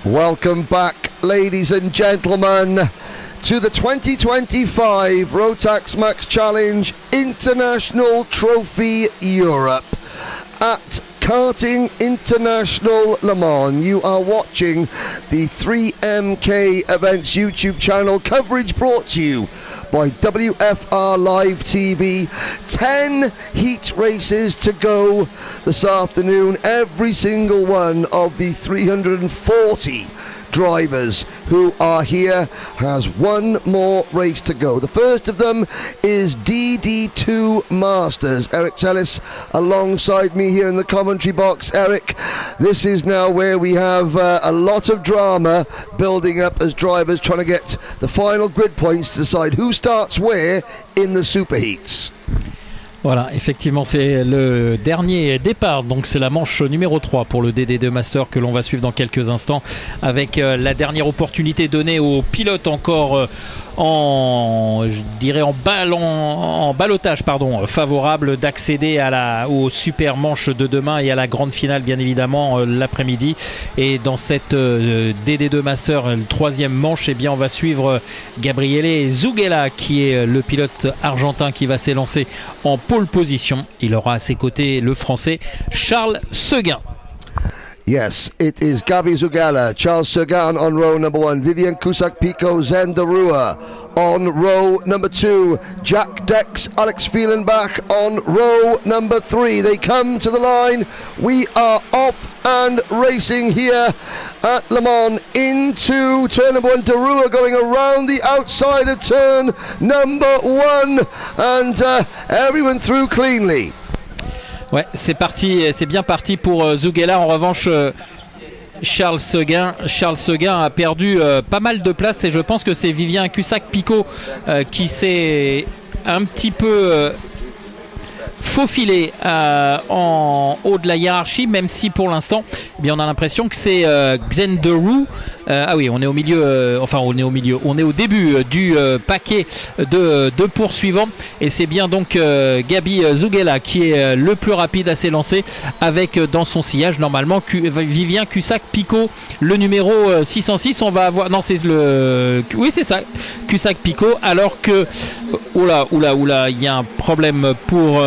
Welcome back, ladies and gentlemen, to the 2025 Rotax Max Challenge International Trophy Europe at Karting International Le Mans. You are watching the 3MK Events YouTube channel, coverage brought to you by WFR Live TV. 10 heat races to go this afternoon. Every single one of the 340 drivers who are here has one more race to go. The first of them is DD2 Masters. Eric Tellis alongside me here in the commentary box. Eric, this is now where we have a lot of drama building up as drivers trying to get the final grid points to decide who starts where in the superheats. Voilà, effectivement, c'est le dernier départ, donc c'est la manche numéro 3 pour le DD2 Master que l'on va suivre dans quelques instants, avec la dernière opportunité donnée aux pilotes encore je dirais en ballottage favorable d'accéder au super manche de demain et à la grande finale bien évidemment l'après-midi. Et dans cette DD2 Master, le troisième manche, eh bien on va suivre Gabriele Zughella, qui est le pilote argentin qui va s'élancer en pole position. Il aura à ses côtés le français Charles Seguin. Yes, it is Gabi Zughella, Charles Seguin on row number 1, Vivian Cusack-Pico, Zen Darua on row number 2, Jack Dex, Alex Fielenbach on row number 3. They come to the line. We are off and racing here at Le Mans into turn number 1. Darua going around the outside of turn number 1, and everyone through cleanly. Ouais, c'est parti, c'est bien parti pour Zughella. En revanche, Charles Seguin a perdu pas mal de place, et je pense que c'est Vivien Cusack-Pico qui s'est un petit peu faufilé en haut de la hiérarchie, même si pour l'instant, eh bien, on a l'impression que c'est Zen Darua. Ah oui, on est au milieu, on est au début du paquet de poursuivants, et c'est bien donc Gabi Zughella qui est le plus rapide à s'élancer, avec dans son sillage normalement Vivien Cusack-Pico, le numéro 606. On va avoir, non, c'est le, oui c'est ça, Cusack-Pico, alors que oula, il y a un problème pour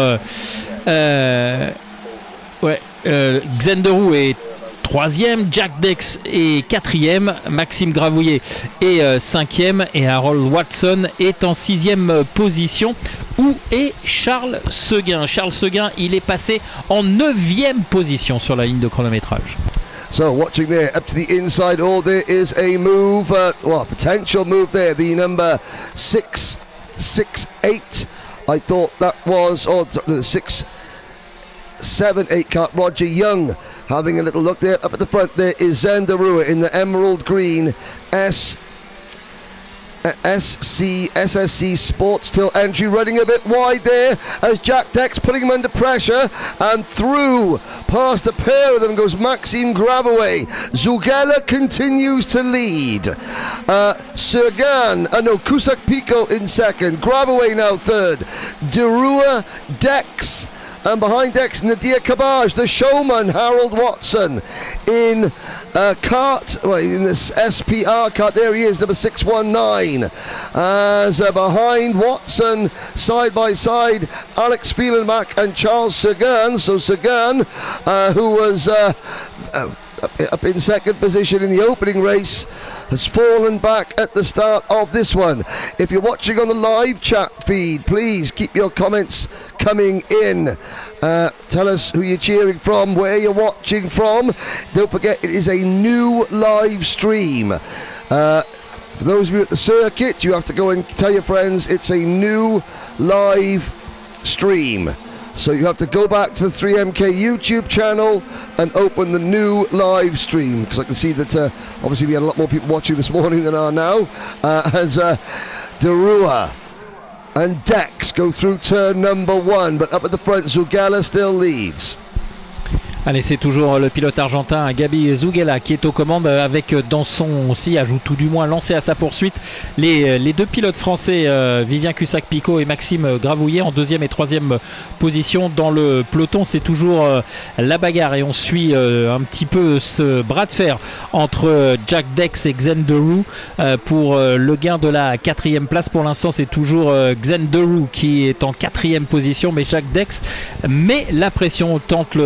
Zen Darua est 3e, Jack Dex est 4e, Maxime Gravouillet est 5e, et Harold Watson est en 6e position. Où est Charles Seguin? Charles Seguin, il est passé en 9e position sur la ligne de chronométrage. So watching there, up to the inside, there is a move, potential move there, the number 668. I thought that was, the 678 car, Roger Young, having a little look there. Up at the front there is Zen Darua in the emerald green SSC Sports Till entry, running a bit wide there as Jack Dex putting him under pressure, and through past a pair of them goes Maxime Gravouillet. Zughella continues to lead. Cusack-Pico in second, Gravouillet now third, Darua, Dex, and behind Dex, Nadia Kabaj, the showman, Harold Watson in in this SPR cart. There he is, number 619. As behind Watson, side by side, Alex Fielenbach and Charles Seguin. So Seguin, who was up in second position in the opening race, has fallen back at the start of this one. If you're watching on the live chat feed, please keep your comments coming in. Tell us who you're cheering from, where you're watching from. Don't forget, it is a new live stream. For those of you at the circuit, you have to go and tell your friends it's a new live stream. So you have to go back to the 3MK YouTube channel and open the new live stream, because I can see that obviously we had a lot more people watching this morning than are now, as Darua and Dex go through turn number 1, but up at the front Zughella still leads. Allez, c'est toujours le pilote argentin Gabi Zughella qui est aux commandes avec dans son sillage, ou tout du moins lancé à sa poursuite, les deux pilotes français, Vivien Cussac-Picot et Maxime Gravouillet en deuxième et troisième position. Dans le peloton, c'est toujours la bagarre et on suit un petit peu ce bras de fer entre Jack Dex et Xen Deroux pour le gain de la quatrième place. Pour l'instant, c'est toujours Xen Deroux qui est en quatrième position, mais Jack Dex met la pression, tente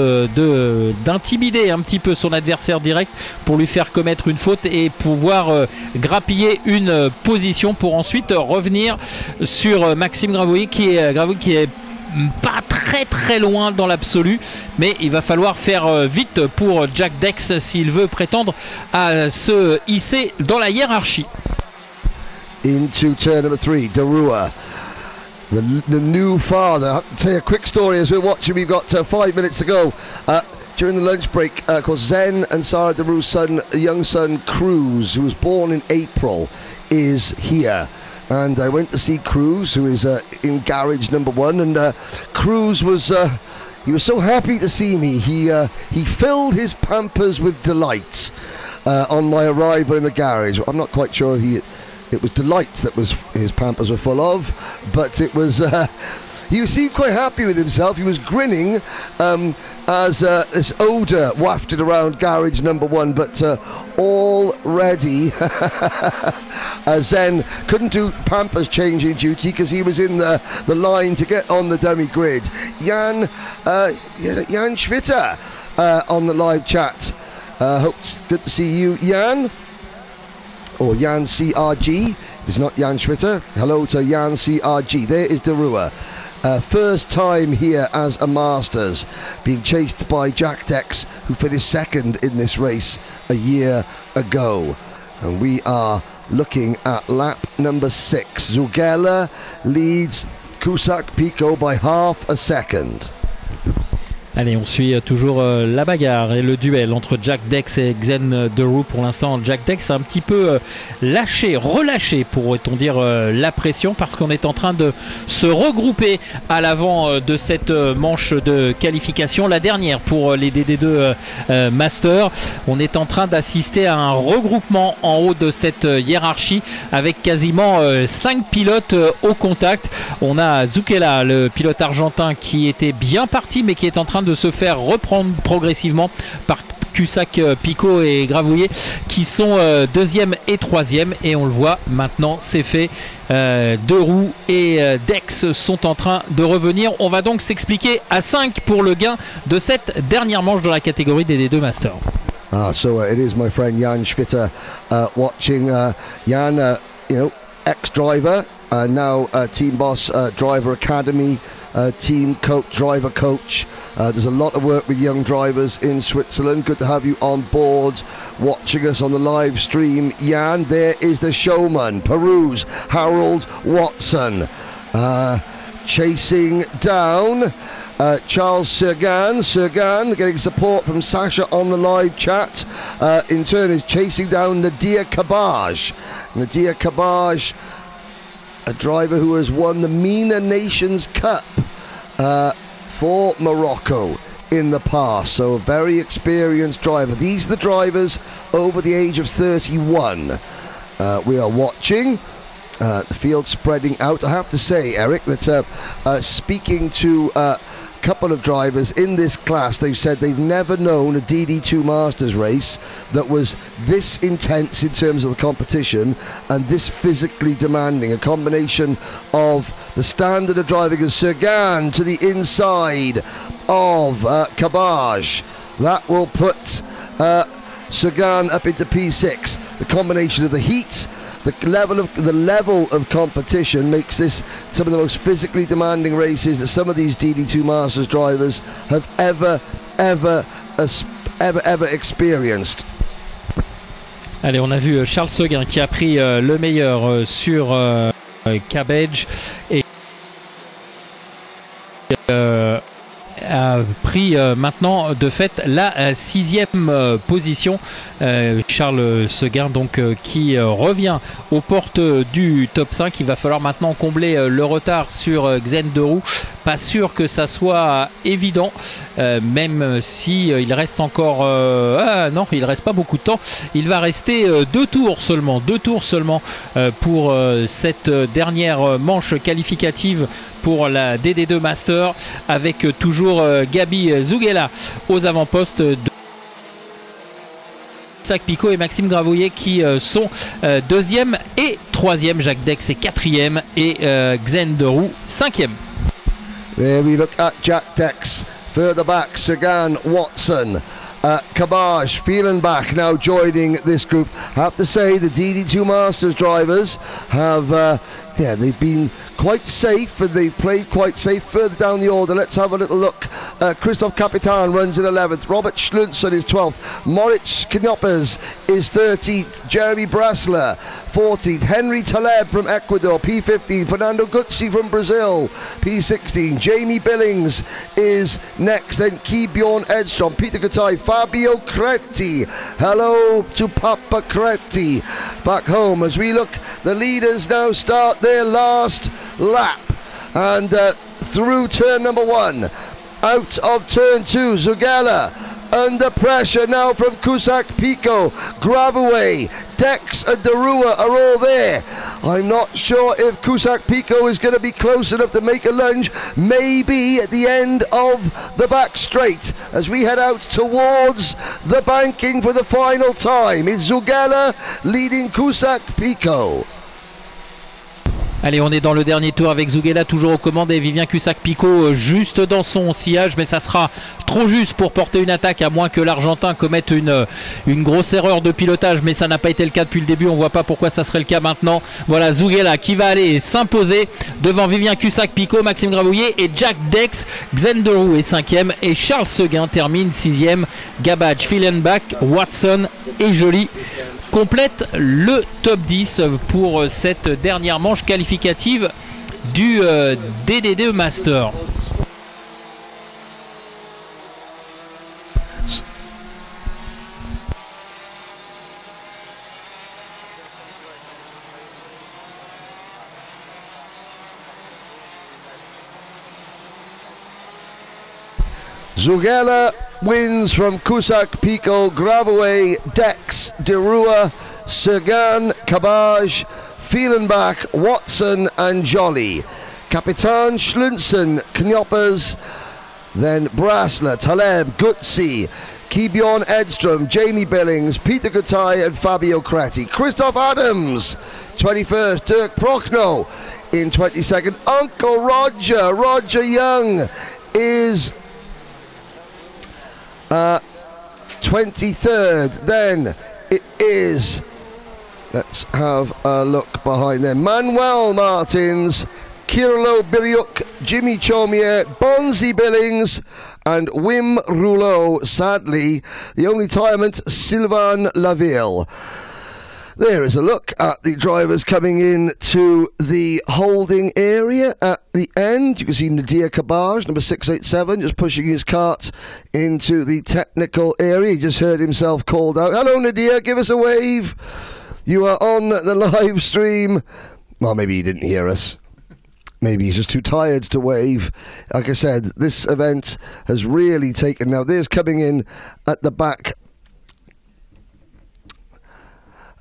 d'intimider un petit peu son adversaire direct pour lui faire commettre une faute et pouvoir grappiller une position pour ensuite revenir sur Maxime Gravouillet qui est pas très loin dans l'absolu, mais il va falloir faire vite pour Jack Dex s'il veut prétendre à se hisser dans la hiérarchie. Into turn number 3, Deroux. The new father. I have to tell you a quick story as we're watching. We've got 5 minutes to go. During the lunch break, of course, Zen and Sarah Deroux's son, young son Cruz, who was born in April, is here. And I went to see Cruz, who is in garage number 1. And Cruz was he was so happy to see me. He filled his pampers with delight on my arrival in the garage. I'm not quite sure it was delights that was his pampers were full of, but it was he seemed quite happy with himself. He was grinning as this odour wafted around garage number 1, but already Zen couldn't do pampers changing duty because he was in the line to get on the dummy grid. Jan Schwitter on the live chat. Hope it's good to see you, Jan. Or Jan CRG. It's not Jan Schwitter. Hello to Jan CRG. There is Deroux. First time here as a Masters, being chased by Jack Dex, who finished second in this race a year ago. And we are looking at lap number 6. Zughella leads Cussac-Picot by half a second. Allez, on suit toujours la bagarre et le duel entre Jack Dex et Xen Deroux. Pour l'instant, Jack Dex a un petit peu relâché, pourrait-on dire, la pression, parce qu'on est en train de se regrouper à l'avant de cette manche de qualification, la dernière pour les DD2 Master. On est en train d'assister à un regroupement en haut de cette hiérarchie avec quasiment 5 pilotes au contact. On a Zughella, le pilote argentin, qui était bien parti, mais qui est en train de se faire reprendre progressivement par Cussac-Picot et Gravouillet qui sont deuxième et troisième, et on le voit maintenant, c'est fait. Deroux et Dex sont en train de revenir. On va donc s'expliquer à 5 pour le gain de cette dernière manche dans la catégorie des D2 Masters. So it is my friend Jan Schwitter watching. Jan, ex-driver, now team boss, driver academy, team coach, driver coach. There's a lot of work with young drivers in Switzerland. Good to have you on board watching us on the live stream, Jan. There is the showman, Peru's Harold Watson, chasing down Charles Sergan getting support from Sasha on the live chat. In turn is chasing down Nadia Kabaj. Nadia Kabaj, a driver who has won the MENA Nations Cup for Morocco in the past, so a very experienced driver. These are the drivers over the age of 31 we are watching. The field spreading out. I have to say, Eric, that speaking to a couple of drivers in this class, they've said they've never known a DD2 Masters race that was this intense in terms of the competition and this physically demanding. A combination of the standard of driving as Sergan to the inside of Kabaj. That will put Sergan up into P6. The combination of the heat, the level of competition makes this some of the most physically demanding races that some of these DD2 Masters drivers have ever experienced. Allez, on a vu Charles Seguin qui a pris le meilleur sur Cabbage et a pris maintenant de fait la 6e position. Charles Seguin donc qui revient aux portes du top 5. Il va falloir maintenant combler le retard sur Xen Deroux. Pas sûr que ça soit évident, même si il reste encore non, il reste pas beaucoup de temps. Il va rester 2 tours seulement pour cette dernière manche qualificative pour la DD2 Master, avec toujours Gabi Zugela aux avant-postes de Cusack Picot et Maxime Gravouillet qui sont 2e et 3e. Jacques Dex est 4e et Xen Deroux 5e. There we look at Jack Dex. Further back, Sagan, Watson, Kabaj, Fielenbach now joining this group. I have to say the DD2 Masters drivers have, they've been quite safe and they've played quite safe. Further down the order, let's have a little look. Christoph Capitan runs in 11th. Robert Schlunson is 12th. Moritz Knoppers is 13th. Jeremy Brasler 14th. Henry Taleb from Ecuador, P15. Fernando Guzzi from Brazil, P16. Jamie Billings is next. Then Bjorn Edstrom, Peter Gutai, Fabio Creti. Hello to Papa Creti back home. As we look, the leaders now start their last lap, and through turn number 1, out of turn 2, Zugela under pressure now from Cusack Pico, Gravaway, Dex and Darua are all there. I'm not sure if Cusack Pico is going to be close enough to make a lunge, maybe at the end of the back straight as we head out towards the banking for the final time. It's Zugela leading Cusack Pico. Allez, on est dans le dernier tour avec Zugela toujours aux commandes et Vivien Cusack Picot juste dans son sillage, mais ça sera trop juste pour porter une attaque, à moins que l'Argentin commette une grosse erreur de pilotage, mais ça n'a pas été le cas depuis le début. On voit pas pourquoi ça serait le cas maintenant. Voilà Zugela qui va aller s'imposer devant Vivien Cusack Picot, Maxime Gravouillet et Jack Dex. Xen Deroux est 5e et Charles Seguin termine 6e. Gabadge, Fielenbach, Watson et Joly complète le top 10 pour cette dernière manche qualificative du DD2 Master. Zugela wins from Cusack Pico, Gravaway, Dex, Derua, Sagan, Kabaj, Fielenbach, Watson and Jolly. Capitan, Schlunson, Knoppers, then Brasler, Taleb, Gutzi, Bjorn Edstrom, Jamie Billings, Peter Gutai and Fabio Creti. Christoph Adams, 21st. Dirk Prochnow in 22nd. Uncle Roger, Roger Young is 23rd. Then it is, let's have a look behind them, Manuel Martins, Kirlo Biriuk, Jimmy Chomier, Bonzi Billings and Wim Rouleau. Sadly, the only retirement, Sylvain Laville. There is a look at the drivers coming in to the holding area at the end. You can see Nadir Kabaj, number 687, just pushing his cart into the technical area. He just heard himself called out. Hello, Nadir, give us a wave. You are on the live stream. Well, maybe he didn't hear us. Maybe he's just too tired to wave. Like I said, this event has really taken... Now, there's coming in at the back...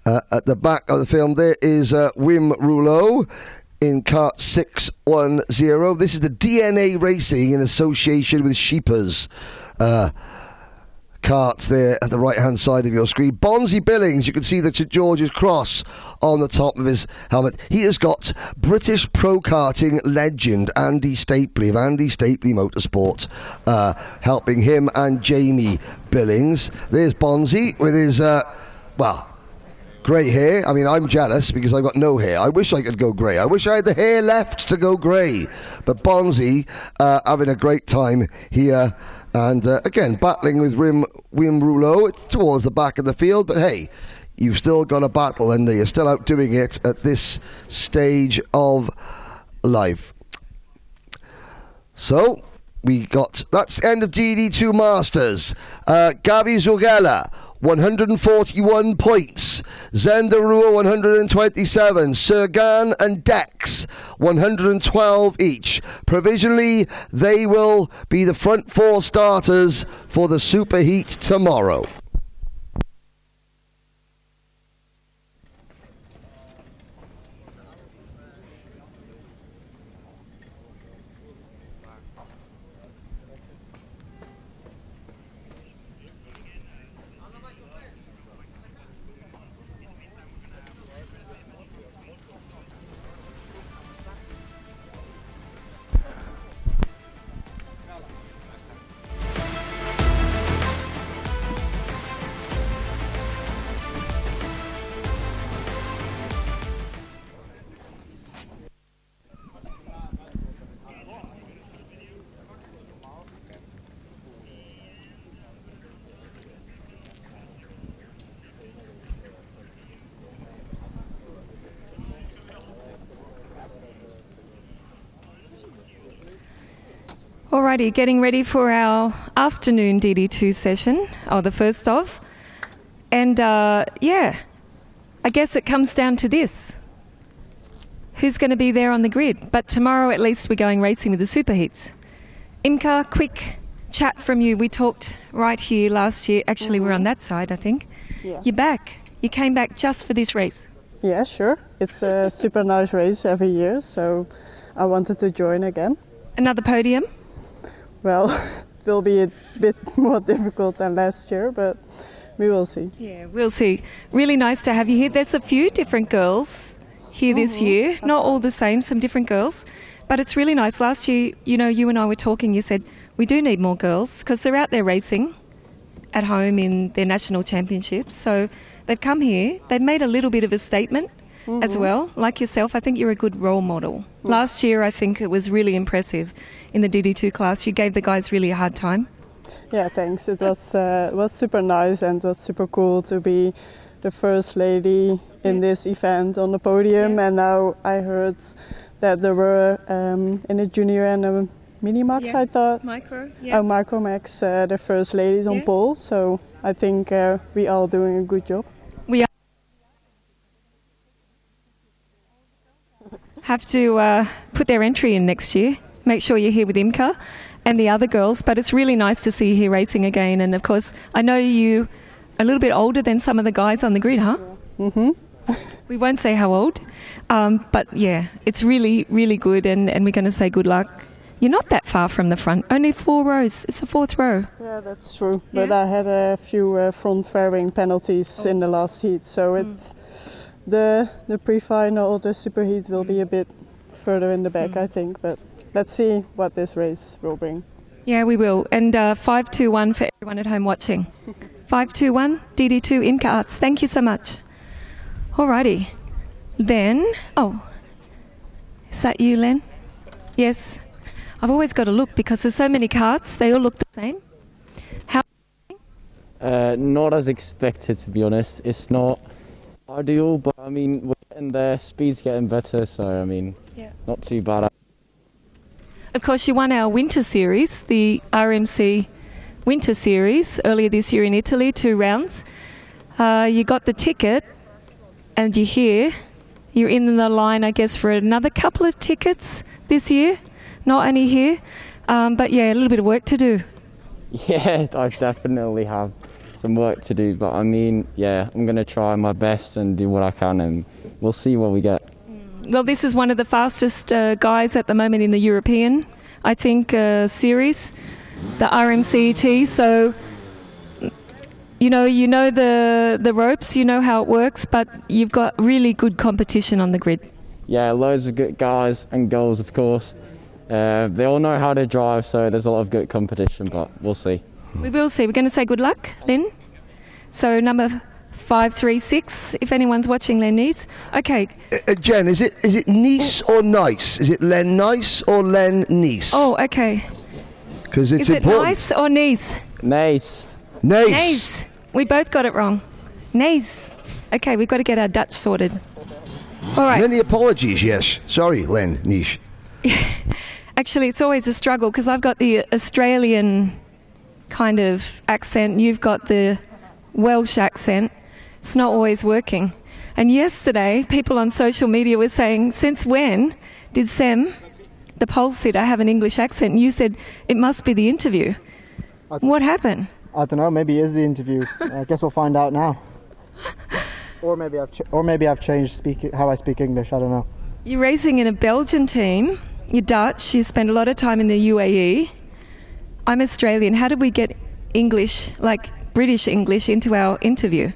at the back of the film, there is Wim Rouleau in cart 610. This is the DNA Racing in association with Sheepers. Carts there at the right-hand side of your screen. Bonzi Billings, you can see the St George's Cross on the top of his helmet. He has got British pro karting legend Andy Stapley of Andy Stapley Motorsport helping him and Jamie Billings. There's Bonzi with his, well... grey hair. I mean, I'm jealous because I've got no hair. I wish I could go grey. I wish I had the hair left to go grey. But Bonzi having a great time here. And again, battling with Wim Rouleau towards the back of the field. But hey, you've still got a battle and you're still out doing it at this stage of life. So, That's the end of DD2 Masters. Gabi Zugela, 141 points. Zendarua, 127. Sergan and Dex, 112 each. Provisionally, they will be the front four starters for the Superheat tomorrow. Alrighty, getting ready for our afternoon DD2 session, or the first of. And yeah, I guess it comes down to this. Who's going to be there on the grid? But tomorrow at least we're going racing with the Superheats. Imka, quick chat from you. We talked right here last year. Actually, we're on that side, I think. Yeah. You're back. You came back just for this race. Yeah, sure. It's a super nice race every year, so I wanted to join again. Another podium? Well, it will be a bit more difficult than last year, but we will see. Yeah, we'll see. Really nice to have you here. There's a few different girls here this year. Not all the same, some different girls. But it's really nice. Last year, you know, you and I were talking, you said, we do need more girls because they're out there racing at home in their national championships. So they've come here. They've made a little bit of a statement as well. Like yourself, I think you're a good role model. Last year, I think it was really impressive in the DD2 class. You gave the guys really a hard time. Yeah, thanks. It was super nice and it was super cool to be the first lady in this event on the podium. And now I heard that there were in a junior and a mini max, I thought. Micro, Oh, micro max, the first ladies on pole. So I think we all doing a good job. We have to put their entry in next year. Make sure you're here with Imka and the other girls, but it's really nice to see you here racing again. And of course, I know you a little bit older than some of the guys on the grid, huh? We won't say how old, but yeah, it's really, really good, and we're going to say good luck. You're not that far from the front, only 4 rows. It's the 4th row. Yeah, that's true. But I had a few front fairing penalties in the last heat, so it's the pre-final, the super heat will be a bit further in the back, I think. But let's see what this race will bring. Yeah, we will. And 5-2-1 for everyone at home watching. 5-2-1, DD2 Imka Arts. Thank you so much. Alrighty. Then, is that you, Len? Yes. I've always got to look because there's so many karts. They all look the same. How? Not as expected, to be honest. It's not ideal, but I mean, we're getting there. Speed's getting better, so I mean, not too bad. Of course, you won our winter series, the RMC winter series, earlier this year in Italy, 2 rounds. You got the ticket, and you're here. You're in the line, I guess, for another couple of tickets this year. Not only here, but yeah, a little bit of work to do. Yeah, I definitely have some work to do, but I mean, yeah, I'm going to try my best and do what I can, and we'll see what we get. Well, this is one of the fastest guys at the moment in the European, I think, series, the RMCIT. So, you know the ropes, you know how it works, but you've got really good competition on the grid. Yeah, loads of good guys and girls, of course. They all know how to drive, so there's a lot of good competition, but we'll see. We will see. We're going to say good luck, Lynn. So number 536, if anyone's watching, Len Nice. Okay. Jen, is it Nice or Nice? Is it Len Nice or Len Nice? Oh, okay. Because it's is it important. Nice or Nice? Nice. Nice. Nice. We both got it wrong. Nice. Okay, we've got to get our Dutch sorted. All right. Many apologies, yes. Sorry, Len Nice. Actually, it's always a struggle because I've got the Australian kind of accent, you've got the Welsh accent. It's not always working. And yesterday, people on social media were saying, since when did Sam, the pole sitter, have an English accent? And you said, it must be the interview. What happened? I don't know, maybe it is the interview. I guess we'll find out now. Or maybe I've changed how I speak English, I don't know. You're racing in a Belgian team. You're Dutch. You spend a lot of time in the UAE. I'm Australian. How did we get English, like British English, into our interview?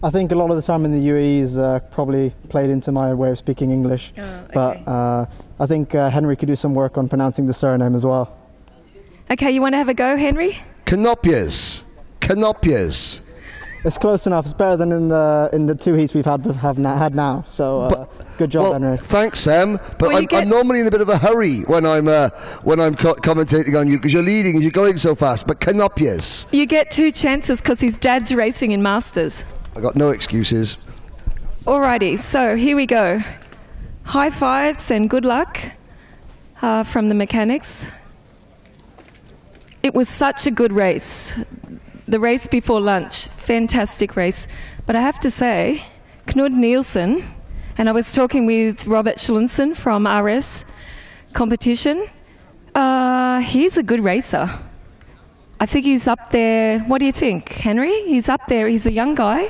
I think a lot of the time in the UAE is probably played into my way of speaking English. Oh, okay. But I think Henry could do some work on pronouncing the surname as well. Okay, you want to have a go, Henry? Canopias. Canopias. It's close enough. It's better than in the two heats we've had now. So good job, Henry. Thanks, Sam. But Well, I'm normally in a bit of a hurry when I'm commentating on you because you're leading and you're going so fast. But Canopias. You get 2 chances because his dad's racing in Masters. I got no excuses. Alrighty, so here we go. High fives and good luck from the mechanics. It was such a good race. The race before lunch, fantastic race. But I have to say, Knud Nielsen, and I was talking with Robert Schlinson from RS competition, he's a good racer. I think he's up there. What do you think, Henry? He's up there. He's a young guy.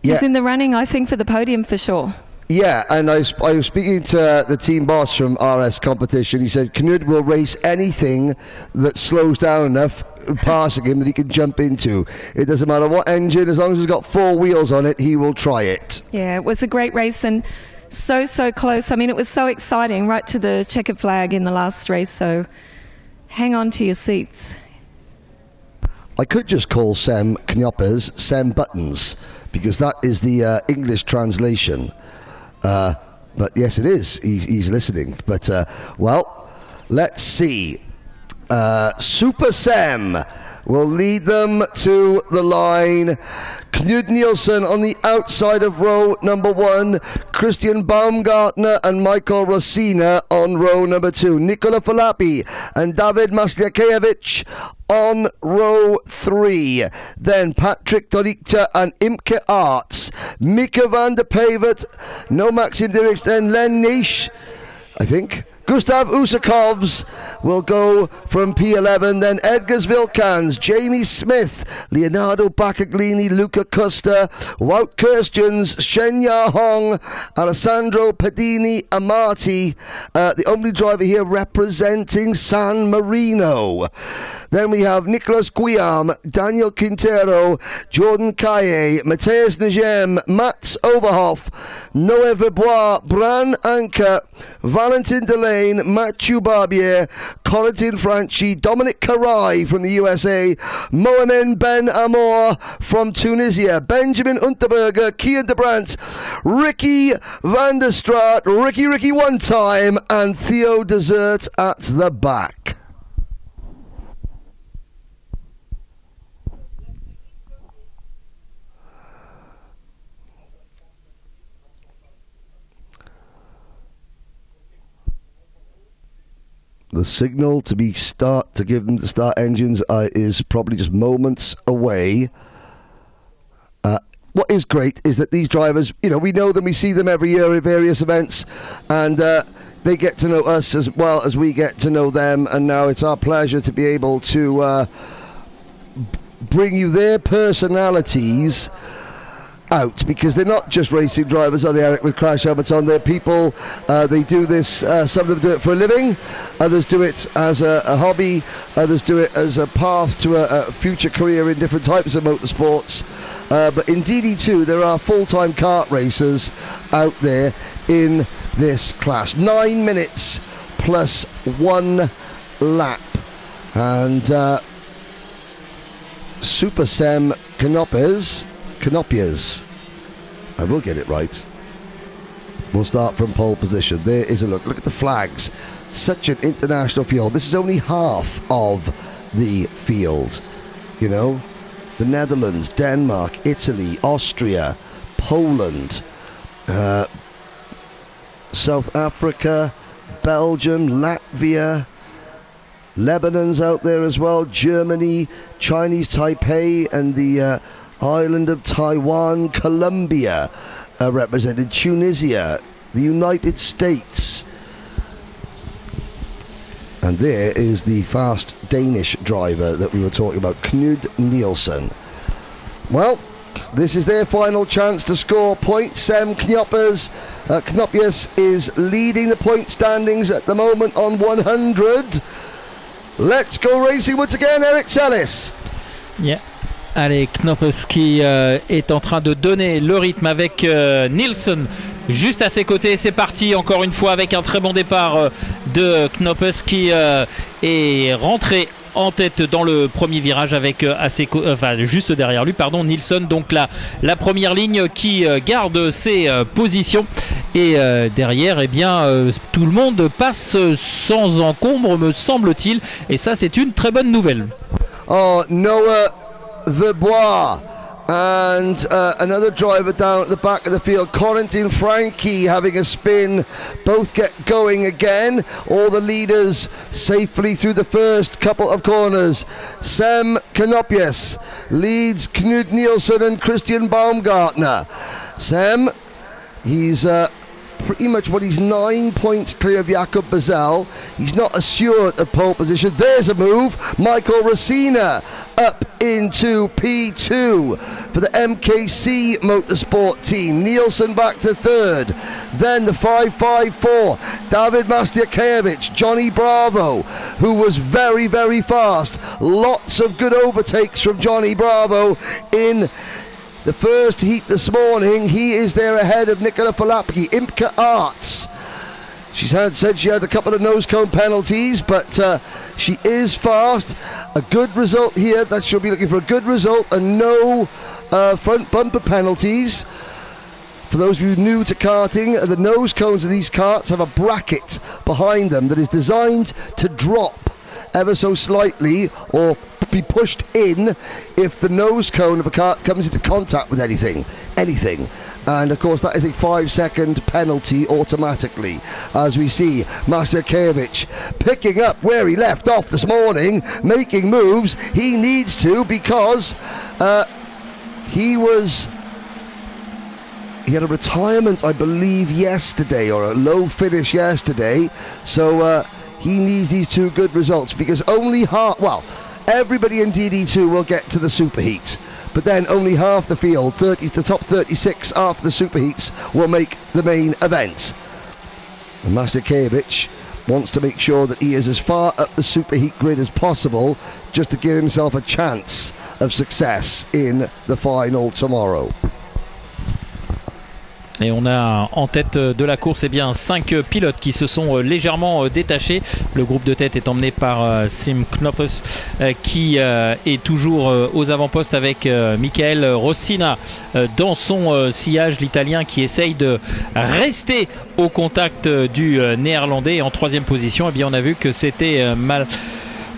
Yeah. He's in the running, I think, for the podium for sure. Yeah, and I was speaking to the team boss from RS competition. He said Knud will race anything that slows down enough passing him that he can jump into. It doesn't matter what engine, as long as it's got 4 wheels on it, he will try it. Yeah, it was a great race and so close. I mean, it was so exciting right to the checkered flag in the last race, so hang on to your seats. I could just call Sam Knyoppers Sam Buttons, because that is the English translation. But yes, it is. He's listening. But, well, let's see. Super Sam will lead them to the line. Knud Nielsen on the outside of row number 1. Christian Baumgartner and Michael Rossina on row number 2. Nicola Falapi and David Masliakevich on row 3. Then Patrick Dorikta and Imke Arts. Mika van der Pavert, no Maxim Dirks, then Len Nish, I think. Gustav Usakovs will go from P11, then Edgars Vilkans, Jamie Smith, Leonardo Baccaglini, Luca Costa, Wout Kirstjens, Shenya Hong, Alessandro Pedini Amati, the only driver here representing San Marino. Then we have Nicolas Guillaume, Daniel Quintero, Jordan Caille, Matthias Negem, Mats Overhoff, Noé Verbois, Bran Anker, Valentin Delay, Mathieu Barbier, Corentin Franchi, Dominic Carai from the USA, Mohamed Ben Amour from Tunisia, Benjamin Unterberger, Kian de Brandt, Ricky van der Straat, Ricky one time, and Theo Desert at the back. The signal to give them to start engines is probably just moments away. What is great is that these drivers, we know them, we see them every year at various events, and they get to know us as well as we get to know them. And now it's our pleasure to be able to bring you their personalities out, because they're not just racing drivers, are they, Eric, with crash helmets on? They're people. They do this, some of them do it for a living, others do it as a hobby, others do it as a path to a future career in different types of motorsports. But in DD2 there are full-time kart racers out there in this class. 9 minutes plus 1 lap, and Super Sam Canopias, I will get it right. We'll start from pole position. There is a look at the flags. Such an international field. This is only half of the field. The Netherlands, Denmark, Italy, Austria, Poland, South Africa, Belgium, Latvia, Lebanon's out there as well, Germany, Chinese Taipei, and the island of Taiwan, Colombia represented, Tunisia, the United States. And there is the fast Danish driver that we were talking about, Knud Nielsen. Well, this is their final chance to score points. Sem Knopius is leading the point standings at the moment on 100. Let's go racing once again, Eric Challis. Yeah. Allez, Knopius qui est en train de donner le rythme avec Nielsen juste à ses côtés. C'est parti encore une fois avec un très bon départ de Knopius qui est rentré en tête dans le premier virage avec juste derrière lui, pardon, Nielsen. Donc la première ligne qui garde ses positions. Et derrière, eh bien, tout le monde passe sans encombre, me semble-t-il. Et ça, c'est une très bonne nouvelle. Oh, Noah Verbois and another driver down at the back of the field, Corentin Frankie, having a spin. Both get going again. All the leaders safely through the first couple of corners. Sem Knopius leads Knud Nielsen and Christian Baumgartner. Sem, he's pretty much he's 9 points clear of Jakob Bazell. He's not assured of pole position. There's a move. Michael Racina up into P2 for the MKC Motorsport team. Nielsen back to third. Then the 554, David Mastiakiewicz, Johnny Bravo, who was very, very fast. Lots of good overtakes from Johnny Bravo in the first heat this morning. He is there ahead of Nicola Falapki. Imke Arts, said she had a couple of nose cone penalties, but she is fast. A good result here. That she'll be looking for a good result and no front bumper penalties. For those of you new to karting, the nose cones of these karts have a bracket behind them that is designed to drop ever so slightly or be pushed in if the nose cone of a kart comes into contact with anything. And of course that is a 5-second penalty automatically. As we see Mastiakiewicz picking up where he left off this morning, making moves. He needs to, because he had a retirement, I believe, yesterday, or a low finish yesterday, so he needs these two good results, because only everybody in DD2 will get to the superheat, but then only half the field, the top 36 after the superheats, will make the main event. And Mastiakiewicz wants to make sure that he is as far up the superheat grid as possible, just to give himself a chance of success in the final tomorrow. Et on a en tête de la course bien 5 pilotes qui se sont légèrement détachés. Le groupe de tête est emmené par Sem Knopius qui est toujours aux avant-postes avec Michael Rosina dans son sillage, l'Italien qui essaye de rester au contact du Néerlandais. Et en troisième position, eh bien, on a vu que c'était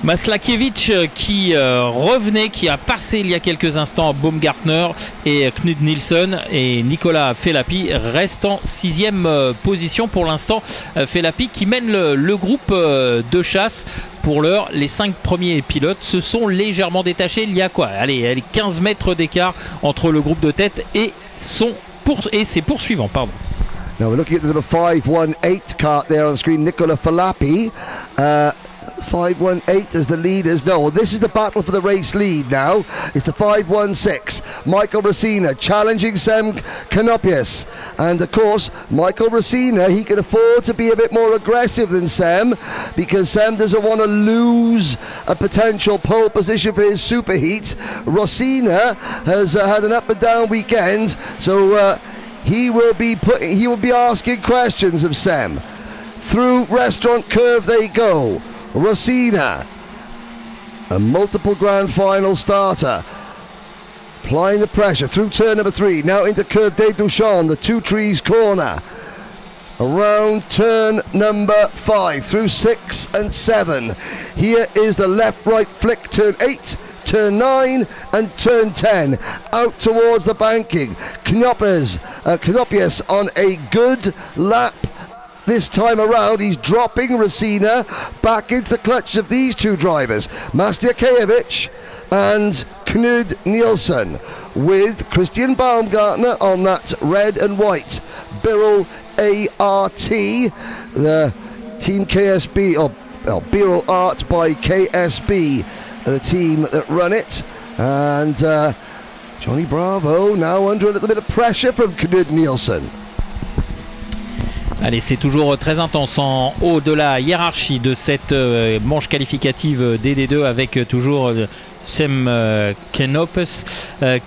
Maslakiewicz qui revenait, qui a passé il y a quelques instants Baumgartner, et Knud Nielsen et Nicolas Felapi restent en 6e position pour l'instant. Felapi qui mène le groupe de chasse. Pour l'heure, les 5 premiers pilotes se sont légèrement détachés. Il y a allez, 15 mètres d'écart entre le groupe de tête et ses poursuivants. Pardon. Now we're looking at the number 518 cart there on screen, Nicola Falapi. 518 as the leaders. No, this is the battle for the race lead now. It's the 516. Michael Racina challenging Sem Knopius. And of course, Michael Racina, he can afford to be a bit more aggressive than Sem, because Sem doesn't want to lose a potential pole position for his superheat. Racina has had an up and down weekend, so he will be asking questions of Sem. Through Restaurant Curve they go. Racina, a multiple grand final starter, applying the pressure through turn number 3, now into Curve des Duchamps, the Two Trees corner, around turn number 5, through 6 and 7. Here is the left-right flick, turn 8, turn 9 and turn 10, out towards the banking. Knopius on a good lap this time around. He's dropping Rosina back into the clutches of these two drivers, Mastiakiewicz and Knud Nielsen, with Christian Baumgartner on that red and white Birol ART, the Team KSB, or Birol Art by KSB, the team that run it. And Johnny Bravo now under a little bit of pressure from Knud Nielsen. Allez, c'est toujours très intense en haut de la hiérarchie de cette manche qualificative DD2 avec toujours Sem Kenopes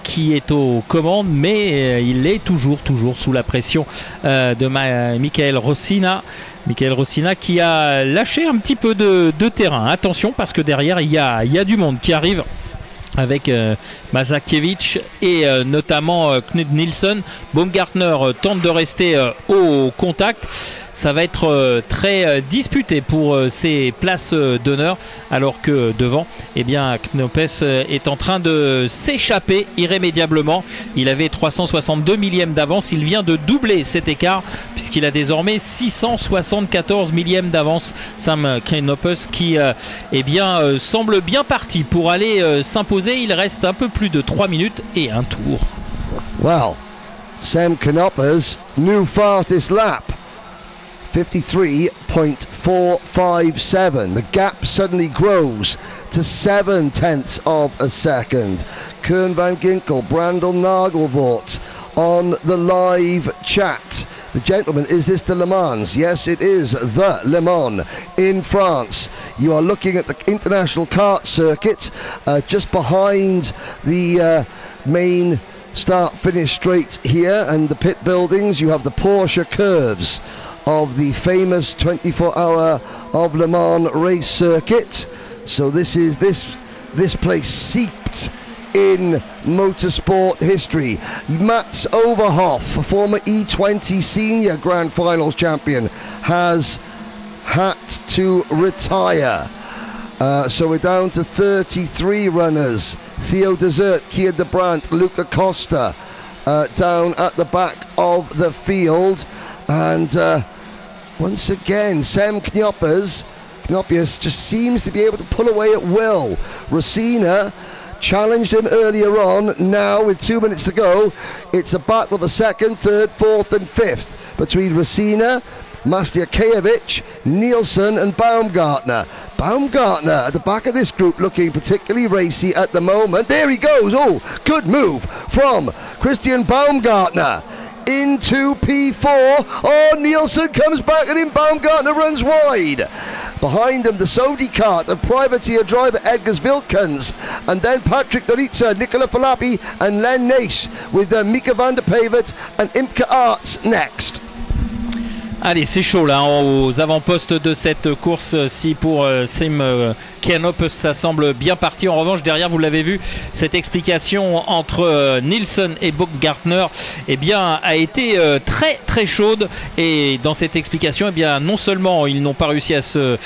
qui est aux commandes, mais il est toujours sous la pression de Michael Rosina. Michael Rosina qui a lâché un petit peu de terrain. Attention, parce que derrière il y a du monde qui arrive avec Mazakiewicz et notamment Knud Nielsen. Baumgartner tente de rester au contact. Ça va être très disputé pour ces places d'honneur, alors que devant, eh bien, Knopes est en train de s'échapper irrémédiablement. Il avait 362 millièmes d'avance. Il vient de doubler cet écart puisqu'il a désormais 674 millièmes d'avance. Sam Knopes qui eh bien, semble bien parti pour aller s'imposer. Il reste un peu plus de 3 minutes et un tour. Wow, Sam Knopes, new fastest lap. 53.457. The gap suddenly grows to 7/10 of a second. Kern van Ginkel, Brandel Nagelvoort on the live chat. The gentleman, is this the Le Mans? Yes, it is the Le Mans in France. You are looking at the international kart circuit just behind the main start-finish straight here and the pit buildings. You have the Porsche curves of the famous 24-hour of Le Mans race circuit. So this is this place seeped in motorsport history. Mats Overhoff, former E20 senior Grand Finals champion, has had to retire. So we're down to 33 runners. Theo Desert, Kia de Brandt, Luca Costa down at the back of the field. And once again, Sam Knopes just seems to be able to pull away at will. Rosina challenged him earlier on. Now, with 2 minutes to go, it's a battle the second, third, fourth and fifth between Rosina, Mastiakiewicz, Nielsen and Baumgartner. Baumgartner at the back of this group looking particularly racy at the moment. There he goes. Oh, good move from Christian Baumgartner into P4. Oh, Nielsen comes back and in Baumgartner runs wide. Behind them, the Saudi kart and privateer driver Edgars Wilkens, and then Patrick Doritza, Nicola Falapi and Len Naish with Mika van der Pavert and Imke Arts next. Allez, c'est chaud là aux avant-postes de cette course-ci pour Sim Knopes. Ça semble bien parti. En revanche, derrière, vous l'avez vu, cette explication entre Nielsen et Baumgartner eh bien, a été très chaude. Et dans cette explication, eh bien, non seulement ils n'ont pas réussi à se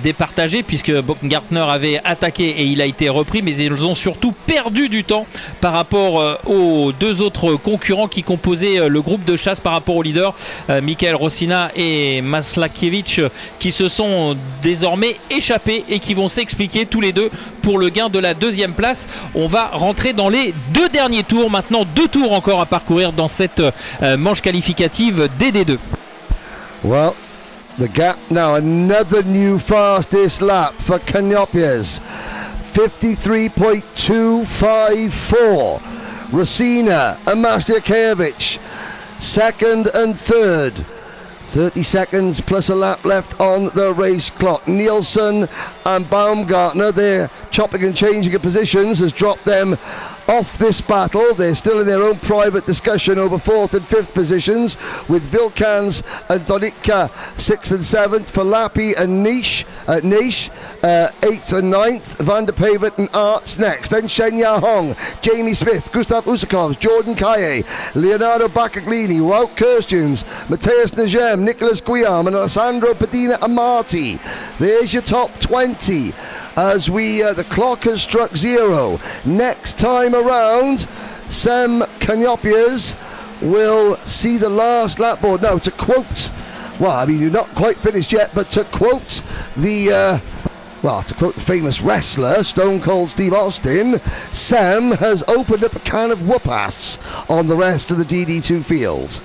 départager puisque Baumgartner avait attaqué et il a été repris, mais ils ont surtout perdu du temps par rapport aux deux autres concurrents qui composaient le groupe de chasse par rapport au leader, Michael Rosina et Maslakiewicz, qui se sont désormais échappés et qui vont s'expliquer tous les deux pour le gain de la deuxième place. On va rentrer dans les deux derniers tours. Maintenant, 2 tours encore à parcourir dans cette manche qualificative DD2. Well, the gap now, another new fastest lap for Knopes. 53.254. Rosina and Mastiakiewicz second and third. 30 seconds plus a lap left on the race clock. Nielsen and Baumgartner, they're chopping and changing of positions, has dropped them off this battle. They're still in their own private discussion over 4th and 5th positions, with Wilkans and Donitka 6th and 7th, Falapi and Naish 8th and 9th, Van der Pavert and Arts next, then Shenya Hong, Jamie Smith, Gustav Usakovs, Jordan Kaye, Leonardo Baccaglini, Wout Kirstjens, Matthias Najem, Nicholas Guillaume and Alessandro Padina Amati. There's your top 20 as the clock has struck 0. Next time around, Sam Knopes will see the last lap board. Now, to quote well, I mean, you're not quite finished yet, but to quote the famous wrestler, Stone Cold Steve Austin, Sam has opened up a can of whoop-ass on the rest of the DD2 field.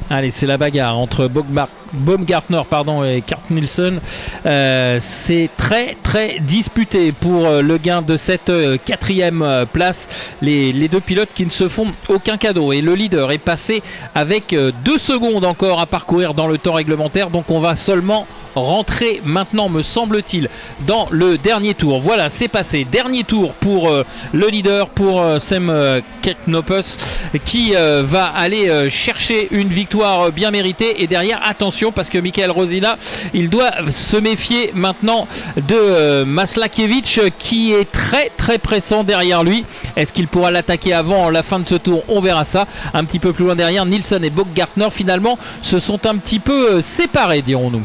Allez, c'est la bagarre entre Baumgartner et Kurt Nielsen. C'est très très disputé pour le gain de cette quatrième place. Les deux pilotes qui ne se font aucun cadeau. Et le leader est passé avec 2 secondes encore à parcourir dans le temps réglementaire. Donc on va seulement rentrer maintenant, me semble-t-il, dans le dernier tour. Voilà, c'est passé. Dernier tour pour le leader, pour Sam Ketnopus, qui va aller chercher une victoire bien méritée. Et derrière, attention, parce que Michael Rosina, il doit se méfier maintenant de Maslakiewicz, qui est très très pressant derrière lui. Est-ce qu'il pourra l'attaquer avant la fin de ce tour? On verra ça. Un petit peu plus loin derrière, Nielsen et Baumgartner finalement se sont un petit peu séparés, dirons-nous.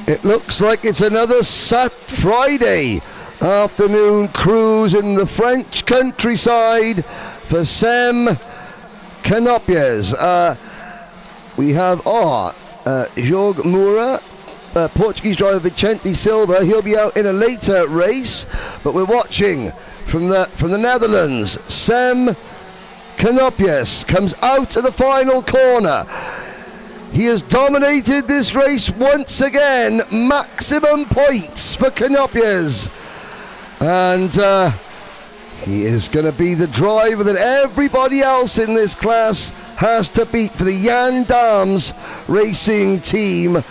It looks like it's another Friday afternoon cruise in the French countryside for Sam Canopias. We have Jorge Moura, Portuguese driver Vicente Silva. He'll be out in a later race, but we're watching from the Netherlands. Sam Canopias comes out of the final corner. He has dominated this race once again. Maximum points for Canopias. And he is going to be the driver that everybody else in this class has to beat for the Jan Daams Racing team.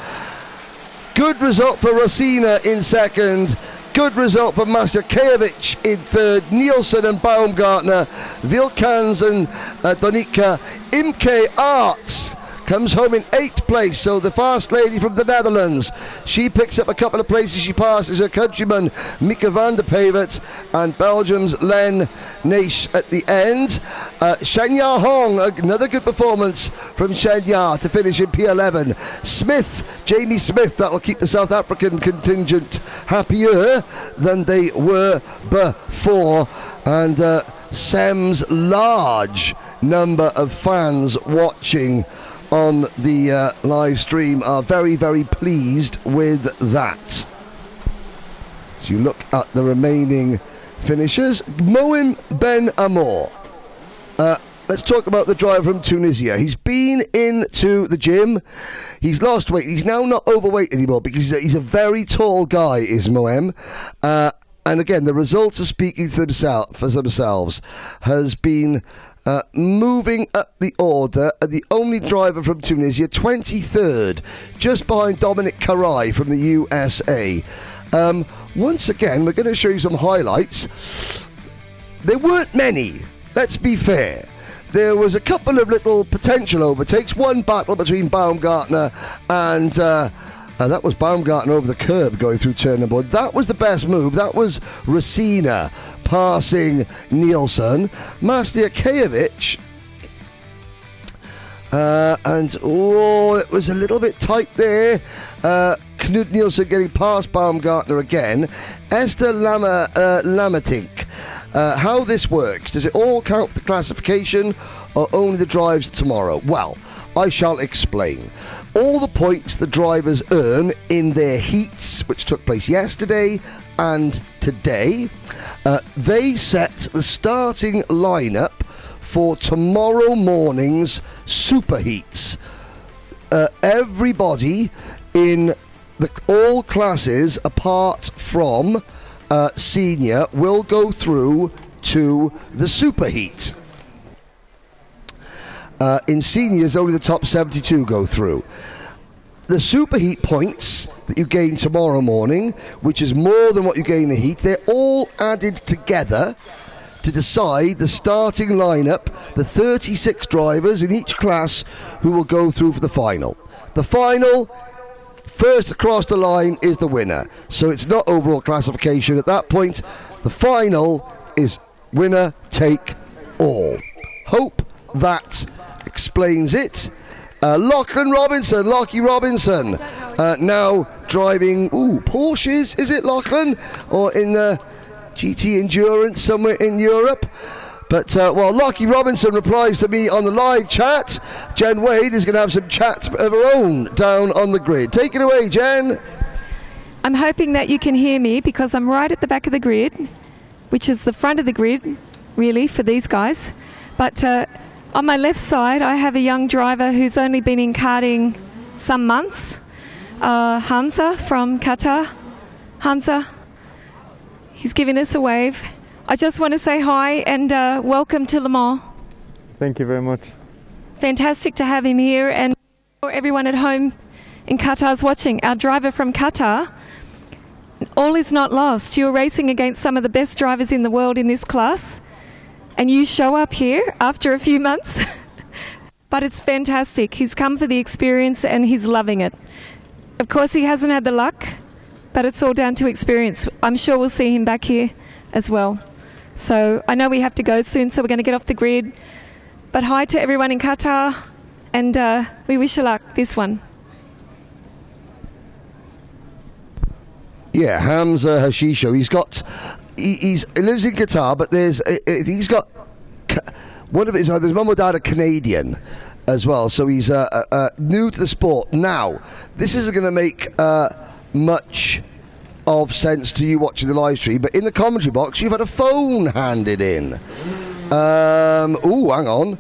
Good result for Rosina in second. Good result for Maslakiewicz in third. Nielsen and Baumgartner. Wilkans and Donica. Imke Arts comes home in 8th place, so the fast lady from the Netherlands, she picks up a couple of places. She passes her countryman Mika van der Pavert and Belgium's Len Naish at the end. Shenya Hong, another good performance from Shenya to finish in P11. Jamie Smith, that'll keep the South African contingent happier than they were before. And Sam's large number of fans watching on the live stream are very, very pleased with that. As you look at the remaining finishers, Moim Ben Amour. Let's talk about the driver from Tunisia. He's been into the gym. He's lost weight. He's now not overweight anymore because he's a very tall guy, is Moem. And again, the results are speaking for themselves. Has been moving up the order, the only driver from Tunisia, 23rd, just behind Dominic Carai from the USA. Once again, we're going to show you some highlights. There weren't many, let's be fair. There was a couple of little potential overtakes, one battle between Baumgartner and that was Baumgartner over the curb going through turn number 1. That was the best move. That was Rosina passing Nielsen. Maslakiewicz. It was a little bit tight there. Knud Nielsen getting past Baumgartner again. Esther Lamatink. How this works, does it all count for the classification or only the drives tomorrow? Well, I shall explain. All the points the drivers earn in their heats, which took place yesterday and today, they set the starting lineup for tomorrow morning's super heats. Everybody in all classes apart from senior will go through to the super heat. In seniors, only the top 72 go through. The superheat points that you gain tomorrow morning, which is more than what you gain in the heat, they're all added together to decide the starting lineup, the 36 drivers in each class who will go through for the final. The final, first across the line, is the winner. So it's not overall classification at that point. The final is winner take all. Hope that explains it. Lockie Robinson, now driving Porsches, is it Lachlan? Or in the GT Endurance somewhere in Europe. But while Lockie Robinson replies to me on the live chat, Jen Wade is going to have some chat of her own down on the grid. Take it away, Jen. I'm hoping that you can hear me because I'm right at the back of the grid, which is the front of the grid, really, for these guys. But on my left side, I have a young driver who's only been in karting some months, Hamza from Qatar. Hamza, he's giving us a wave. I just want to say hi and welcome to Le Mans. Thank you very much. Fantastic to have him here, and for everyone at home in Qatar's watching, our driver from Qatar, all is not lost. You're racing against some of the best drivers in the world in this class, and you show up here after a few months. But it's fantastic. He's come for the experience and he's loving it. Of course, he hasn't had the luck, but it's all down to experience. I'm sure we'll see him back here as well. So I know we have to go soon, so we're going to get off the grid. But hi to everyone in Qatar, and we wish you luck this one. Yeah, Hamza Hashisho. He lives in Qatar, but he's got one of his mum or dad are Canadian as well, so he's new to the sport. Now, this isn't going to make much of sense to you watching the live stream, but in the commentary box, you've had a phone handed in. Hang on.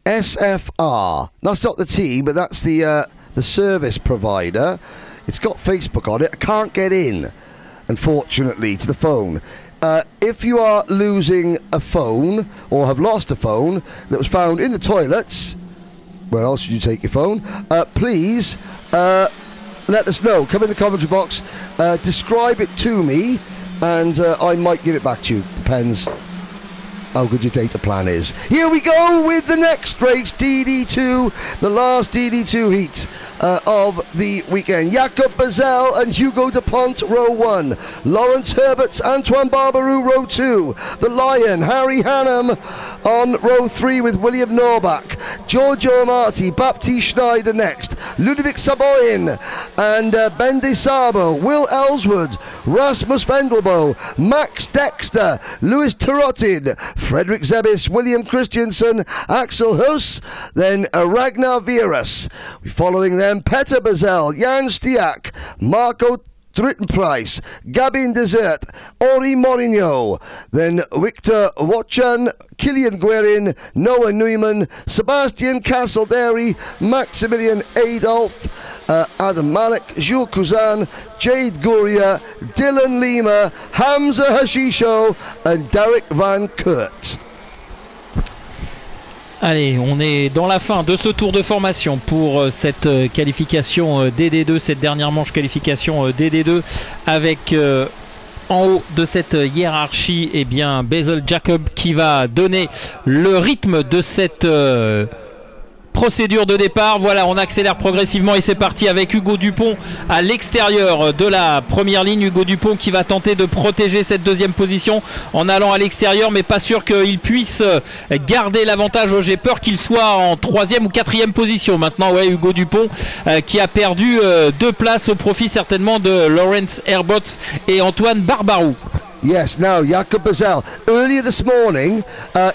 SFR. That's not the team, but that's the service provider. It's got Facebook on it. I can't get in, unfortunately, to the phone. If you are losing a phone or have lost a phone that was found in the toilets, where else should you take your phone? Please let us know. Come in the commentary box, describe it to me, and I might give it back to you. Depends how good your data plan is. Here we go with the next race, DD2, the last DD2 heat of the weekend. Jakob Bazel and Hugo Dupont, row 1. Lawrence Herberts, Antoine Barbarou, row 2. The Lion, Harry Hannam on row 3 with William Norbach. Giorgio Amati, Baptiste Schneider next. Ludovic Saboyin and Ben De Sabo, Will Ellswood, Rasmus Vendelbo, Max Dexter, Louis Tarotin, Frederick Zebis, William Christiansen, Axel Huss, then Ragnar Vieras. Following them, Petter Bazel, Jan Stiak, Marco Drittenprice, Gabin Desert, Ori Morinho, then Victor Wotchan, Kilian Guerin, Noah Neumann, Sebastian Castledary, Maximilian Adolf, Adam Malik, Jules Cousin, Jade Guria, Dylan Lima, Hamza Hashisho and Derek Van Kurt. Allez, on est dans la fin de ce tour de formation pour cette qualification DD2, cette dernière manche qualification DD2 avec en haut de cette hiérarchie, eh bien, Basil Jacob qui va donner le rythme de cette procédure de départ. Voilà, on accélère progressivement et c'est parti avec Hugo Dupont à l'extérieur de la première ligne. Hugo Dupont qui va tenter de protéger cette deuxième position en allant à l'extérieur, mais pas sûr qu'il puisse garder l'avantage. J'ai peur qu'il soit en troisième ou quatrième position maintenant. Ouais, Hugo Dupont qui a perdu 2 places au profit certainement de Lawrence Herbots et Antoine Barbarou. Yes, now Jakob Bazel. Earlier this morning,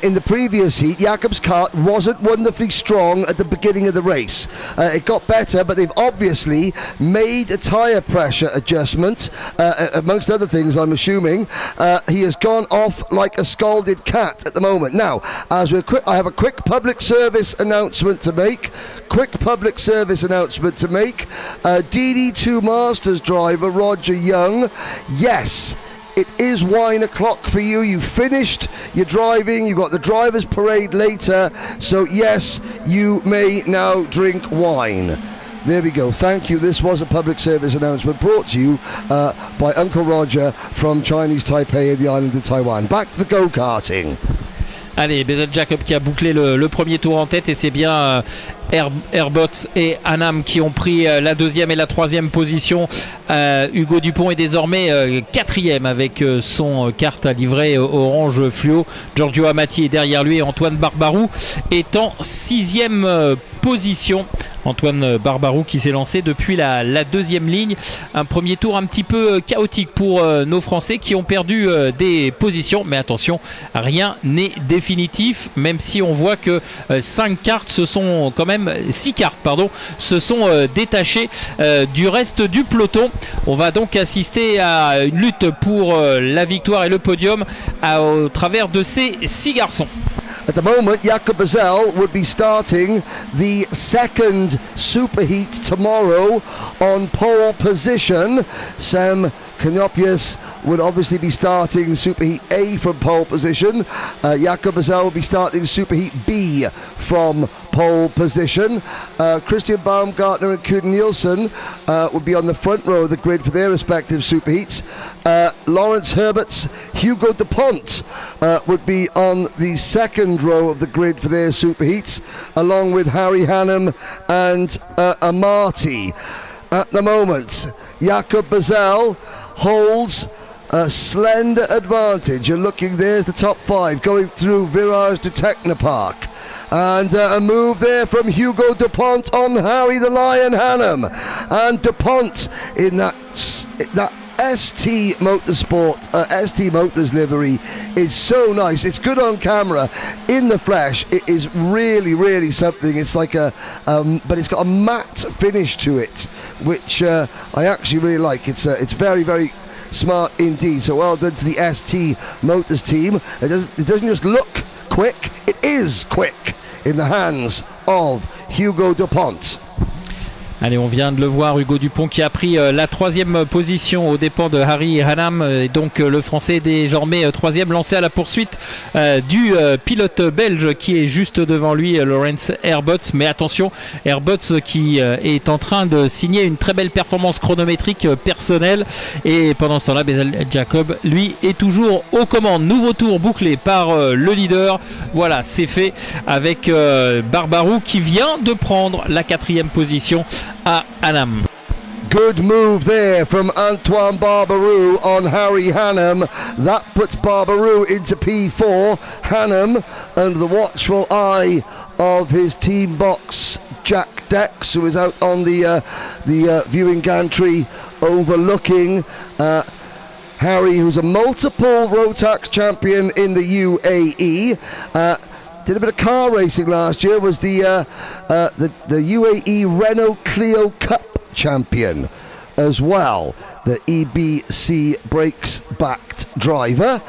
in the previous heat, Jakob's kart wasn't wonderfully strong at the beginning of the race. It got better, but they've obviously made a tyre pressure adjustment, amongst other things, I'm assuming. He has gone off like a scalded cat at the moment. Now, as we're I have a quick public service announcement to make. DD2 Masters driver Roger Young. Yes, it is wine o'clock for you. You finished your driving. You've got the drivers' parade later. So yes, you may now drink wine. There we go. Thank you. This was a public service announcement brought to you by Uncle Roger from Chinese Taipei and the island of Taiwan. Back to the go-karting. Allez, Basil Jacob qui a bouclé le premier tour en tête et c'est bien Herbots et Annam qui ont pris la deuxième et la troisième position. Hugo Dupont est désormais quatrième avec son carte à livret orange fluo. Giorgio Amati est derrière lui et Antoine Barbarou est en sixième position. Antoine Barbarou qui s'est lancé depuis la deuxième ligne. Un premier tour un petit peu chaotique pour nos Français qui ont perdu des positions. Mais attention, rien n'est définitif, même si on voit que 6 cartes se sont détachées du reste du peloton. On va donc assister à une lutte pour la victoire et le podium au travers de ces 6 garçons. At the moment, Jakob Bazel would be starting the second superheat tomorrow on pole position. Sam Canopius would obviously be starting Superheat A from pole position. Jakob Bazel will be starting Superheat B from pole position. Christian Baumgartner and Kuhn Nielsen would be on the front row of the grid for their respective superheats. Lawrence Herbert's Hugo DuPont would be on the second row of the grid for their superheats, along with Harry Hannum and Amati. At the moment, Jakob Bazel holds a slender advantage. You're looking, there's the top 5 going through Virage du Technopark. And a move there from Hugo DuPont on Harry the Lion Hannum. And DuPont in that ST Motorsport, ST Motors livery is so nice. It's good on camera. In the flesh, it is really, really something. It's like but it's got a matte finish to it, which I actually really like. It's very, very smart indeed. So well done to the ST Motors team. It doesn't just look quick, it is quick in the hands of Hugo DuPont. Allez, on vient de le voir, Hugo Dupont qui a pris la troisième position aux dépens de Harry Hannam. Et donc le Français est désormais troisième, lancé à la poursuite du pilote belge qui est juste devant lui, Lawrence Herbots. Mais attention, Herbots qui est en train de signer une très belle performance chronométrique personnelle. Et pendant ce temps-là, Bazel Jacob, lui, est toujours aux commandes. Nouveau tour bouclé par le leader. Voilà, c'est fait avec Barbarou qui vient de prendre la quatrième position à Annam. Good move there from Antoine Barbarou on Harry Hannum. That puts Barbarou into P4. Hannum under the watchful eye of his team box Jack Dex, who is out on the viewing gantry overlooking Harry, who's a multiple Rotax champion in the UAE. Did a bit of car racing last year, was the UAE Renault Clio Cup champion as well, the EBC brakes backed driver.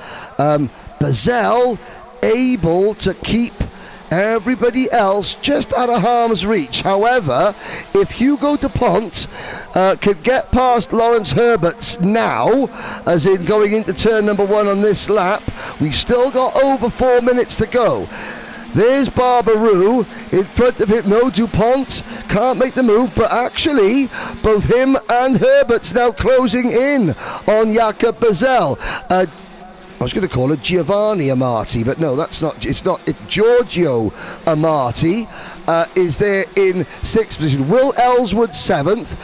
Bazel able to keep everybody else just out of harm's reach. However, if Hugo DuPont could get past Lawrence Herberts now, as in going into turn number 1 on this lap, we've still got over 4 minutes to go. There's Barbarou in front of him. No, DuPont can't make the move, but actually both him and Herbert's now closing in on Jakob Bazel. I was going to call it Giovanni Amati, but no, that's not. It's not. It's Giorgio Amati is there in 6th position. Will Ellswood 7th,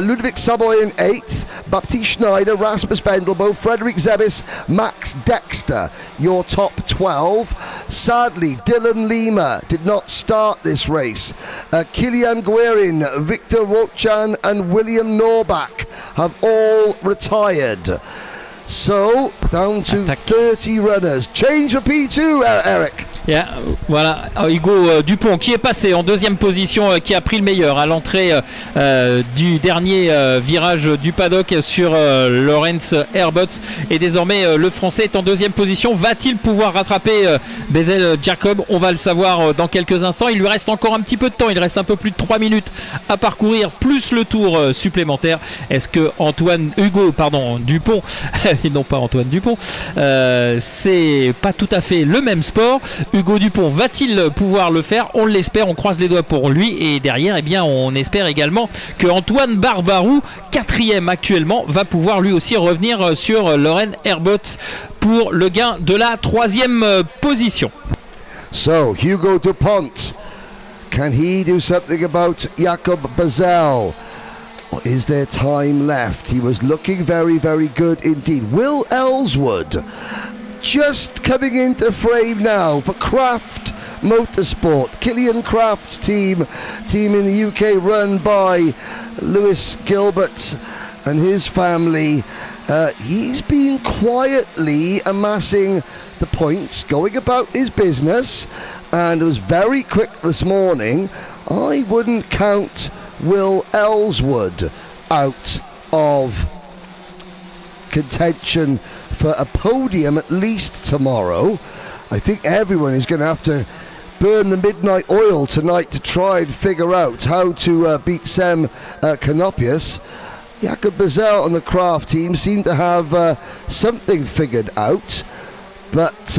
Ludovic Saboy in 8th, Baptiste Schneider, Rasmus Vendelbo, Frederick Zebis, Max Dexter, your top 12. Sadly, Dylan Lima did not start this race. Kilian Guerin, Victor Wochan and William Norbach have all retired. So, down to 30 runners. Change for P2, Eric. Yeah, voilà, Hugo Dupont qui est passé en deuxième position, qui a pris le meilleur à l'entrée du dernier virage du paddock sur Lawrence Herbots. Et désormais, le Français est en deuxième position. Va-t-il pouvoir rattraper Bazel Jacob? On va le savoir dans quelques instants. Il lui reste encore un petit peu de temps. Il reste un peu plus de 3 minutes à parcourir, plus le tour supplémentaire. Est-ce que Hugo Dupont, et non pas Antoine Dupont, c'est pas tout à fait le même sport. Hugo Dupont va-t-il pouvoir le faire? On l'espère, on croise les doigts pour lui. Et derrière, eh bien, on espère également que Antoine Barbarou, 4e actuellement, va pouvoir lui aussi revenir sur Lawrence Herbots pour le gain de la 3e position. So, Hugo DuPont Can he do something about Jakob Bazel? Or is there time left? He was looking very, very good indeed. Will Ellswood just coming into frame now for Kraft Motorsport. Killian Kraft's team in the UK, run by Lewis Gilbert and his family. He's been quietly amassing the points, going about his business, and it was very quick this morning. I wouldn't count Will Ellswood out of contention for a podium at least tomorrow. I think everyone is going to have to burn the midnight oil tonight to try and figure out how to beat Sem Canopius. Jakob Bazel and the Kraft team seem to have something figured out, but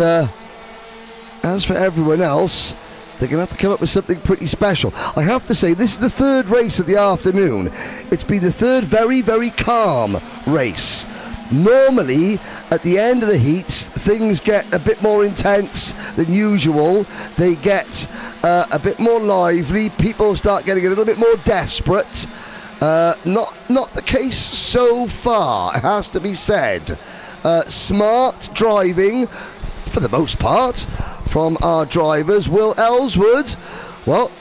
as for everyone else, they're going to have to come up with something pretty special. I have to say, this is the third race of the afternoon. It's been the third very, very calm race. Normally, at the end of the heats, things get a bit more intense than usual. They get a bit more lively. People start getting a little bit more desperate. Not the case so far, it has to be said. Smart driving, for the most part, from our drivers. Will Ellswood, well,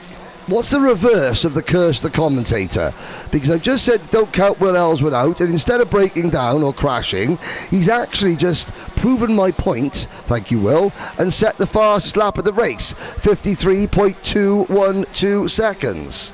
what's the reverse of the curse of the commentator? Because I've just said don't count Will Ellswood out, and instead of breaking down or crashing, he's actually just proven my point, thank you Will, and set the fastest lap of the race, 53.212 seconds.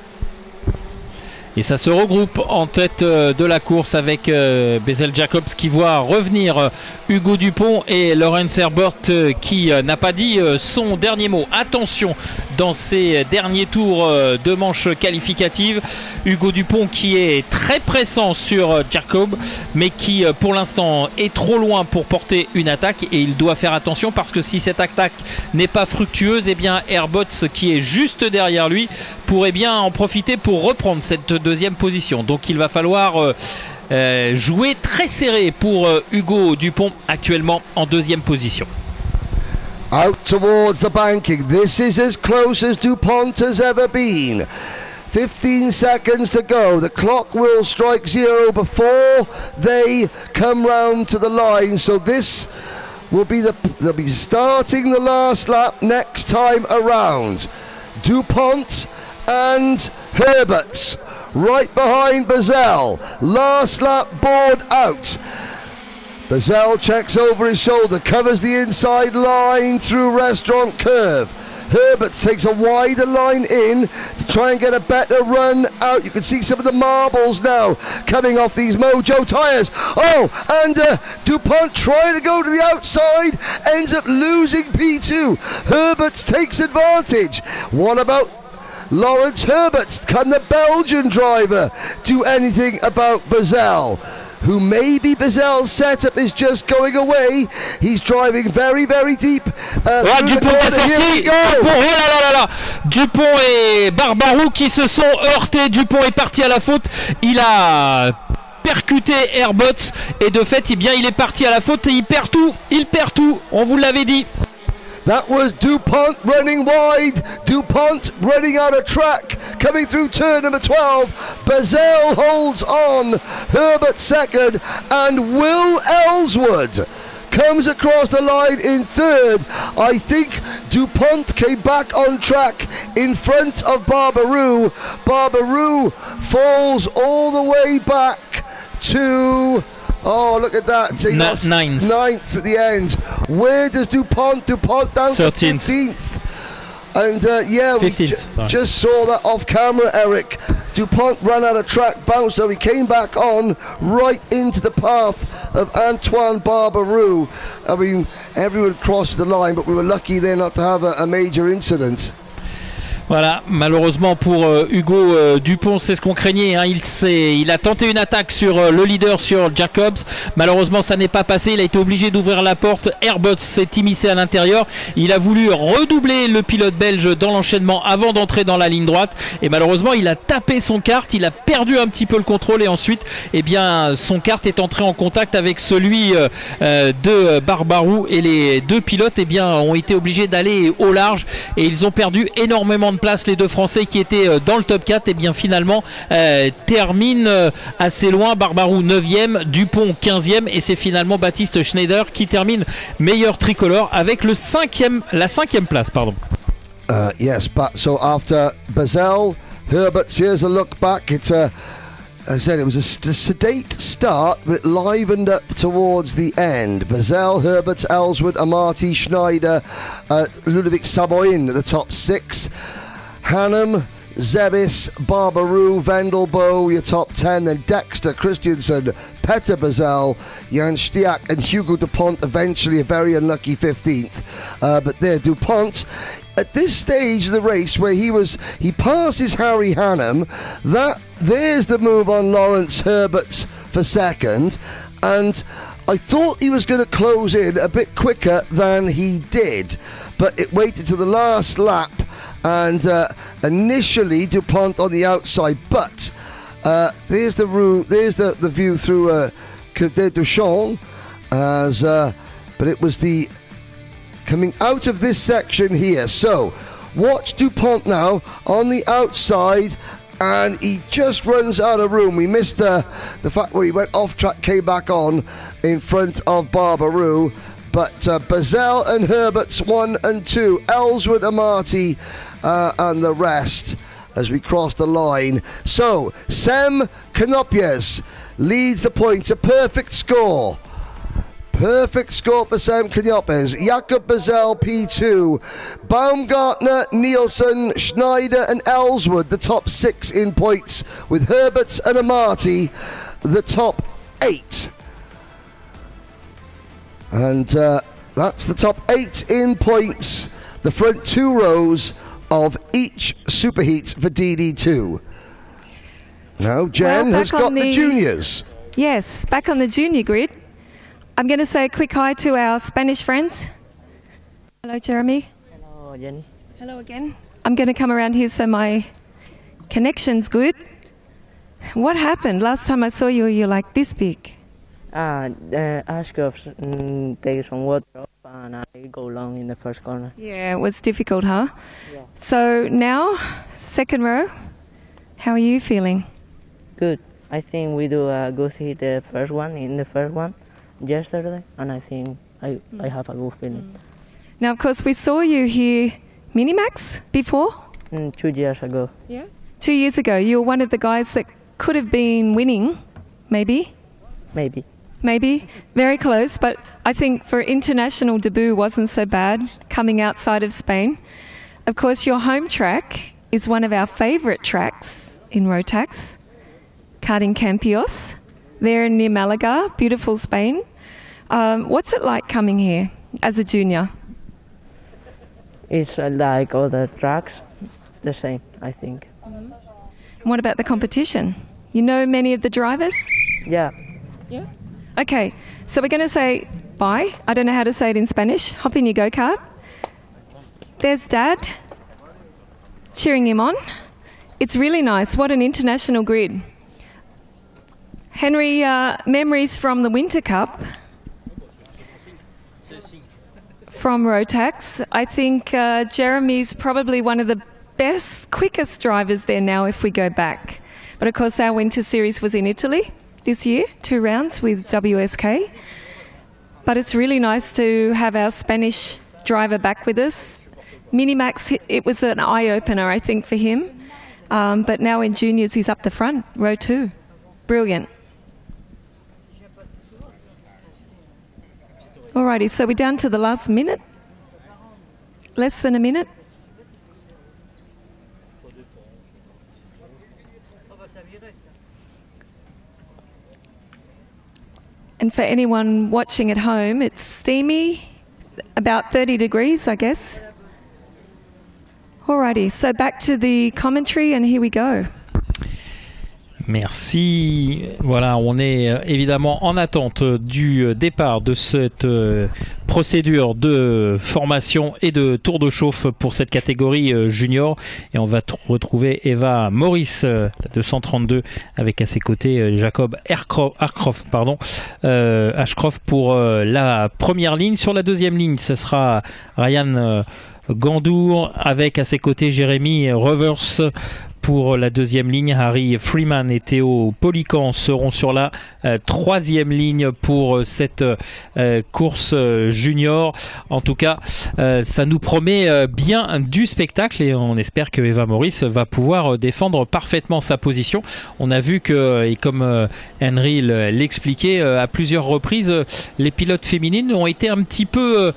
Et ça se regroupe en tête de la course avec Bezel Jacobs qui voit revenir Hugo Dupont et Laurens Herbert qui n'a pas dit son dernier mot. Attention dans ces derniers tours de manche qualificative. Hugo Dupont qui est très pressant sur Jacob, mais qui pour l'instant est trop loin pour porter une attaque, et il doit faire attention parce que si cette attaque n'est pas fructueuse, eh bien Herbert qui est juste derrière lui pourrait bien en profiter pour reprendre cette deuxième position. Donc il va falloir jouer très serré pour Hugo Dupont, actuellement en deuxième position. Out towards the banking. This is as close as DuPont has ever been. 15 seconds to go. The clock will strike zero before they come round to the line. So this will be they'll be starting the last lap next time around. DuPont and Herberts right behind Bazel. Last lap board out. Bazel checks over his shoulder, covers the inside line through Restaurant Curve. Herberts takes a wider line in to try and get a better run out. You can see some of the marbles now coming off these Mojo tyres. Oh, and DuPont trying to go to the outside, ends up losing P2. Herberts takes advantage. What about Laurens Herberts? Can the Belgian driver do anything about Bazel? Who maybe Bazel's setup is just going away. He's driving very, very deep. Dupont est sorti. Dupont et Barbarou qui se sont heurtés. Dupont est parti à la faute. Il a percuté Herberts et de fait, eh bien, il est parti à la faute et il perd tout. Il perd tout. On vous l'avait dit. That was DuPont running wide, DuPont running out of track, coming through turn number 12. Bazel holds on, Herbert second, and Will Ellswood comes across the line in third. I think DuPont came back on track in front of Barbarou. Barbarou falls all the way back to... Oh, look at that. Ninth at the end. Where does DuPont down 13th. to 15th? And yeah, we just saw that off camera, Eric. DuPont ran out of track, bounced, so he came back on right into the path of Antoine Barbarou. I mean, everyone crossed the line, but we were lucky there not to have a major incident. Voilà, malheureusement pour Hugo Dupont, c'est ce qu'on craignait, hein. Il a tenté une attaque sur le leader, sur Jacobs. Malheureusement, ça n'est pas passé. Il a été obligé d'ouvrir la porte. Herberts s'est immiscé à l'intérieur. Il a voulu redoubler le pilote belge dans l'enchaînement avant d'entrer dans la ligne droite. Et malheureusement, il a tapé son kart. Il a perdu un petit peu le contrôle. Et ensuite, eh bien, son kart est entré en contact avec celui de Barbarou. Et les deux pilotes, eh bien, ont été obligés d'aller au large. Et ils ont perdu énormément 4e place, les deux Français qui étaient dans le top 4, et bien finalement terminent assez loin. Barbarou 9e, Dupont 15e, et c'est finalement Baptiste Schneider qui termine meilleur tricolore avec la 5e place. Pardon. Yes, but so after Bazell, Herberts, here's a look back. It's as I said, it was a sedate start, but it livened up towards the end. Bazell, Herberts, Ellswood, Amati, Schneider, Ludovic Saboin at the top 6. Hannum, Zebis, Barbarou, Vendelbo, your top 10. Then Dexter, Christiansen, Petter Bazell, Jan Stiak and Hugo DuPont, eventually a very unlucky 15th. But there, DuPont, at this stage of the race where he passes Harry Hannum, there's the move on Lawrence Herberts for second, and I thought he was going to close in a bit quicker than he did, but it waited to the last lap, and initially DuPont on the outside, but there's the view through Côte du Champ, but it was the coming out of this section here. So watch DuPont now on the outside, and he just runs out of room. We missed the fact where he went off track, came back on in front of Barbarou. But Bazell and Herberts 1 and 2, Ellswood, Amati and the rest as we cross the line. So Sem Canopias leads the points, a perfect score. Perfect score for Sam Canopias. Jakob Bazell P2, Baumgartner, Nielsen, Schneider and Ellswood the top 6 in points, with Herberts and Amati the top 8. And that's the top 8 in points, the front 2 rows of each superheat for DD2. Now Jen has got the juniors. Yes, back on the junior grid. I'm going to say a quick hi to our Spanish friends. Hello, Jeremy. Hello, Jenny. Hello again. I'm going to come around here so my connection's good. What happened? Last time I saw you, you're like this big. Ashcroft takes some water off and I go long in the first corner. Yeah, it was difficult, huh? Yeah. So now, second row, how are you feeling? Good. I think we do a good hit in the first one yesterday, and I think I have a good feeling. Now, of course, we saw you here Minimax before? 2 years ago. Yeah. 2 years ago, you were one of the guys that could have been winning, maybe? Maybe. Very close, but I think for international debut wasn't so bad, coming outside of Spain. Of course, your home track is one of our favourite tracks in Rotax, Karting Campos. They're near Malaga, beautiful Spain. What's it like coming here as a junior? It's like other tracks. It's the same, I think. And what about the competition? You know many of the drivers? Yeah. Yeah. Okay, so we're going to say bye. I don't know how to say it in Spanish. Hop in your go-kart. There's Dad cheering him on. It's really nice. What an international grid. Henry, memories from the Winter Cup from Rotax. I think Jeremy's probably one of the best, quickest drivers there now if we go back. But of course our Winter Series was in Italy this year, 2 rounds with WSK. But it's really nice to have our Spanish driver back with us. Minimax, it was an eye-opener, I think, for him. But now in juniors, he's up the front, row 2. Brilliant. Alrighty, so we're down to the last minute. Less than a minute. And for anyone watching at home, it's steamy, about 30 degrees, I guess. Alrighty, so back to the commentary, and here we go. Merci. Voilà, on est évidemment en attente du départ de cette procédure de formation et de tour de chauffe pour cette catégorie junior. Et on va retrouver Eva Morris, 232, avec à ses côtés Jacob Ashcroft pour la première ligne. Sur la deuxième ligne, ce sera Ryan Gandour avec à ses côtés Jérémy Revers. Pour la deuxième ligne, Harry Freeman et Théo Polican seront sur la troisième ligne pour cette course junior. En tout cas, ça nous promet bien du spectacle et on espère que Eva Morris va pouvoir défendre parfaitement sa position. On a vu que, et comme Henry l'expliquait à plusieurs reprises, les pilotes féminines ont été un petit peu...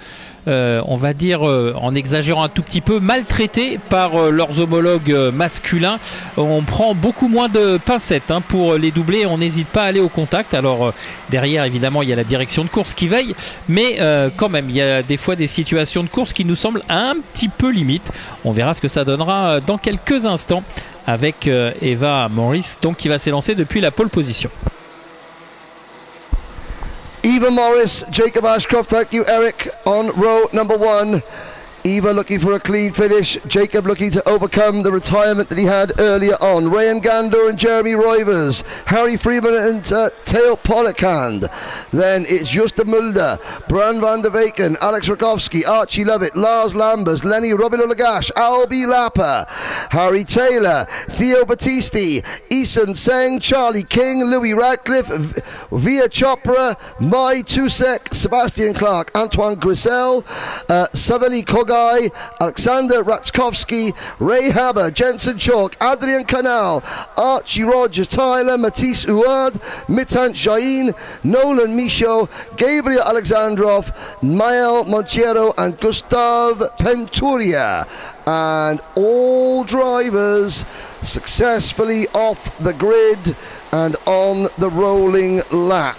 on va dire, en exagérant un tout petit peu, maltraités par leurs homologues masculins. On prend beaucoup moins de pincettes pour les doubler, on n'hésite pas à aller au contact. Alors derrière, évidemment, il y a la direction de course qui veille, mais quand même, il y a des fois des situations de course qui nous semblent un petit peu limites. On verra ce que ça donnera dans quelques instants avec Eva Morris, donc qui va s'élancer depuis la pole position. Eva Morris, Jacob Ashcroft, thank you, Eric, on row number 1. Eva looking for a clean finish. Jacob looking to overcome the retirement that he had earlier on. Ryan Gander and Jeremy Roivers. Harry Freeman and Theo Polakand. Then it's Justa Mulder, Bran van der Weken, Alex Rakowski, Archie Lovett, Lars Lambers, Lenny Robin-Lagash, Albie Lapper, Harry Taylor, Theo Battisti, Eason Seng, Charlie King, Louis Radcliffe, Via Chopra, Mai Tusek, Sebastian Clark, Antoine Grisel, Saveli Kogai, Alexander Ratskovsky, Ray Haber, Jensen Chalk, Adrian Canal, Archie Rogers, Tyler, Matisse Uard, Mitant Jain, Nolan Michaud, Gabriel Alexandrov, Mael Montiero and Gustav Penturia. And all drivers successfully off the grid and on the rolling lap.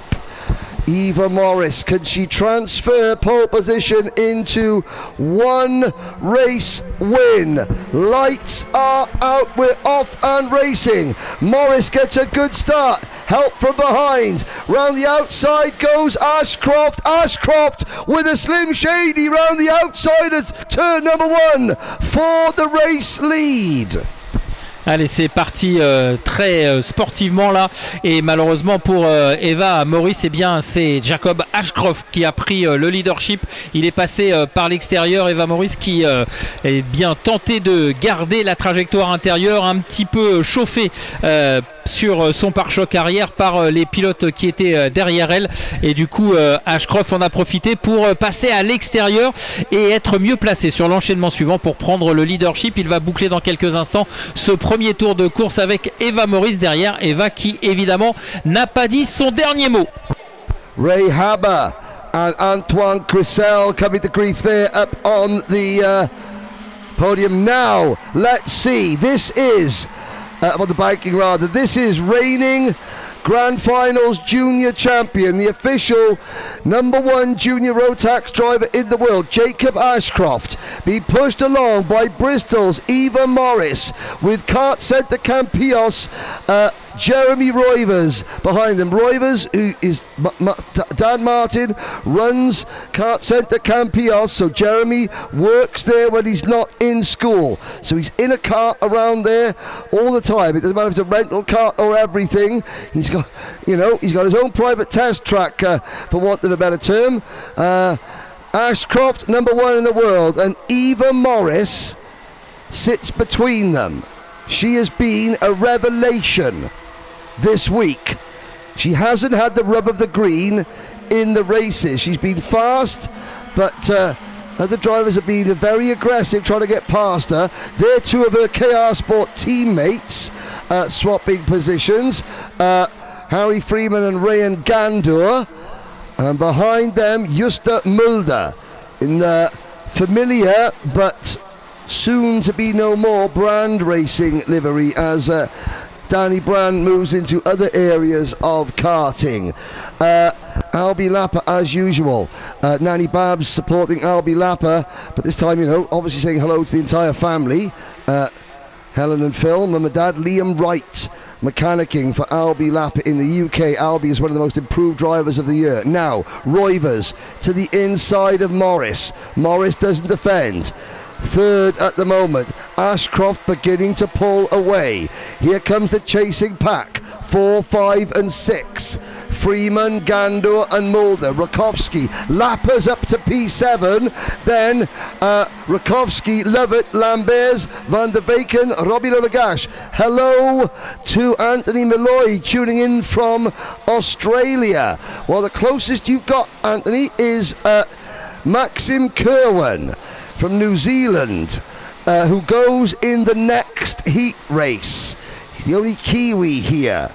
Eva Morris, can she transfer pole position into one race win? Lights are out, we're off and racing. Morris gets a good start, help from behind. Round the outside goes Ashcroft. Ashcroft with a Slim Shady round the outside of turn number 1 for the race lead. Allez, c'est parti très sportivement là, et malheureusement pour Eva Morris, eh bien c'est Jacob Ashcroft qui a pris le leadership. Il est passé par l'extérieur. Eva Morris qui est bien tenté de garder la trajectoire intérieure, un petit peu chauffée sur son pare-choc arrière par les pilotes qui étaient derrière elle, et du coup Ashcroft en a profité pour passer à l'extérieur et être mieux placé sur l'enchaînement suivant pour prendre le leadership. Il va boucler dans quelques instants ce premier tour de course avec Eva Morris derrière. Eva qui évidemment n'a pas dit son dernier mot. Ray Haber and Antoine Crissel coming to grief there up on the podium. Now let's see, this is on the banking rather, this is reigning Grand Finals Junior Champion, the official #1 Junior Rotax driver in the world, Jacob Ashcroft, being pushed along by Bristol's Eva Morris with Kart Centre Campios, Jeremy Roivers behind them. Roivers, who is Dan Martin, runs Kart Centre Campios, so Jeremy works there when he's not in school. So he's in a cart around there all the time. It doesn't matter if it's a rental cart or everything. He's got, he's got his own private test track, for want of a better term. Ashcroft, #1 in the world, and Eva Morris sits between them. She has been a revelation this week. She hasn't had the rub of the green in the races. She's been fast, but other drivers have been very aggressive trying to get past her. They're two of her KR Sport teammates swapping positions. Harry Freeman and Ryan Gandur. And behind them, Justa Mulder in the familiar but soon to be no more Brand Racing livery as Danny Brand moves into other areas of karting. Albie Lapper as usual. Nanny Babs supporting Albie Lapper, but this time, obviously saying hello to the entire family. Helen and Phil, mum and dad. Liam Wright, mechanicking for Albi Lap in the UK. Albi is one of the most improved drivers of the year. Now, Roivers to the inside of Morris. Morris doesn't defend. Third at the moment. Ashcroft beginning to pull away. Here comes the chasing pack. 4, 5 and 6. Freeman, Gandor and Mulder. Rakowski, lappers up to P7. Then Rakowski, Lovett, Lambers, Van der Beken, Robbie Lagash. Hello to Anthony Malloy tuning in from Australia. Well, the closest you've got, Anthony, is Maxim Kerwin from New Zealand, who goes in the next heat race. He's the only Kiwi here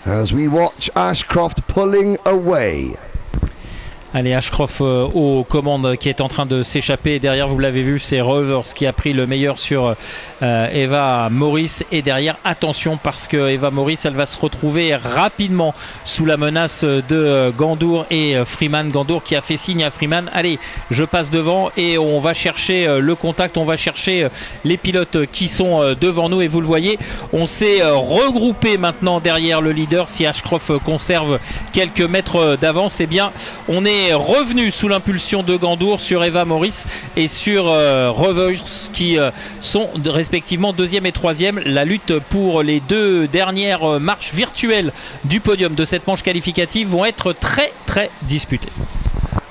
as we watch Ashcroft pulling away. Allez, Ashcroft aux commandes qui est en train de s'échapper. Derrière, vous l'avez vu, c'est Rovers qui a pris le meilleur sur Eva Morris. Et derrière, attention, parce que Eva Morris, elle va se retrouver rapidement sous la menace de Gandour et Freeman. Gandour qui a fait signe à Freeman. Allez, je passe devant et on va chercher le contact. On va chercher les pilotes qui sont devant nous. Et vous le voyez, on s'est regroupé maintenant derrière le leader. Si Ashcroft conserve quelques mètres d'avance, eh bien, on est revenu sous l'impulsion de Gandour sur Eva Morris et sur Rovers qui sont respectivement 2e et 3e. La lutte pour les 2 dernières marches virtuelles du podium de cette manche qualificative vont être très disputées.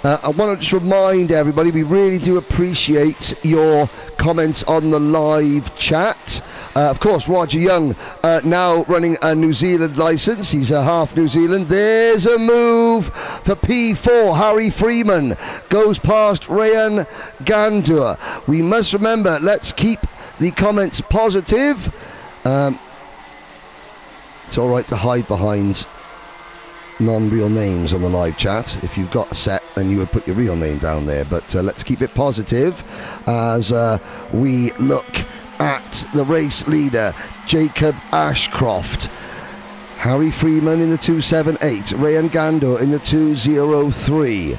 I want to just remind everybody, we really do appreciate your comments on the live chat. Of course, Roger Young now running a New Zealand licence. He's a half New Zealand. There's a move for P4. Harry Freeman goes past Rayan Gandour. We must remember, let's keep the comments positive. It's all right to hide behind non-real names on the live chat. If you've got a set, then you would put your real name down there, but let's keep it positive as we look at the race leader, Jacob Ashcroft. Harry Freeman in the 278, Rayan Gandour in the 203,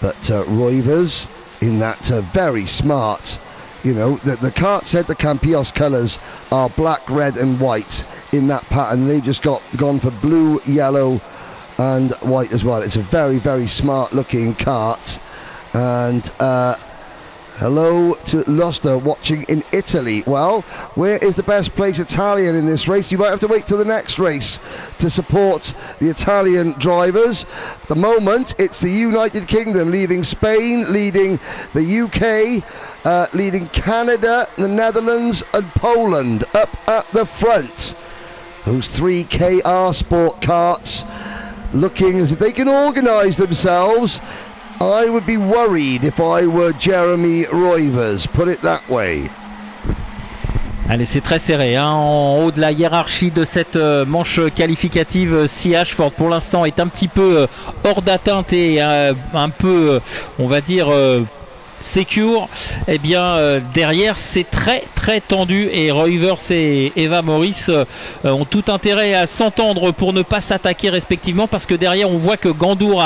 but Roivers in that very smart, you know, the kart said the Campios colours are black, red and white in that pattern. They've just gone for blue, yellow and white as well. It's a very smart looking kart. And hello to Luster watching in Italy. Well, where is the best place Italian in this race? You might have to wait till the next race to support the Italian drivers. At the moment, it's the United Kingdom leading Spain, leading the UK, leading Canada, the Netherlands and Poland up at the front. Those 3 KR Sport karts looking as if they can organise themselves. I would be worried if I were Jeremy Roivers, put it that way. Allez, c'est très serré hein. En haut de la hiérarchie de cette manche qualificative. Si Ashford pour l'instant est un petit peu hors d'atteinte et un peu, on va dire, secure, eh bien derrière c'est très tendu et Roivers et Eva Morris ont tout intérêt à s'entendre pour ne pas s'attaquer respectivement, parce que derrière on voit que Gandour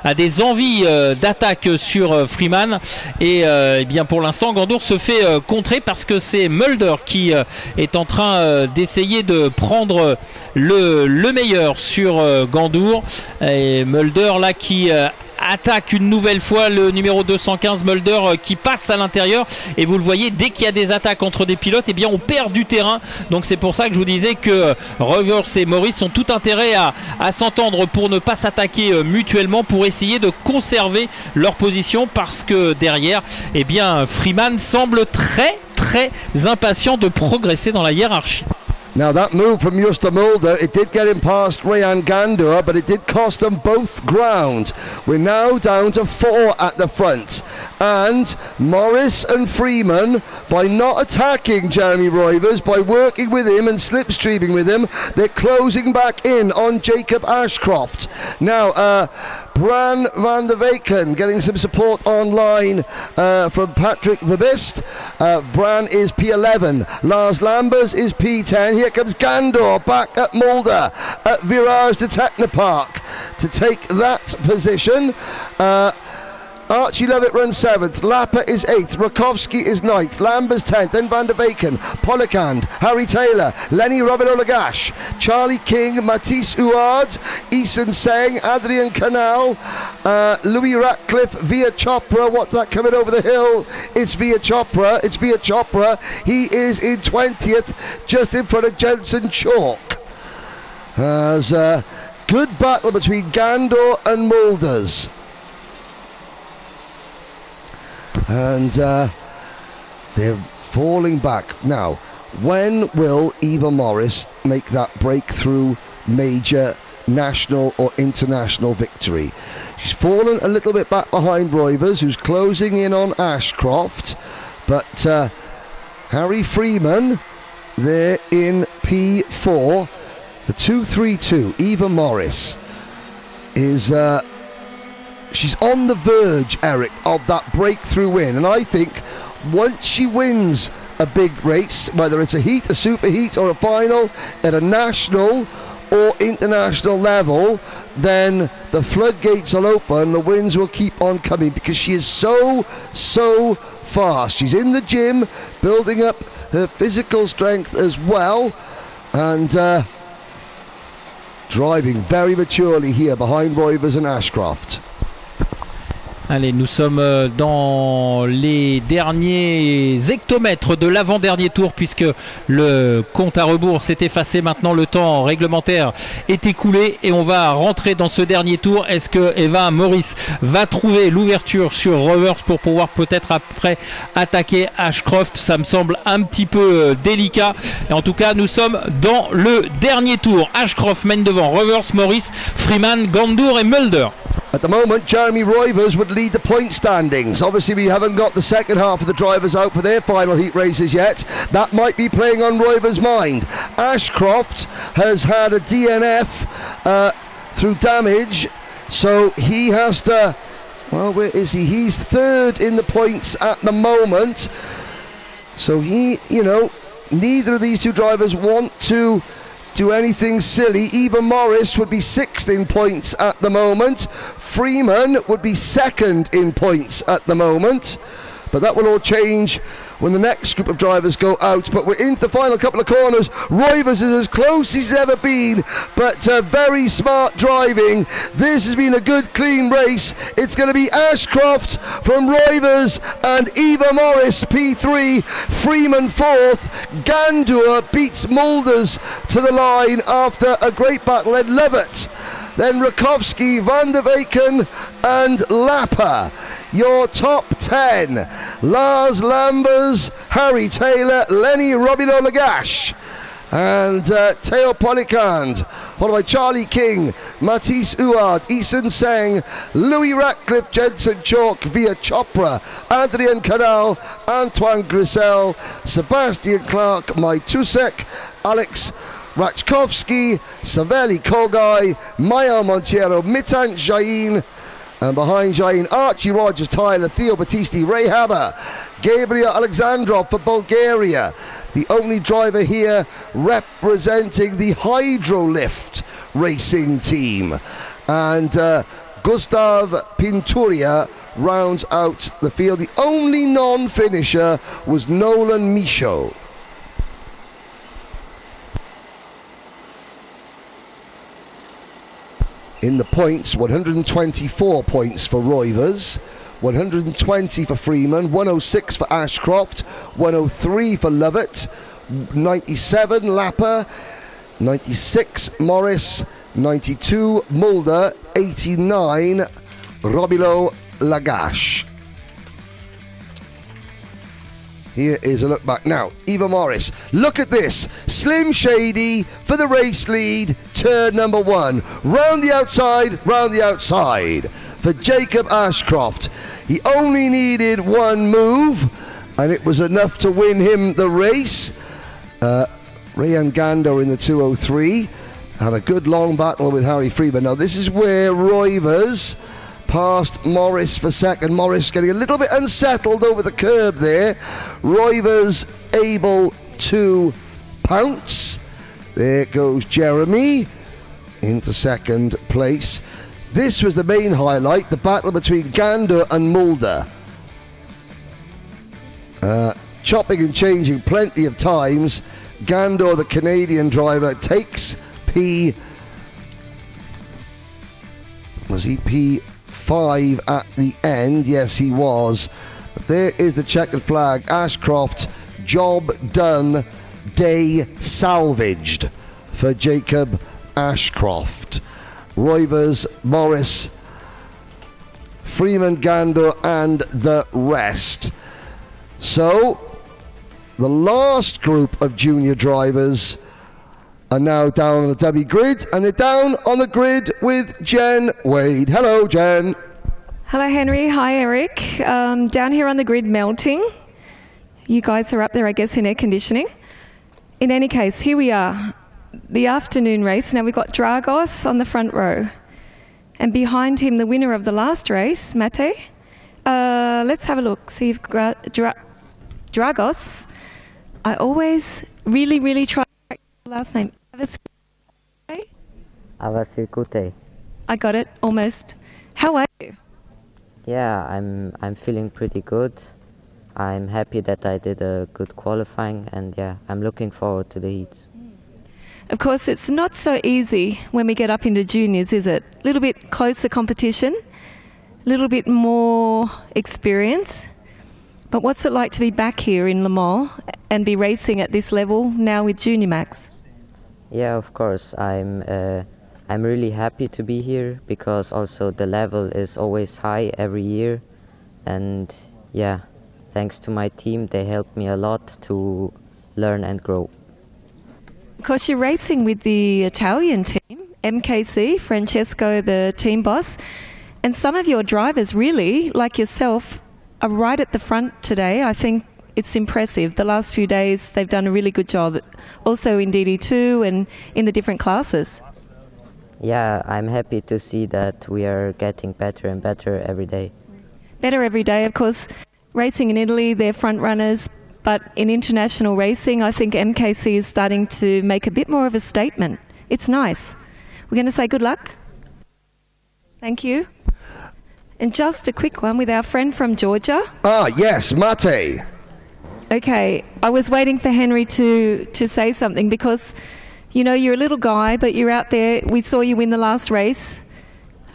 a des envies d'attaque sur Freeman et eh bien pour l'instant Gandour se fait contrer parce que c'est Mulder qui est en train d'essayer de prendre le meilleur sur Gandour, et Mulder là qui attaque une nouvelle fois le numéro 215 Mulder qui passe à l'intérieur, et vous le voyez, dès qu'il y a des attaques entre des pilotes, eh bien on perd du terrain. Donc c'est pour ça que je vous disais que Rovers et Morris ont tout intérêt à s'entendre pour ne pas s'attaquer mutuellement, pour essayer de conserver leur position, parce que derrière eh bien Freeman semble très impatient de progresser dans la hiérarchie. Now that move from Justa Mulder, it did get him past Rayan Gandour, but it did cost them both ground. We're now down to 4 at the front. And Morris and Freeman, by not attacking Jeremy Roivers, by working with him and slipstreaming with him, they're closing back in on Jacob Ashcroft. Now, Bran van der Weken getting some support online from Patrick Verbist. Bran is P11. Lars Lambers is P10. Here comes Gandour back at Mulder at Virage de Technopark to take that position. Archie Lovett runs 7th, Lapper is 8th, Rakowski is 9th, Lambers 10th, then Van der Beken, Pollikand, Harry Taylor, Lenny Robin-Olagash, Charlie King, Matisse Huard, Eason Seng, Adrian Canal, Louis Ratcliffe, Via Chopra. What's that coming over the hill? It's Via Chopra. He is in 20th, just in front of Jensen Chalk. There's a good battle between Gandor and Mulders. And they're falling back. Now, when will Eva Morris make that breakthrough major national or international victory? She's fallen a little bit back behind Roivers, who's closing in on Ashcroft. But Harry Freeman, there in P4. The 2-3-2, Eva Morris, is... she's on the verge, Eric, of that breakthrough win. And I think once she wins a big race, whether it's a heat, a super heat, or a final at a national or international level, then the floodgates will open, the wins will keep on coming, because she is so fast. She's in the gym, building up her physical strength as well, and driving very maturely here behind Roivers and Ashcroft. Allez, nous sommes dans les derniers hectomètres de l'avant-dernier tour, puisque le compte à rebours s'est effacé. Maintenant, le temps réglementaire est écoulé et on va rentrer dans ce dernier tour. Est-ce que Eva Morris va trouver l'ouverture sur Rovers pour pouvoir peut-être après attaquer Ashcroft? Ça me semble un petit peu délicat. Et en tout cas, nous sommes dans le dernier tour. Ashcroft mène devant Rovers, Morris, Freeman, Gandour et Mulder. At the moment, Jeremy Roivers would lead the point standings. Obviously, we haven't got the second half of the drivers out for their final heat races yet. That might be playing on Roivers' mind. Ashcroft has had a DNF through damage, so he has to... Well, where is he? He's third in the points at the moment. So he, you know, neither of these two drivers want to do anything silly. Eva Morris would be 6th in points at the moment. Freeman would be 2nd in points at the moment. But that will all change when the next group of drivers go out. But we're into the final couple of corners. Roivers is as close as he's ever been, but very smart driving. This has been a good, clean race. It's going to be Ashcroft from Roivers and Eva Morris, P3. Freeman 4th. Gandour beats Mulders to the line after a great battle. Then Lovett, then Rakowski, Van der Beken and Lapper. Your top 10: Lars Lambers, Harry Taylor, Lenny Robin-Olagash and Theo Pollikand, followed by Charlie King, Matisse Huard, Eason Seng, Louis Ratcliffe, Jensen Chalk, Via Chopra, Adrian Canal, Antoine Grisel, Sebastian Clark, Mai Tusek, Alex Rachkovsky, Savelli Kogai, Maya Montiero, Mitan Jain, and behind Jain, Archie Rogers, Tyler, Theo Battisti, Ray Haber, Gabriel Alexandrov for Bulgaria, the only driver here representing the Hydrolift racing team. And Gustav Pinturia rounds out the field. The only non-finisher was Nolan Michaud. In the points, 124 points for Roivers, 120 for Freeman, 106 for Ashcroft, 103 for Lovett, 97 Lapper, 96 Morris, 92 Mulder, 89 Robilo-Lagash. Here is a look back now. Eva Morris, look at this. Slim Shady for the race lead, turn number 1. Round the outside for Jacob Ashcroft. He only needed one move, and it was enough to win him the race. Rayan Gando in the 203. Had a good long battle with Harry Freeman. Now this is where Roivers past Morris for second. Morris getting a little bit unsettled over the curb there. Roivers able to pounce. There goes Jeremy into second place. This was the main highlight, the battle between Gander and Mulder. Chopping and changing plenty of times. Gander, the Canadian driver, takes was he P5 at the end? Yes, he was. But there is the checkered flag. Ashcroft, job done, day salvaged for Jacob Ashcroft. Roivers, Morris, Freeman, Gander, and the rest. So, the last group of junior drivers are now down on the dummy grid, and they're down on the grid with Jen Wade. Hello, Jen. Hello, Henry. Hi, Eric. Down here on the grid, melting. You guys are up there, I guess, in air conditioning. In any case, here we are, the afternoon race. Now we've got Dragos on the front row, and behind him, the winner of the last race, Mate. Let's have a look. See if Dragos. I always really try to the last name. CIRCUIT. I got it almost. How are you? Yeah, I'm feeling pretty good. I'm happy that I did a good qualifying, and yeah, I'm looking forward to the heats. Of course, it's not so easy when we get up into juniors, is it? A little bit closer competition, a little bit more experience. But what's it like to be back here in Le Mans and be racing at this level now with Junior Max? Yeah, of course. I'm really happy to be here because also the level is always high every year, and yeah, thanks to my team, they helped me a lot to learn and grow. Because you're racing with the Italian team, MKC, Francesco, the team boss, and some of your drivers really, like yourself, are right at the front today. I think it's impressive. The last few days they've done a really good job, also in DD2 and in the different classes. Yeah, I'm happy to see that we are getting better and better every day. Better every day, of course. Racing in Italy, they're front runners, but in international racing, I think MKC is starting to make a bit more of a statement. It's nice. We're going to say good luck. Thank you. And just a quick one with our friend from Georgia. Ah, yes, Mate. Okay, I was waiting for Henry to say something because, you know, you're a little guy, but you're out there. We saw you win the last race.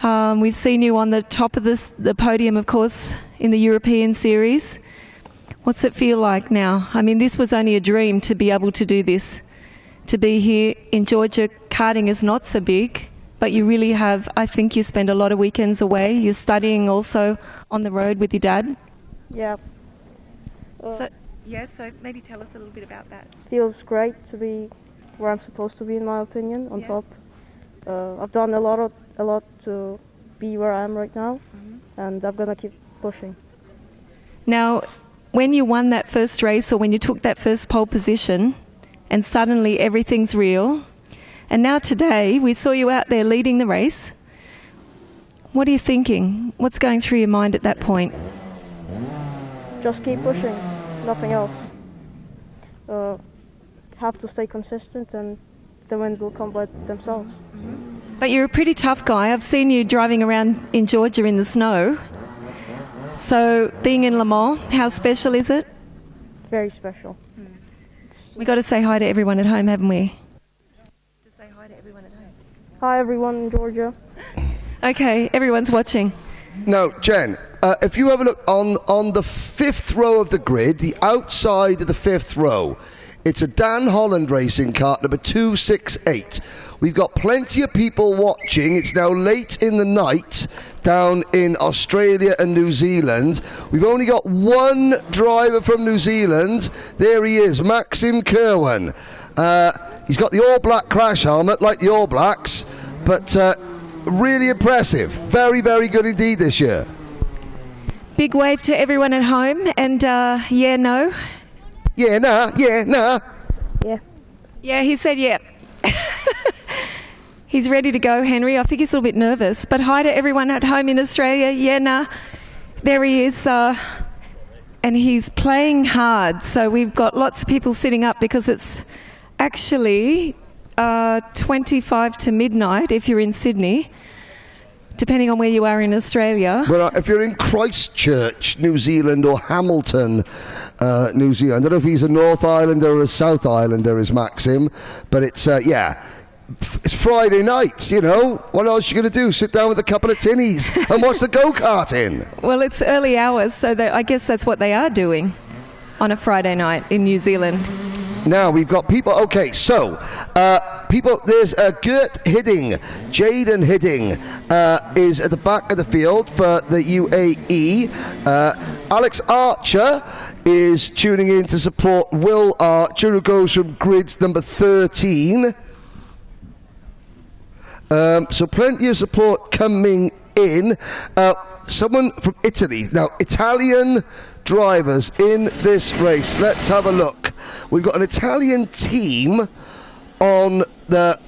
We've seen you on the top of the podium, of course, in the European Series. What's it feel like now? I mean, this was only a dream to be able to do this, to be here in Georgia. Karting is not so big. But you really have, I think you spend a lot of weekends away. You're studying also on the road with your dad. Yeah. So maybe tell us a little bit about that. Feels great to be where I'm supposed to be, in my opinion, on top. I've done a lot to be where I am right now, and I'm going to keep pushing. Now, when you won that first race or when you took that first pole position and suddenly everything's real, and now today, we saw you out there leading the race. What are you thinking? What's going through your mind at that point? Just keep pushing, nothing else. Have to stay consistent and the wins will come by themselves. But you're a pretty tough guy. I've seen you driving around in Georgia in the snow. So being in Le Mans, how special is it? Very special. We've got to say hi to everyone at home, haven't we? Hi everyone in Georgia. Okay, everyone's watching. Now, Jen, if you have a look on the fifth row of the grid, the outside of the fifth row, it's a Dan Holland racing kart, number 268. We've got plenty of people watching. It's now late in the night down in Australia and New Zealand. We've only got one driver from New Zealand. There he is, Maxim Kerwin. He's got the all-black crash helmet, like the All Blacks, but really impressive. Very, very good indeed this year. Big wave to everyone at home, and yeah, no? Yeah, nah, yeah, nah. Yeah. Yeah, he said yeah. He's ready to go, Henry. I think he's a little bit nervous, but hi to everyone at home in Australia. Yeah, nah. There he is, and he's playing hard, so we've got lots of people sitting up because it's actually 25 to midnight if you're in Sydney. depending on where you are in Australia. Well, if you're in Christchurch, New Zealand, or Hamilton, New Zealand, I don't know if he's a North Islander or a South Islander, is Maxim, but it's, it's Friday night, you know. What else are you going to do? Sit down with a couple of tinnies and watch the go-karting? Well, it's early hours, so I guess that's what they are doing on a Friday night in New Zealand. Now we've got people. Okay, so people. There's Gert Hidding, Jaden Hidding is at the back of the field for the UAE. Alex Archer is tuning in to support Will Archer, who goes from grid number 13. So plenty of support coming in. Someone from Italy. Now, Italian drivers in this race. Let's have a look. We've got an Italian team on the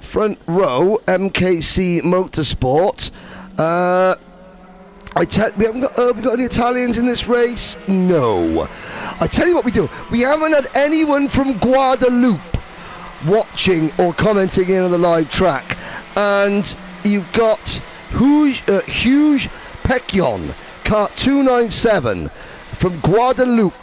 front row, MKC Motorsport. We haven't got any Italians in this race? No. I tell you what we do. We haven't had anyone from Guadeloupe watching or commenting in on the live track. And you've got Huge Pecchion, car 297 from Guadeloupe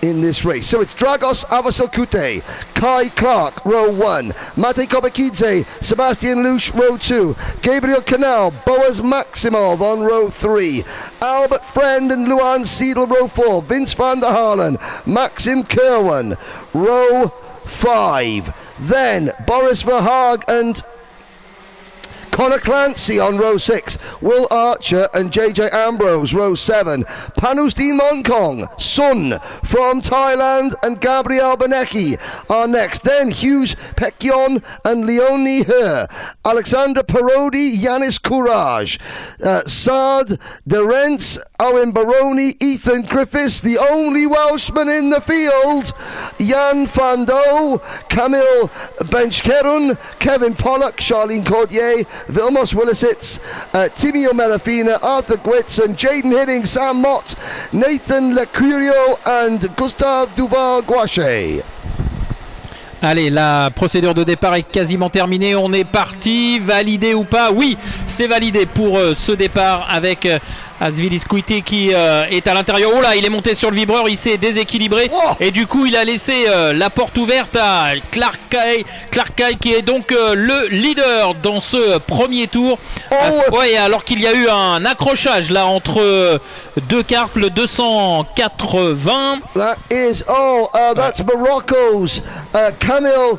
in this race. So it's Dragos Avasalkute, Kai Clark, row 1, Matej Kobakidze, Sebastian Lusch, row 2, Gabriel Canal, Boaz Maximov on row 3, Albert Friend and Luan Seidel, row 4, Vince van der Halen, Maxim Kerwin, row 5. Then Boris Verhaag and Connor Clancy on row 6, Will Archer and JJ Ambrose, row 7, Panusdin Monkong, Sun from Thailand, and Gabriel Benecki are next. Then Hughes Pekyon and Leonie Her, Alexander Parodi, Yanis Courage, Saad Derence, Owen Baroni, Ethan Griffiths, the only Welshman in the field, Jan Fando, Camille Benchkerun, Kevin Pollock, Charlene Cordier, Vilmos Willisits, Timmy Omerafina, Arthur Gwitz, and Jaden Hidding, Sam Mott, Nathan Lecurio, and Gustave Duval-Guache. Allez, la procédure de départ est quasiment terminée. On est parti. Validé ou pas? Oui, c'est validé pour ce départ avec Asvilis Kuiti qui est à l'intérieur. Oh là, il est monté sur le vibreur, il s'est déséquilibré. Et du coup, il a laissé la porte ouverte à Clark Kay. Clark Kay qui est donc le leader dans ce premier tour. Ouais, alors qu'il y a eu un accrochage là entre deux cartes, le 280. That is, that's Morocco's Camille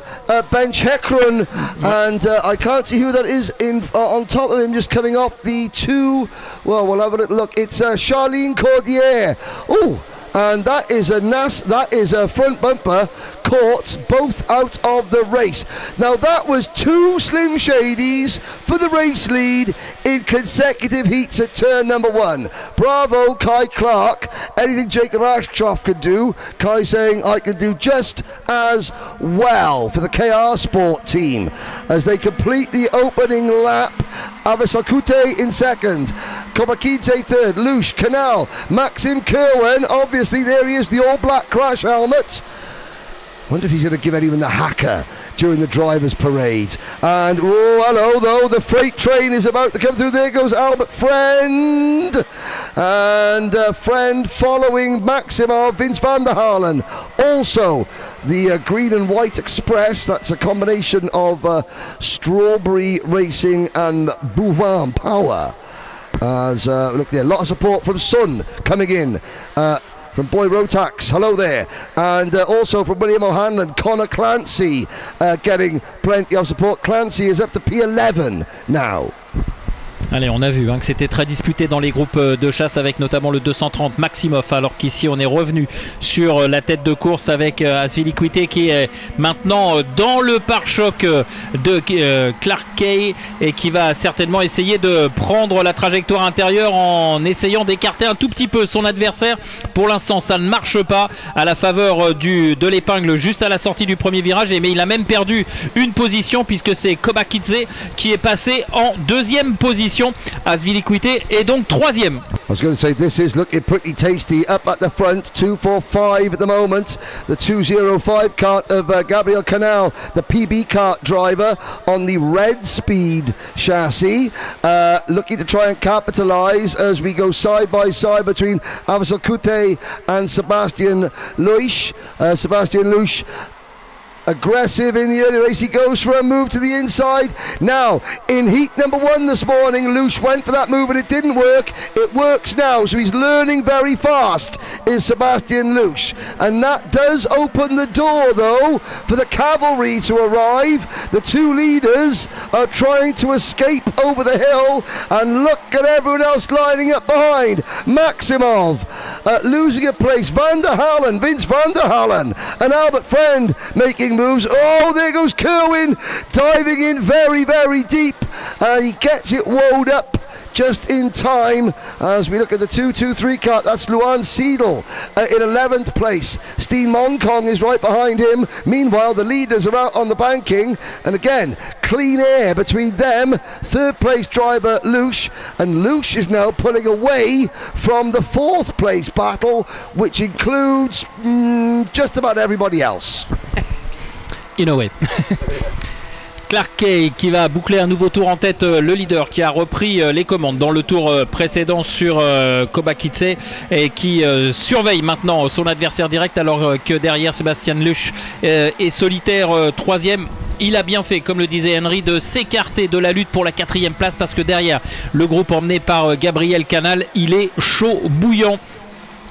Benchekron, and I can't see who that is on top of him, just coming off the two. Well, we'll have a look. It's Charlene Cordier. Oh, and that is a front bumper caught both out of the race. Now that was two Slim Shadies for the race lead in consecutive heats at turn number 1. Bravo, Kai Clark. Anything Jacob Ashcroft could do, Kai saying I can do just as well for the KR Sport team as they complete the opening lap. Avasalkute in second, Kobakidze third, Lush, Canal, Maxim Kerwin, obviously there he is, the all-black crash helmet. Wonder if he's going to give anyone the hacker during the drivers' parade. And, oh, hello, though, the freight train is about to come through. There goes Albert Friend. And Friend following Maximov, Vince van der Halen. Also, the Green and White Express, that's a combination of Strawberry Racing and Bouvin Power. As, look there, a lot of support from Sun coming in. From Boy Rotax, hello there, and also from William O'Hanlon, Connor Clancy getting plenty of support. Clancy is up to P11 now. Allez, on a vu que c'était très disputé dans les groupes de chasse avec notamment le 230 Maximov, alors qu'ici on est revenu sur la tête de course avec Asvili Kuiti qui est maintenant dans le pare-choc de Clark Kay et qui va certainement essayer de prendre la trajectoire intérieure en essayant d'écarter un tout petit peu son adversaire. Pour l'instant ça ne marche pas à la faveur de l'épingle juste à la sortie du premier virage, mais il a même perdu une position puisque c'est Kobakidze qui est passé en deuxième position position. Azpilicueta est donc 3e. I was going to say, this is looking pretty tasty up at the front. 245 at the moment. The 205 kart of Gabriel Canal, the PB kart driver on the red speed chassis, looking to try and capitalise as we go side by side between Avicii and Sebastian Luis. Sebastian Luis, aggressive in the early race. He goes for a move to the inside. Now, in heat number 1 this morning, Lush went for that move and it didn't work. It works now, so he's learning very fast, is Sebastian Lush. And that does open the door, though, for the cavalry to arrive. The 2 leaders are trying to escape over the hill, and look at everyone else lining up behind. Maximov losing a place. Van der Hallen, Vince Van der Hallen, and Albert Friend making moves. Oh, there goes Kerwin diving in very, very deep, and he gets it wound up just in time as we look at the 223 kart. That's Luan Seidel in 11th place. Steen Monkong is right behind him. Meanwhile, the leaders are out on the banking, and again, clean air between them. 3rd place driver Lush, and Lush is now pulling away from the 4th place battle, which includes just about everybody else. In a way. Clark Kay qui va boucler un nouveau tour en tête, le leader qui a repris les commandes dans le tour précédent sur Kobakidze et qui surveille maintenant son adversaire direct, alors que derrière Sébastien Luch est solitaire 3e. Il a bien fait, comme le disait Henry, de s'écarter de la lutte pour la 4e place, parce que derrière le groupe emmené par Gabriel Canal, il est chaud bouillant.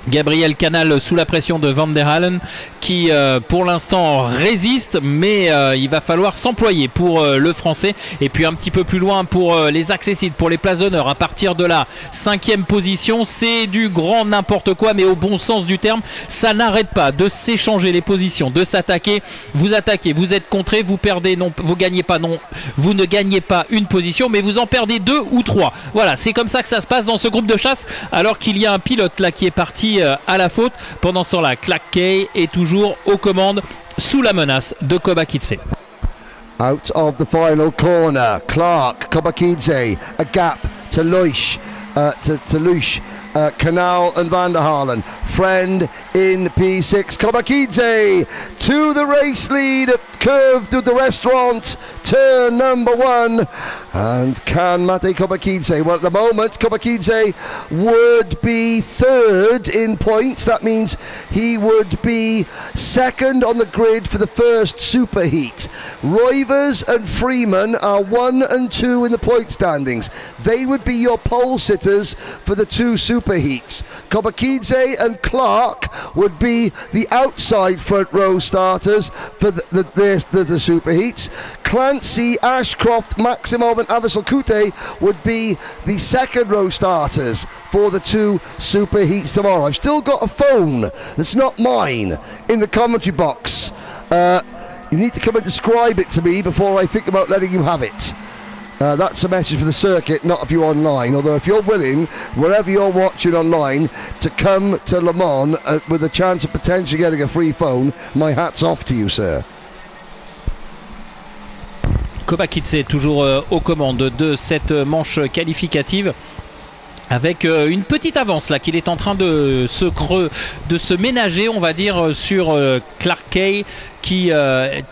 Gabriel Canal sous la pression de Van der Hallen qui pour l'instant résiste, mais il va falloir s'employer pour le français. Et puis un petit peu plus loin pour les accessibles, pour les places d'honneur, à partir de la 5e position, c'est du grand n'importe quoi, mais au bon sens du terme. Ça n'arrête pas de s'échanger les positions, de s'attaquer. Vous attaquez, vous êtes contré, vous perdez, non, vous gagnez pas, non, vous ne gagnez pas une position, mais vous en perdez 2 ou 3. Voilà, c'est comme ça que ça se passe dans ce groupe de chasse, alors qu'il y a un pilote là qui est parti à la faute. Pendant ce temps-là, Clark Kay est toujours aux commandes sous la menace de Kobakidze. Out of the final corner, Clark, Kobakidze, a gap to Lush, Canal and Van der Hallen. Friend in P6, Kobakidze to the race lead at Curve to the Restaurant, turn number 1. And can Mate Kobakidze? Well, at the moment, Kobakidze would be 3rd in points. That means he would be 2nd on the grid for the first superheat. Roivers and Freeman are 1 and 2 in the point standings. They would be your pole sitters for the 2 superheats. Kobakidze and Clark would be the outside front row starters for the superheats. Clancy, Ashcroft, Maximov and Avicii would be the 2nd row starters for the 2 superheats tomorrow. I've still got a phone that's not mine in the commentary box. You need to come and describe it to me before I think about letting you have it. That's a message for the circuit, not if you're online. Although if you're willing, wherever you're watching online, to come to Le Mans with a chance of potentially getting a free phone, my hat's off to you, sir. Kobakidze toujours aux commandes de cette manche qualificative, avec une petite avance là qu'il est en train de se ménager, on va dire, sur Clark Kay, qui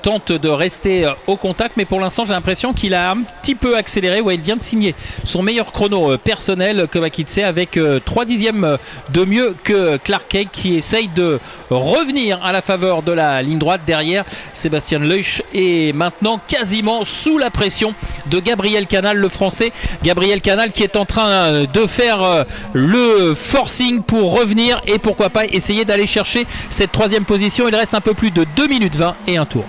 tente de rester au contact, mais pour l'instant j'ai l'impression qu'il a un petit peu accéléré. Ouais, il vient de signer son meilleur chrono personnel, Kobakidze, avec 3 dixièmes de mieux que Clark Kay, qui essaye de revenir à la faveur de la ligne droite. Derrière, Sébastien Luch est maintenant quasiment sous la pression de Gabriel Canal, le français. Gabriel Canal qui est en train de faire le forcing pour revenir et pourquoi pas essayer d'aller chercher cette 3e position. Il reste un peu plus de 2 minutes 20 et un tour.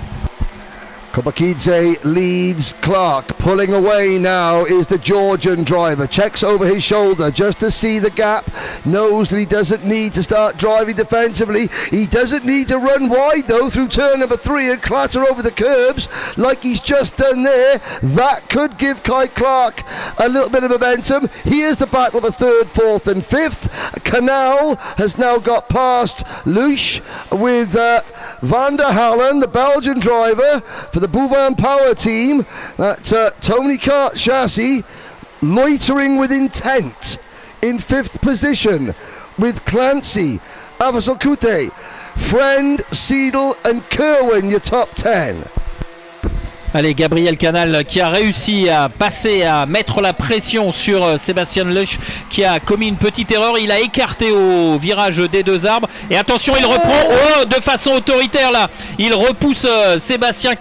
Kobakidze leads Clark. Pulling away now is the Georgian driver. Checks over his shoulder just to see the gap. Knows that he doesn't need to start driving defensively. He doesn't need to run wide though through turn number 3 and clatter over the curbs like he's just done there. That could give Kai Clark a little bit of momentum. Here's the battle for 3rd, 4th and 5th. Canal has now got past Luch with Van der Hallen, the Belgian driver, for the Bouvin Power team. That Tony Kart chassis loitering with intent in 5th position with Clancy, Avasalkute, Friend, Seidel and Kerwin, your top 10. Allez, Gabriel Canal qui a réussi à passer, à mettre la pression sur Sébastien Loesch qui a commis une petite erreur. Il a écarté au virage des 2 arbres. Et attention, il reprend de façon autoritaire là. Il repousse Sébastien...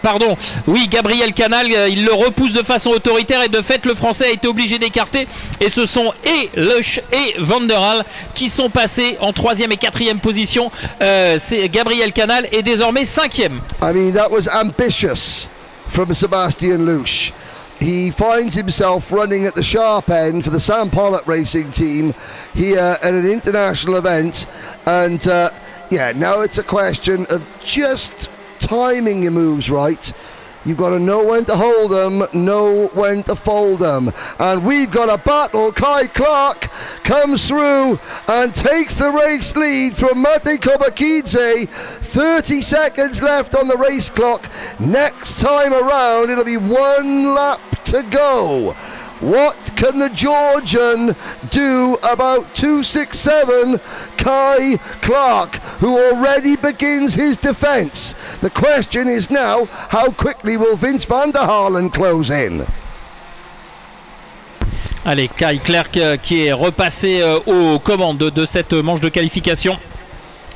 pardon, oui, Gabriel Canal, il le repousse de façon autoritaire et de fait, le Français a été obligé d'écarter. Et ce sont et Loesch et Van der Haal qui sont passés en 3e et 4e position. C'est Gabriel Canal est désormais 5e. I mean, that was ambitious from Sebastian Loesch. He finds himself running at the sharp end for the Sam Pollock Racing team here at an international event, and yeah, now it's a question of just timing your moves right. You've got to know when to hold them, know when to fold them. And we've got a battle. Kai Clark comes through and takes the race lead from Mate Kobakidze. 30 seconds left on the race clock. Next time around, it'll be 1 lap to go. What can the Georgian do about 267 Kai Clark, who already begins his defence? The question is now, how quickly will Vince van der Halen close in? Allez, Kai Clark qui est repassé aux commandes de cette manche de qualification.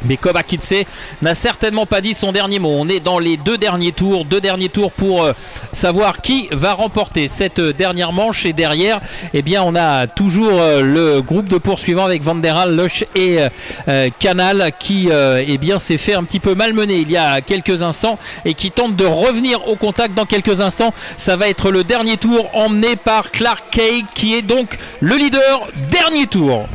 Mais Kobakidze n'a certainement pas dit son dernier mot. On est dans les 2 derniers tours pour savoir qui va remporter cette dernière manche. Et derrière, eh bien, on a toujours le groupe de poursuivants avec Van der Haal, Loesch et Canal qui eh bien, s'est fait un petit peu malmener il y a quelques instants et qui tente de revenir au contact dans quelques instants. Ça va être le dernier tour emmené par Clark Kay qui est donc le leader. Dernier tour.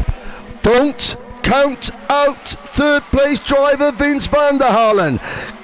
Don't count out 3rd place driver Vince van der Halen.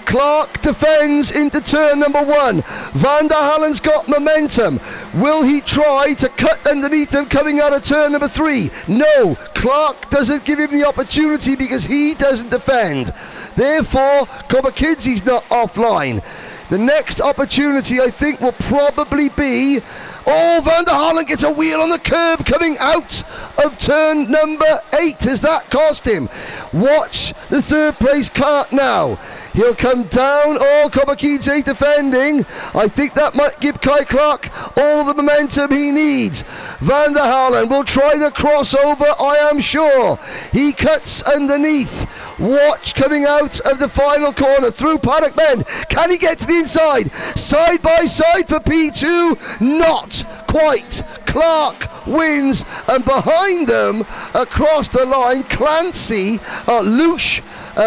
Clark defends into turn number 1. Van der Halen's got momentum. Will he try to cut underneath him coming out of turn number 3? No, Clark doesn't give him the opportunity because he doesn't defend. Therefore, Kobakidze's not offline. The next opportunity, I think, will probably be... Oh, Van der Halen gets a wheel on the curb coming out of turn number 8. Has that cost him? Watch the 3rd place kart now. He'll come down. Oh, Kobakidze defending. I think that might give Kai Clark all the momentum he needs. Van der Halen will try the crossover, I am sure. He cuts underneath. Watch coming out of the final corner through Paddock Bend. Can he get to the inside? Side by side for P2. Not quite. Clark wins, and behind them across the line, Clancy, Loesch.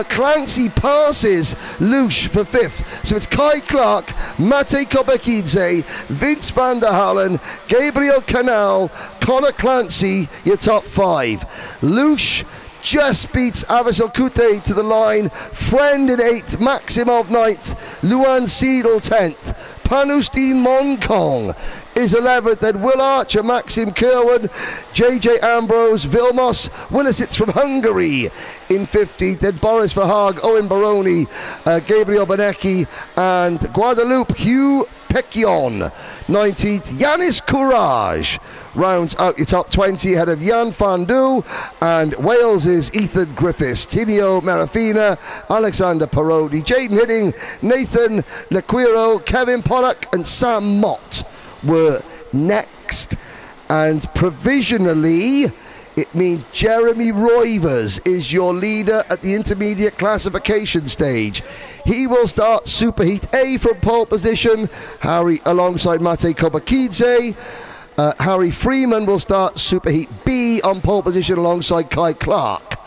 Clancy passes Loesch for 5th. So it's Kai Clark, Mate Kobakidze, Vince van der Halen, Gabriel Canal, Connor Clancy, your top 5. Loesch just beats Avasalkute to the line. Friend in 8th, Maximov 9th, Luan Seidel 10th. Panustin Monkong is 11th, then Will Archer, Maxim Kerwin, JJ Ambrose, Vilmos Willisits from Hungary in 15th, then Boris Verhaag, Owen Baroni, Gabriel Benecki and Guadalupe Hugh Pekion. 19th, Yanis Courage rounds out your top 20 ahead of Jan van Du and Wales's Ethan Griffiths, Timio Marafina, Alexander Parodi, Jaden Hidding, Nathan Lequiro, Kevin Pollock and Sam Mott were next. And provisionally it means Jeremy Roivers is your leader at the intermediate classification stage. He will start Superheat A from pole position, Harry alongside Mate Kobakidze. Harry Freeman will start Superheat B on pole position alongside Kai Clark.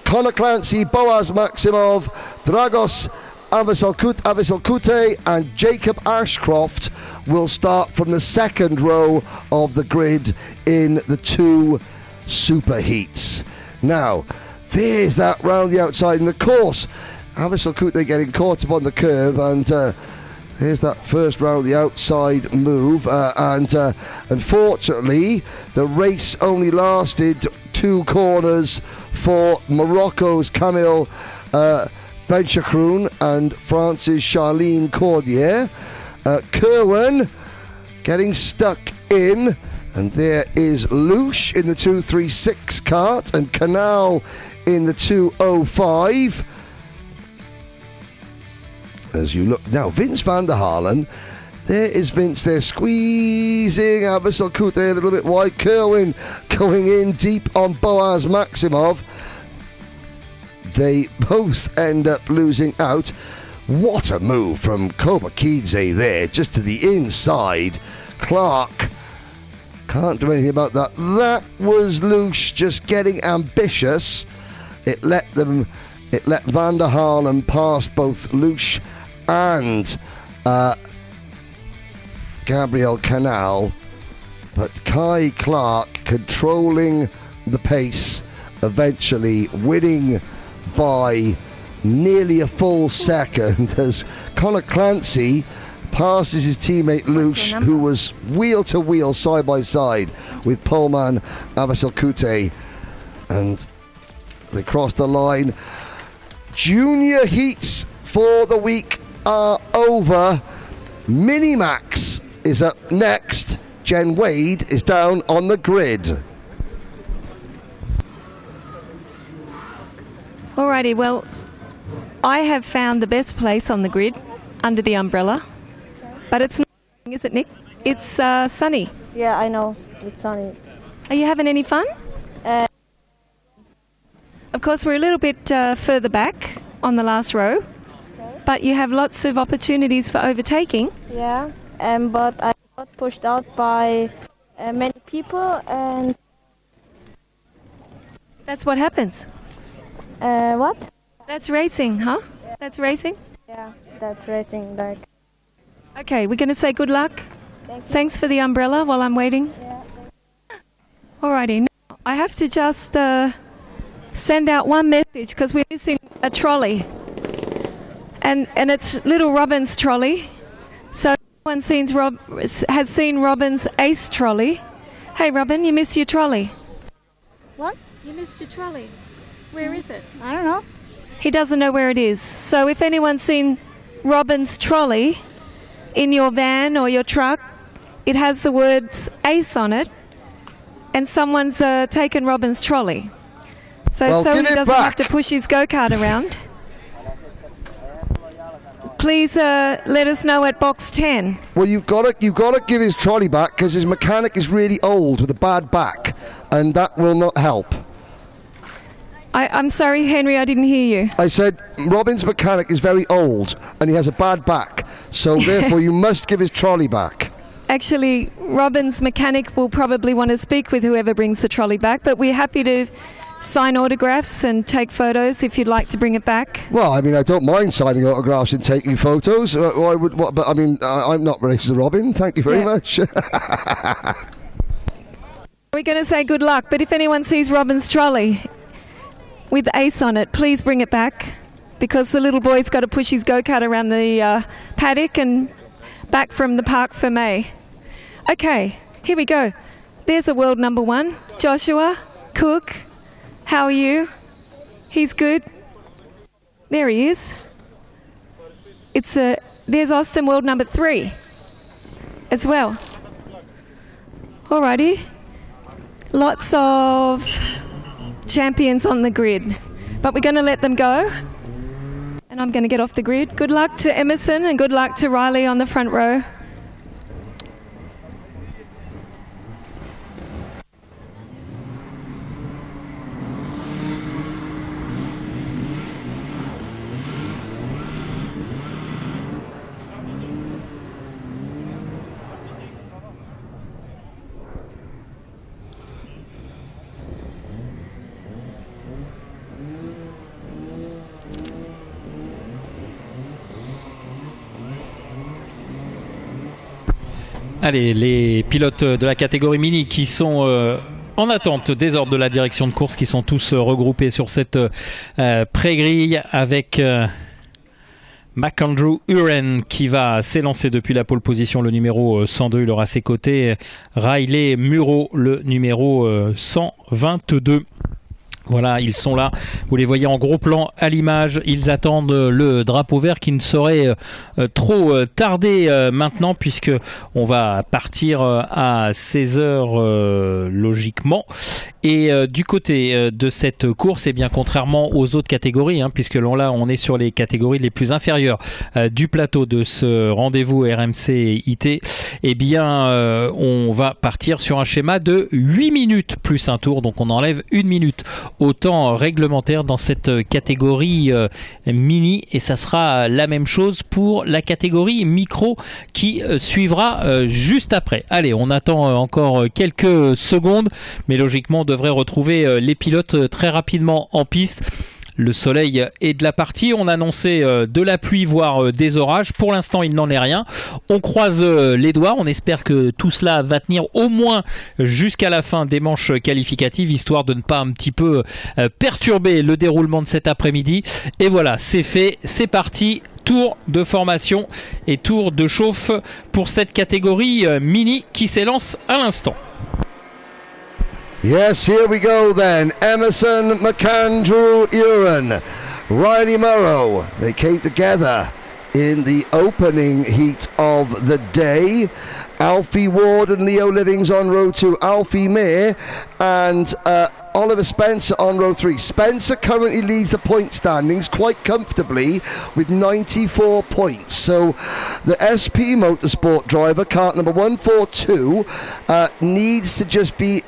Connor Clancy, Boaz Maximov, Dragos Avasalkute and Jacob Ashcroft will start from the 2nd row of the grid in the 2 superheats. Now, there's that round the outside, and of course, Avasalkute getting caught up on the curve, and here's that first round the outside move, and unfortunately, the race only lasted 2 corners for Morocco's Camille Benchakroun and France's Charlene Cordier. Kerwin getting stuck in. And there is Lush in the 236 kart and Canal in the 205. As you look now, Vince van der Halen. There is Vince there squeezing Abyssal Kute a little bit wide. Kerwin going in deep on Boaz Maximov. They both end up losing out. What a move from Kobakidze there, just to the inside. Clark can't do anything about that. That was Lush just getting ambitious. It let Van der Halen pass both Lush and Gabriel Canal, but Kai Clark controlling the pace, eventually winning by nearly a full second as Connor Clancy passes his teammate Lush, who was wheel to wheel, side by side with Poleman Abyssal Kute, and they cross the line. Junior heats for the week are over. Minimax is up next. Jen Wade is down on the grid. Alrighty, well, I have found the best place on the grid under the umbrella, but it's not, is it, Nick? It's sunny. Yeah, I know. It's sunny. Are you having any fun? Of course, we're a little bit further back on the last row, but you have lots of opportunities for overtaking. Yeah, but I got pushed out by many people, and that's what happens. What? That's racing, huh? Yeah. That's racing? Yeah, that's racing. Like. Okay, we're going to say good luck. Thanks for the umbrella while I'm waiting. Yeah. Alrighty, now I have to just send out one message because we're missing a trolley. And it's little Robin's trolley. So everyone has seen Robin's ace trolley. Hey Robin, you missed your trolley. What? You missed your trolley. Where is it? I don't know. He doesn't know where it is. So if anyone's seen Robin's trolley in your van or your truck, it has the words ace on it, and someone's taken Robin's trolley. So he doesn't have to push his go-kart around. Please let us know at box 10. Well, you've got to give his trolley back because his mechanic is really old with a bad back, and that will not help. I'm sorry, Henry, I didn't hear you. I said Robin's mechanic is very old and he has a bad back, so therefore you must give his trolley back. Actually, Robin's mechanic will probably want to speak with whoever brings the trolley back, but we're happy to sign autographs and take photos if you'd like to bring it back. Well, I mean, I don't mind signing autographs and taking photos. But I mean, I'm not related to Robin. Thank you very much. We're going to say good luck, but if anyone sees Robin's trolley with ace on it, please bring it back, because the little boy's got to push his go-kart around the paddock and back from the Parc Fermé. Okay, here we go. There's a world number one, Joshua Cook. How are you? He's good. There he is. There's Austin, world number 3 as well. Alrighty. Lots of champions on the grid, but we're going to let them go, and I'm going to get off the grid. Good luck to Emerson and good luck to Riley on the front row. Allez, les pilotes de la catégorie mini qui sont en attente des ordres de la direction de course, qui sont tous regroupés sur cette pré-grille avec McAndrew Uren qui va s'élancer depuis la pole position, le numéro 102. Il aura à ses côtés Riley Muro, le numéro 122. Voilà, ils sont là, vous les voyez en gros plan à l'image, ils attendent le drapeau vert qui ne saurait trop tarder maintenant, puisque on va partir à 16h logiquement. Et du côté de cette course, eh bien, contrairement aux autres catégories, puisque là on est sur les catégories les plus inférieures du plateau de ce rendez-vous RMCIT, eh bien on va partir sur un schéma de 8 minutes plus un tour, donc on enlève 1 minute au temps réglementaire dans cette catégorie mini, et ça sera la même chose pour la catégorie micro qui suivra juste après. Allez, on attend encore quelques secondes, mais logiquement on devrait retrouver les pilotes très rapidement en piste. Le soleil est de la partie, on a annoncé de la pluie voire des orages, pour l'instant il n'en est rien, on croise les doigts, on espère que tout cela va tenir au moins jusqu'à la fin des manches qualificatives, histoire de ne pas un petit peu perturber le déroulement de cet après-midi. Et voilà, c'est fait, c'est parti. Tour de formation et tour de chauffe pour cette catégorie mini qui s'élance à l'instant. Yes, here we go then. Emerson McAndrew-Uren, Riley Morrow. They came together in the opening heat of the day. Alfie Ward and Leo Livings on row 2. Alfie May and Oliver Spencer on row 3. Spencer currently leads the point standings quite comfortably with 94 points. So the SP Motorsport driver, kart number 142, needs to just be...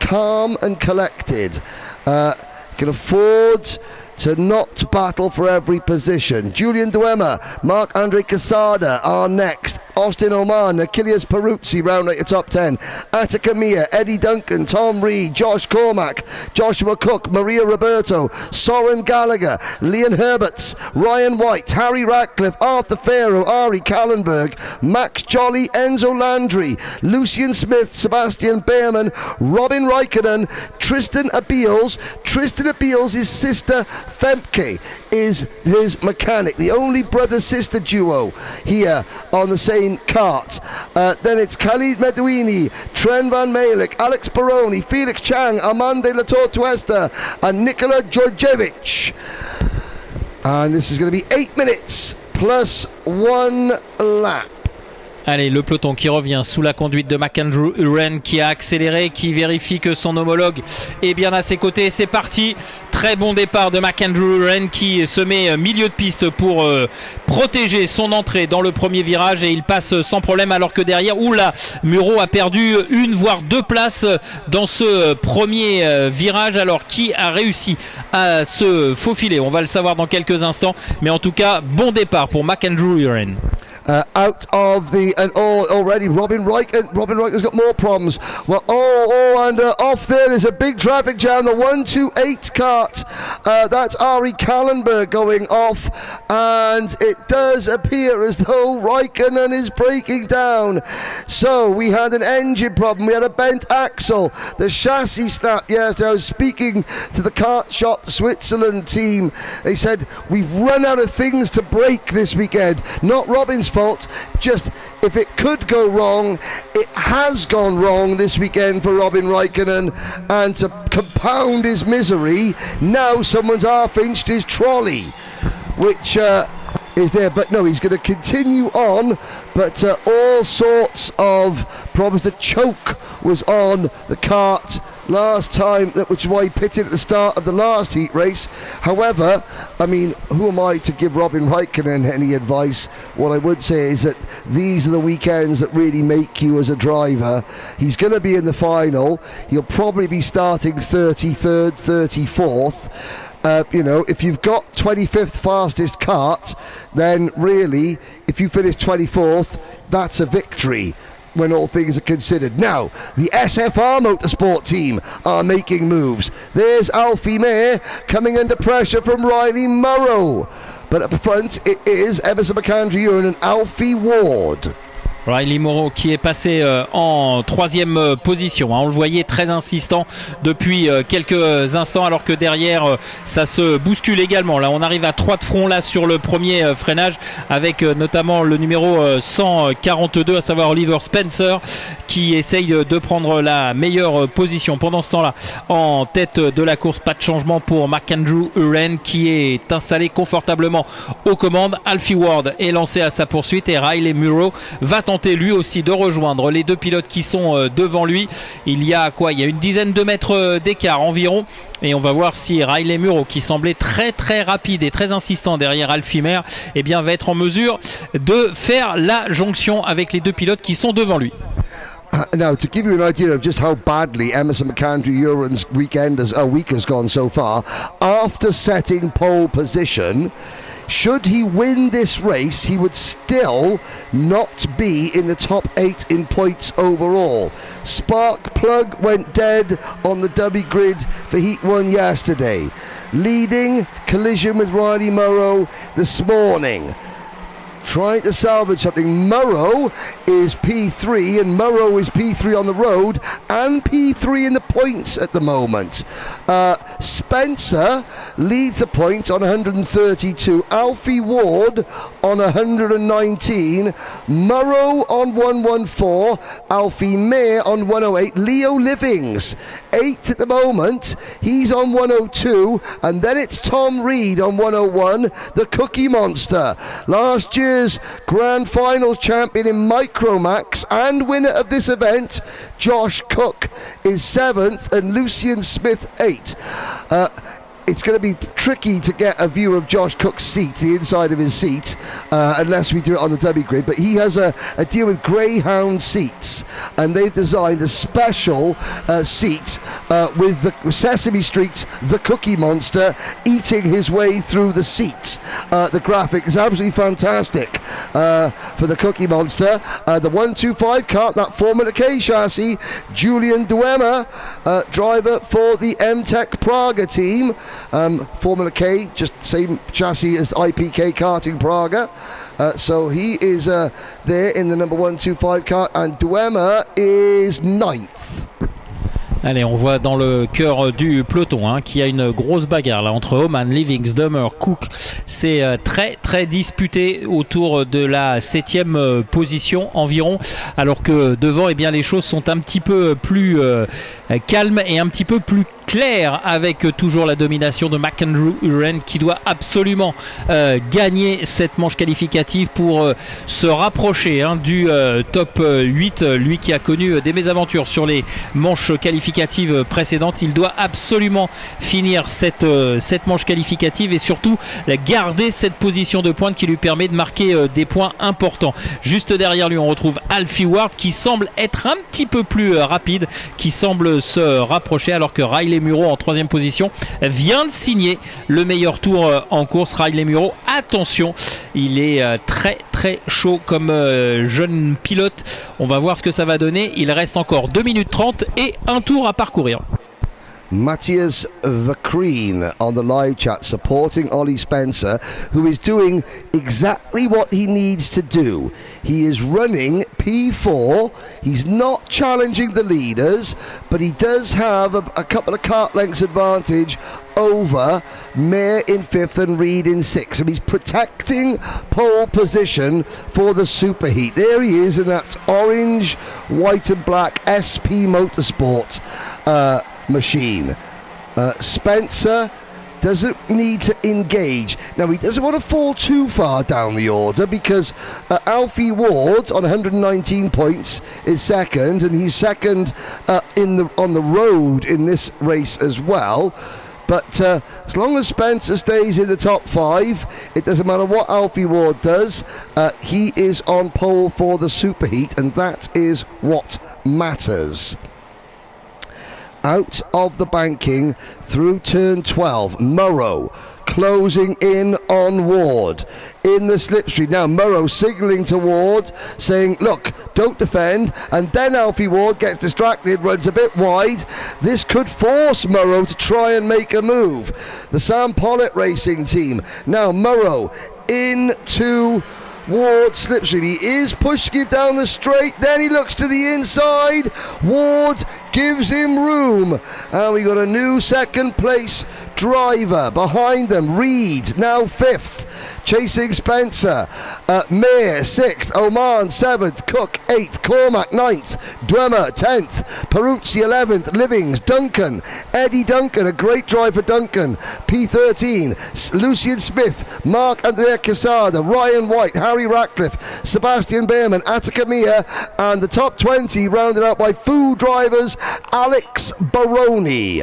calm and collected. Can afford to not battle for every position. Julian Duema, Marc-Andre Casada are next. Austin Oman, Achilles Peruzzi round at the top 10. Attica Mia, Eddie Duncan, Tom Reed, Josh Cormack, Joshua Cook, Maria Roberto, Soren Gallagher, Leon Herberts, Ryan White, Harry Ratcliffe, Arthur Farrow, Ari Kallenberg, Max Jolly, Enzo Landry, Lucian Smith, Sebastian Behrman, Robin Raikkonen, Tristan Abeels. Tristan Abeels' sister Femke is his mechanic, the only brother-sister duo here on the same kart. Then it's Khalid Medouini, Tren Van Malik, Alex Baroni, Felix Chang, Amande Latortuesta and Nikola Djordjevic. And this is going to be 8 minutes plus 1 lap. Allez, le peloton qui revient sous la conduite de McAndrew-Uren qui a accéléré, qui vérifie que son homologue est bien à ses côtés. C'est parti, très bon départ de McAndrew-Uren qui se met milieu de piste pour protéger son entrée dans le premier virage, et il passe sans problème, alors que derrière, Muro a perdu 1 voire 2 places dans ce premier virage. Alors qui a réussi à se faufiler, on va le savoir dans quelques instants, mais en tout cas bon départ pour McAndrew-Uren. Out of the already Robin Reicher's got more problems. Well, and off there's a big traffic jam. The 128 kart, that's Ari Kallenberg going off, and it does appear as though Raikkonen is breaking down. So we had an engine problem, we had a bent axle, the chassis snapped. Yes, I was speaking to the Kart Shop Switzerland team. They said we've run out of things to break this weekend. Not Robin's fault, just if it could go wrong, it has gone wrong this weekend for Robin Raikkonen, and to compound his misery, now someone's half-inched his trolley, which is there. But no, he's going to continue on, but all sorts of problems. The choke was on the kart last time, which is why he pitted at the start of the last heat race. However, I mean, who am I to give Robin Raikkonen any advice? What I would say is that these are the weekends that really make you as a driver. He's going to be in the final. He'll probably be starting 33rd, 34th. You know, if you've got 25th fastest kart, then really, if you finish 24th, that's a victory when all things are considered. Now, the SFR Motorsport team are making moves. There's Alfie May coming under pressure from Riley Morrow. But up front, it is Emerson McAndrew and Alfie Ward. Riley Morrow qui est passé en 3e position, on le voyait très insistant depuis quelques instants, alors que derrière ça se bouscule également. Là on arrive à 3 de front là sur le premier freinage, avec notamment le numéro 142, à savoir Oliver Spencer, qui essaye de prendre la meilleure position. Pendant ce temps-là, en tête de la course, pas de changement pour Marc-Andrew Uren qui est installé confortablement aux commandes. Alfie Ward est lancé à sa poursuite et Riley Murrow va tenter lui aussi de rejoindre les deux pilotes qui sont devant lui. Il y a quoi? Il y a une dizaine de mètres d'écart environ. Et on va voir si Riley Murrow, qui semblait très très rapide et très insistant derrière Alfie Mehr, eh bien, va être en mesure de faire la jonction avec les deux pilotes qui sont devant lui. Now, to give you an idea of just how badly Emerson McAndrew-Uren's week has gone so far, after setting pole position, should he win this race, he would still not be in the top 8 in points overall. Spark plug went dead on the W grid for Heat 1 yesterday. Leading, collision with Riley Murrow this morning. Trying to salvage something. Murrow is P3 and Murrow is P3 on the road and P3 in the points at the moment. Spencer leads the points on 132. Alfie Ward on 119. Murrow on 114. Alfie Mehr on 108. Leo Livings 8 at the moment. He's on 102. And then it's Tom Reed on 101. The Cookie Monster. Last year's Grand Finals champion in Micromax and winner of this event, Josh Cook, is 7th and Lucian Smith 8th. It's going to be tricky to get a view of Josh Cook's seat, the inside of his seat, unless we do it on the W grid. But he has a deal with Greyhound seats, and they've designed a special seat with the Sesame Street's The Cookie Monster eating his way through the seat. The graphic is absolutely fantastic for the Cookie Monster. The 125 kart, that Formula K chassis, Julian Duemer, driver for the M-Tech Praga team. Formula K, just same chassis as IPK Karting Praga. So he is there in the number 125 kart, and Duemer is 9th. Allez, on voit dans le cœur du peloton qu'il y a une grosse bagarre là entre Oman, Livings, Dummer, Cook. C'est très très disputé autour de la 7e position environ, alors que devant, eh bien, les choses sont un petit peu plus calmes et un petit peu plus clair, avec toujours la domination de McAndrew Uren qui doit absolument gagner cette manche qualificative pour se rapprocher du top 8. Lui qui a connu des mésaventures sur les manches qualificatives précédentes, il doit absolument finir cette manche qualificative et surtout garder cette position de pointe qui lui permet de marquer des points importants. Juste derrière lui, on retrouve Alfie Ward qui semble être un petit peu plus rapide, qui semble se rapprocher, alors que Riley Murrow en 3e position vient de signer le meilleur tour en course. Riley Murrow, attention, il est très très chaud comme jeune pilote. On va voir ce que ça va donner. Il reste encore 2 minutes 30 et un tour à parcourir. Matthias Vakreen on the live chat supporting Ollie Spencer, who is doing exactly what he needs to do. He is running P4. He's not challenging the leaders, but he does have a couple of kart lengths advantage over Mehr in 5th and Reed in 6th, and he's protecting pole position for the superheat. There he is in that orange, white and black SP Motorsport machine. Spencer doesn't need to engage. Now, he doesn't want to fall too far down the order because Alfie Ward on 119 points is second, and he's second on the road in this race as well. But as long as Spencer stays in the top 5, it doesn't matter what Alfie Ward does. He is on pole for the superheat, and that is what matters. Out of the banking through turn 12, Murrow closing in on Ward in the slipstream. Now Murrow signalling to Ward, saying, look, don't defend, and then Alfie Ward gets distracted, runs a bit wide. This could force Murrow to try and make a move. The Sam Pollitt Racing team. Now Murrow into Ward slipstream. He is pushing him down the straight, then he looks to the inside. Ward gives him room, and we got a new second place driver. Behind them, Reed, now 5th. Chasing Spencer, Mayer 6th, Oman 7th, Cook 8th, Cormac 9th, Dwemer 10th, Peruzzi 11th, Livings, Duncan, Eddie Duncan, a great drive for Duncan, P13, Lucian Smith, Mark Andrea Quesada, Ryan White, Harry Ratcliffe, Sebastian Behrman, Attica Mia, and the top 20 rounded out by food drivers, Alex Baroni.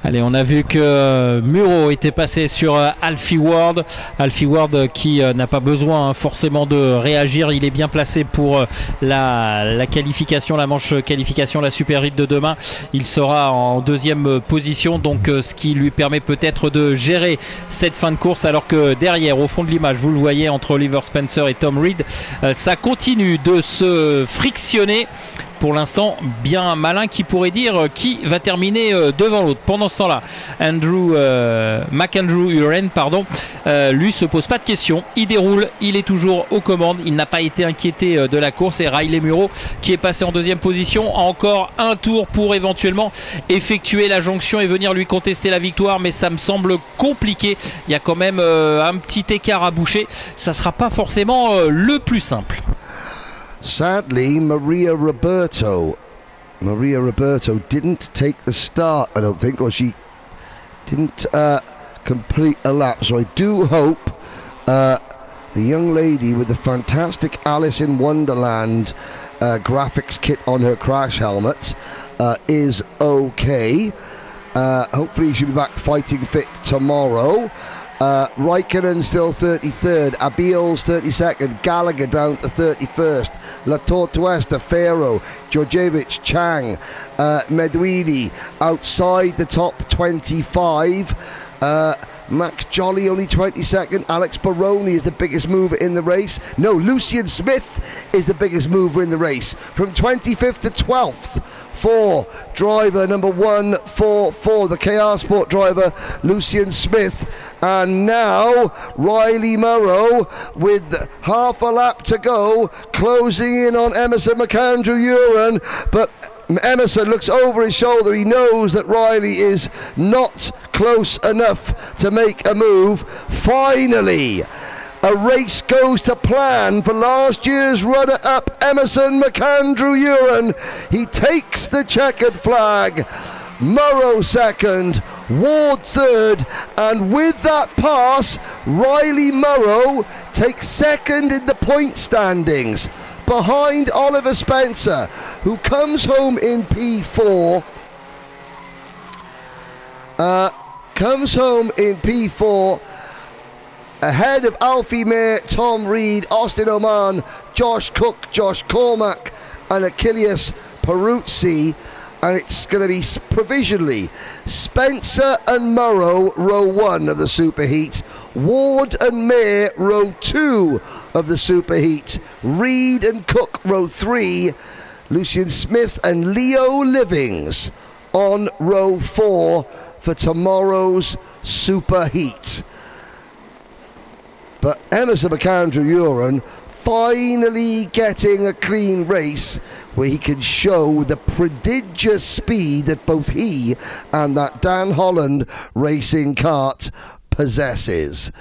Allez, on a vu que Muro était passé sur Alfie Ward. Alfie Ward qui n'a pas besoin forcément de réagir. Il est bien placé pour la qualification, la manche qualification, la Super Heat de demain. Il sera en 2e position, donc ce qui lui permet peut-être de gérer cette fin de course. Alors que derrière, au fond de l'image, vous le voyez, entre Oliver Spencer et Tom Reed, ça continue de se frictionner. Pour l'instant, bien malin qui pourrait dire qui va terminer devant l'autre. Pendant ce temps-là, McAndrew Uren, lui se pose pas de questions. Il déroule, il est toujours aux commandes. Il n'a pas été inquiété de la course. Et Riley Muro, qui est passé en 2e position, a encore un tour pour éventuellement effectuer la jonction et venir lui contester la victoire. Mais ça me semble compliqué. Il y a quand même un petit écart à boucher. Ça sera pas forcément le plus simple. Sadly, Maria Roberto didn't take the start, I don't think, or she didn't complete a lap. So I do hope the young lady with the fantastic Alice in Wonderland graphics kit on her crash helmet is okay. Hopefully she'll be back fighting fit tomorrow. Raikkonen still 33rd, Abiel's 32nd, Gallagher down to 31st, La Tortuesta, Ferro, Djordjevic, Chang, Medwidi outside the top 25. Max Jolly only 22nd. Alex Baroni is the biggest mover in the race. No, Lucian Smith is the biggest mover in the race, from 25th to 12th. For driver number 144, the KR Sport driver Lucian Smith. And now Riley Murrow with half a lap to go, closing in on Emerson McAndrew-Uren, but Emerson looks over his shoulder. He knows that Riley is not close enough to make a move. Finally, a race goes to plan for last year's runner-up Emerson McAndrew-Uren. He takes the checkered flag. Murrow 2nd, Ward 3rd, and with that pass, Riley Murrow takes 2nd in the point standings, behind Oliver Spencer, who comes home in P4. Ahead of Alfie May, Tom Reed, Austin Oman, Josh Cook, Josh Cormac, and Achilles Peruzzi. And it's going to be provisionally Spencer and Murrow, row 1 of the Superheat. Ward and May, row 2 of the Superheat. Reed and Cook, row 3. Lucian Smith and Leo Livings on row 4 for tomorrow's Superheat. But Emerson McAndrew-Uren finally getting a clean race where he can show the prodigious speed that both he and that Dan Holland racing kart possesses.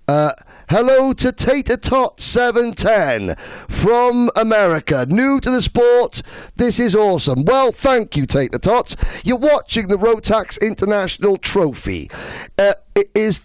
Hello to Tater Tot 710 from America. New to the sport, this is awesome. Well, thank you, Tater Tots. You're watching the Rotax International Trophy. It is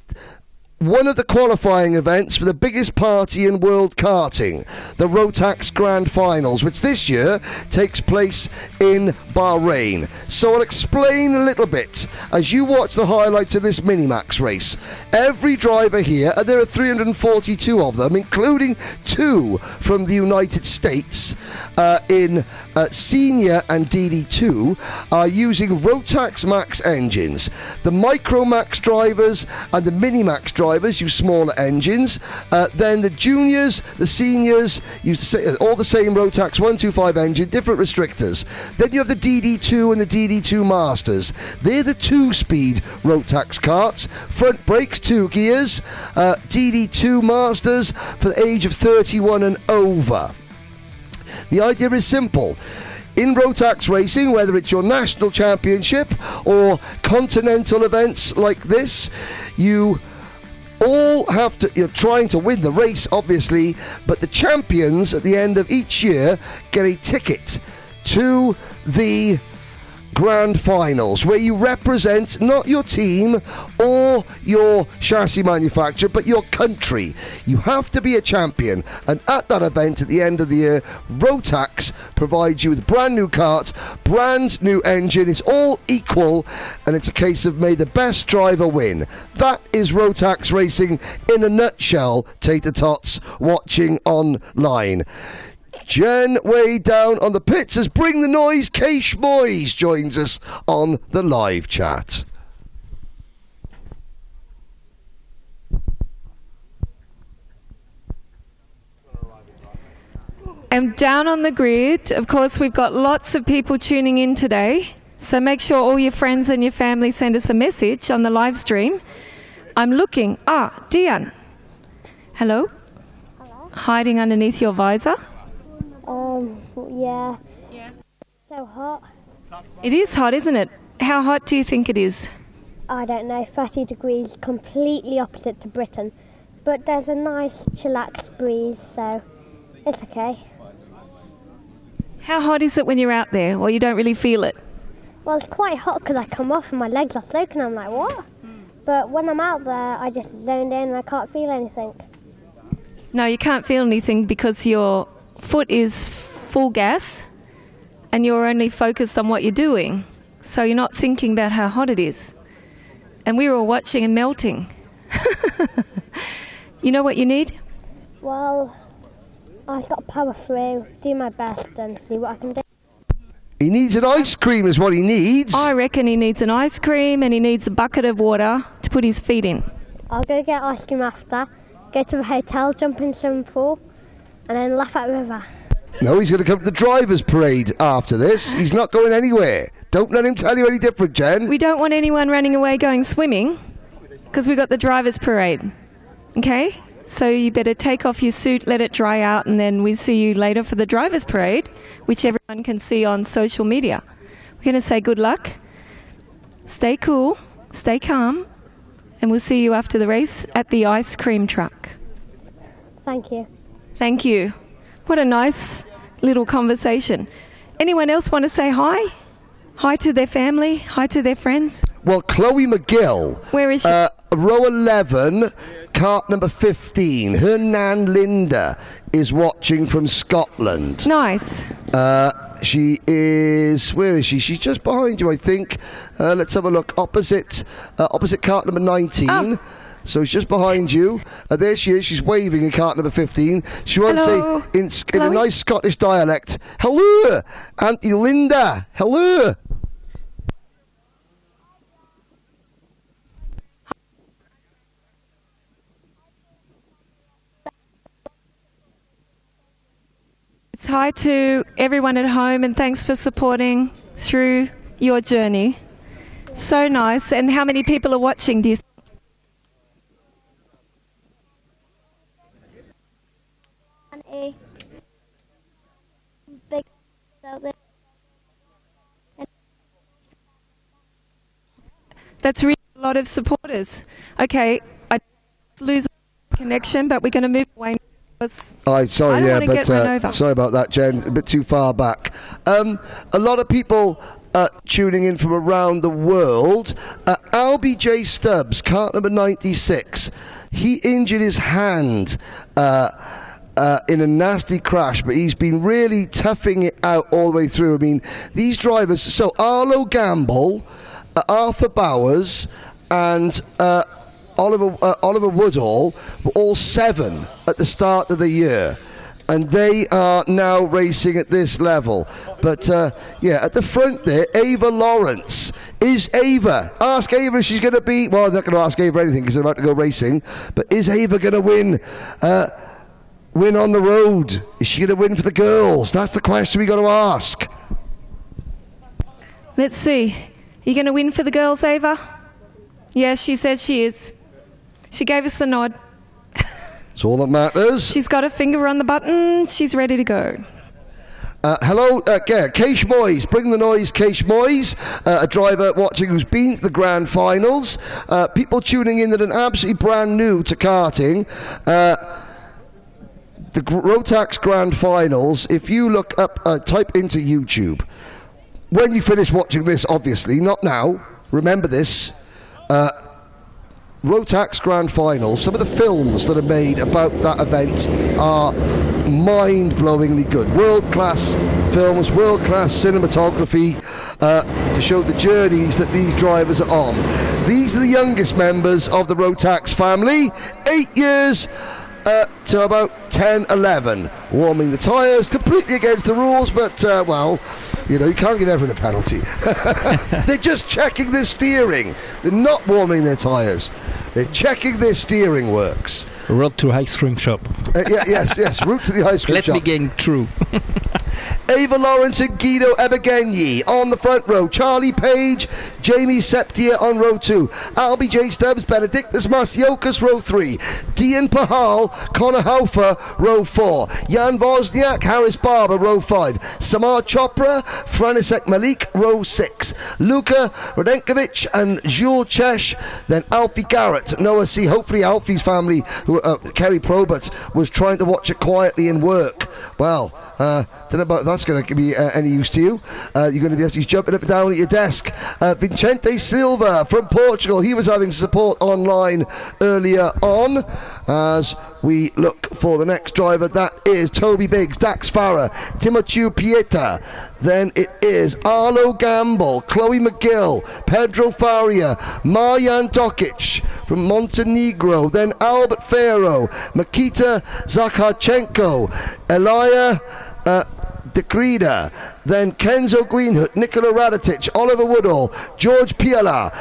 one of the qualifying events for the biggest party in world karting, the Rotax Grand Finals, which this year takes place in Bahrain. So I'll explain a little bit as you watch the highlights of this Minimax race. Every driver here, and there are 342 of them, including 2 from the United States in Senior and DD2, are using Rotax Max engines. The Micro Max drivers and the Minimax drivers use smaller engines. Then the juniors, the seniors use all the same Rotax 125 engine, different restrictors. Then you have the DD2 and the DD2 Masters. They're the 2-speed Rotax karts. Front brakes, 2 gears. DD2 Masters for the age of 31 and over. The idea is simple. in Rotax Racing, whether it's your national championship or continental events like this, you all have to, you're trying to win the race, obviously, but the champions at the end of each year get a ticket to the grand finals, where you represent not your team or your chassis manufacturer, but your country. You have to be a champion, and at that event at the end of the year, Rotax provides you with brand new kart, brand new engine. It's all equal, and it's a case of may the best driver win. That is Rotax Racing in a nutshell, Tater Tots watching online. Jen way down on the pits as Bring the Noise, Keish Moyes joins us on the live chat. And down on the grid, of course, we've got lots of people tuning in today. So make sure all your friends and your family send us a message on the live stream. I'm looking. Dian. Hello? Hello. Hiding underneath your visor. Yeah. So hot. It is hot, isn't it? How hot do you think it is? I don't know, 30 degrees, completely opposite to Britain. But there's a nice chillax breeze, so it's okay. How hot is it when you're out there, or you don't really feel it? Well, it's quite hot because I come off and my legs are soaking. I'm like, what? But when I'm out there, I just zoned in and I can't feel anything. No, you can't feel anything because your foot is full gas and you're only focused on what you're doing. So you're not thinking about how hot it is. And we were all watching and melting. You know what you need? Well, I've got to power through, do my best and see what I can do. He needs an ice cream is what he needs. I reckon he needs an ice cream and he needs a bucket of water to put his feet in. I'll go get ice cream after, go to the hotel, jump in the swimming pool and then laugh at the river. No, he's going to come to the drivers' parade after this. He's not going anywhere. Don't let him tell you any different, Jen. We don't want anyone running away going swimming because we've got the drivers' parade. Okay? So you better take off your suit, let it dry out, and then we see you later for the drivers' parade, which everyone can see on social media. We're going to say good luck. Stay cool, stay calm, and we'll see you after the race at the ice cream truck. Thank you. Thank you. What a nice little conversation. Anyone else want to say hi? Hi to their family? Hi to their friends? Well, Chloe McGill. Where is she? Row 11, kart number 15. Her nan Linda is watching from Scotland. Nice. She is, where is she? She's just behind you, I think. Let's have a look. Opposite kart number 19. Oh. So she's just behind you. There she is. She's waving in kart number 15. She wants to say in a nice Scottish dialect, hello, Auntie Linda. Hello. It's hi to everyone at home and thanks for supporting through your journey. So nice. And how many people are watching, do you think? That's really a lot of supporters. Okay, I lose connection, but we're going to move away. Sorry about that, Jen. A bit too far back. A lot of people tuning in from around the world. Albie J. Stubbs, kart number 96. He injured his hand in a nasty crash, but he's been really toughing it out all the way through. I mean, these drivers, so Arlo Gamble, Arthur Bowers and Oliver Woodall were all 7 at the start of the year, and they are now racing at this level. But yeah, at the front there, Ava Lawrence. Is Ava, ask Ava if she's going to be, well, I'm not going to ask Ava anything because they're about to go racing, but is Ava going to win on the road? Is she going to win for the girls? That's the question we got to ask. Let's see. You going to win for the girls, Ava? Yes, she said she is. She gave us the nod. That's all that matters. She's got her finger on the button. She's ready to go. Hello, Keish Moyes. Bring the noise, Keish Moyes. A driver watching who's been to the grand finals. People tuning in that are absolutely brand new to karting. The Rotax Grand Finals, if you look up, type into YouTube. When you finish watching this, obviously, not now, remember this, Rotax Grand Finals, some of the films that are made about that event are mind-blowingly good. World-class films, world-class cinematography to show the journeys that these drivers are on. These are the youngest members of the Rotax family, 8 years to about 10, 11, warming the tyres, completely against the rules, but well, you know, you can't give everyone a penalty. They're just checking their steering. They're not warming their tyres. They're checking their steering works. Road to ice cream shop. Yes, route to the ice cream shop. Let me get through. Ava Lawrence and Guido Ebegenyi on the front row. Charlie Page, Jamie Septier on row 2. Albie J. Stubbs, Benedictus Masiokas, row 3. Dean Pahal, Connor Haufer, row 4. Jan Wozniak, Harris Barber, row 5. Samar Chopra, Franisek Malik, row 6. Luka Radenkovic and Jules Chesh. Then Alfie Garrett, Noah C. Hopefully Alfie's family, who Kerry Probert, was trying to watch it quietly in work. Well, don't know about that's going to be any use to you. You're going to be actually jumping up and down at your desk. Vicente Silva from Portugal, he was having support online earlier on as we look for the next driver. That is Toby Biggs, Dax Farah, Timoteo Pieta. Then it is Arlo Gamble, Chloe McGill, Pedro Faria, Marjan Dokic from Montenegro. Then Albert Ferro, Makita Zakharchenko, Elia Dekrida, then Kenzo Greenhut, Nikola Radatic, Oliver Woodall, George Piala,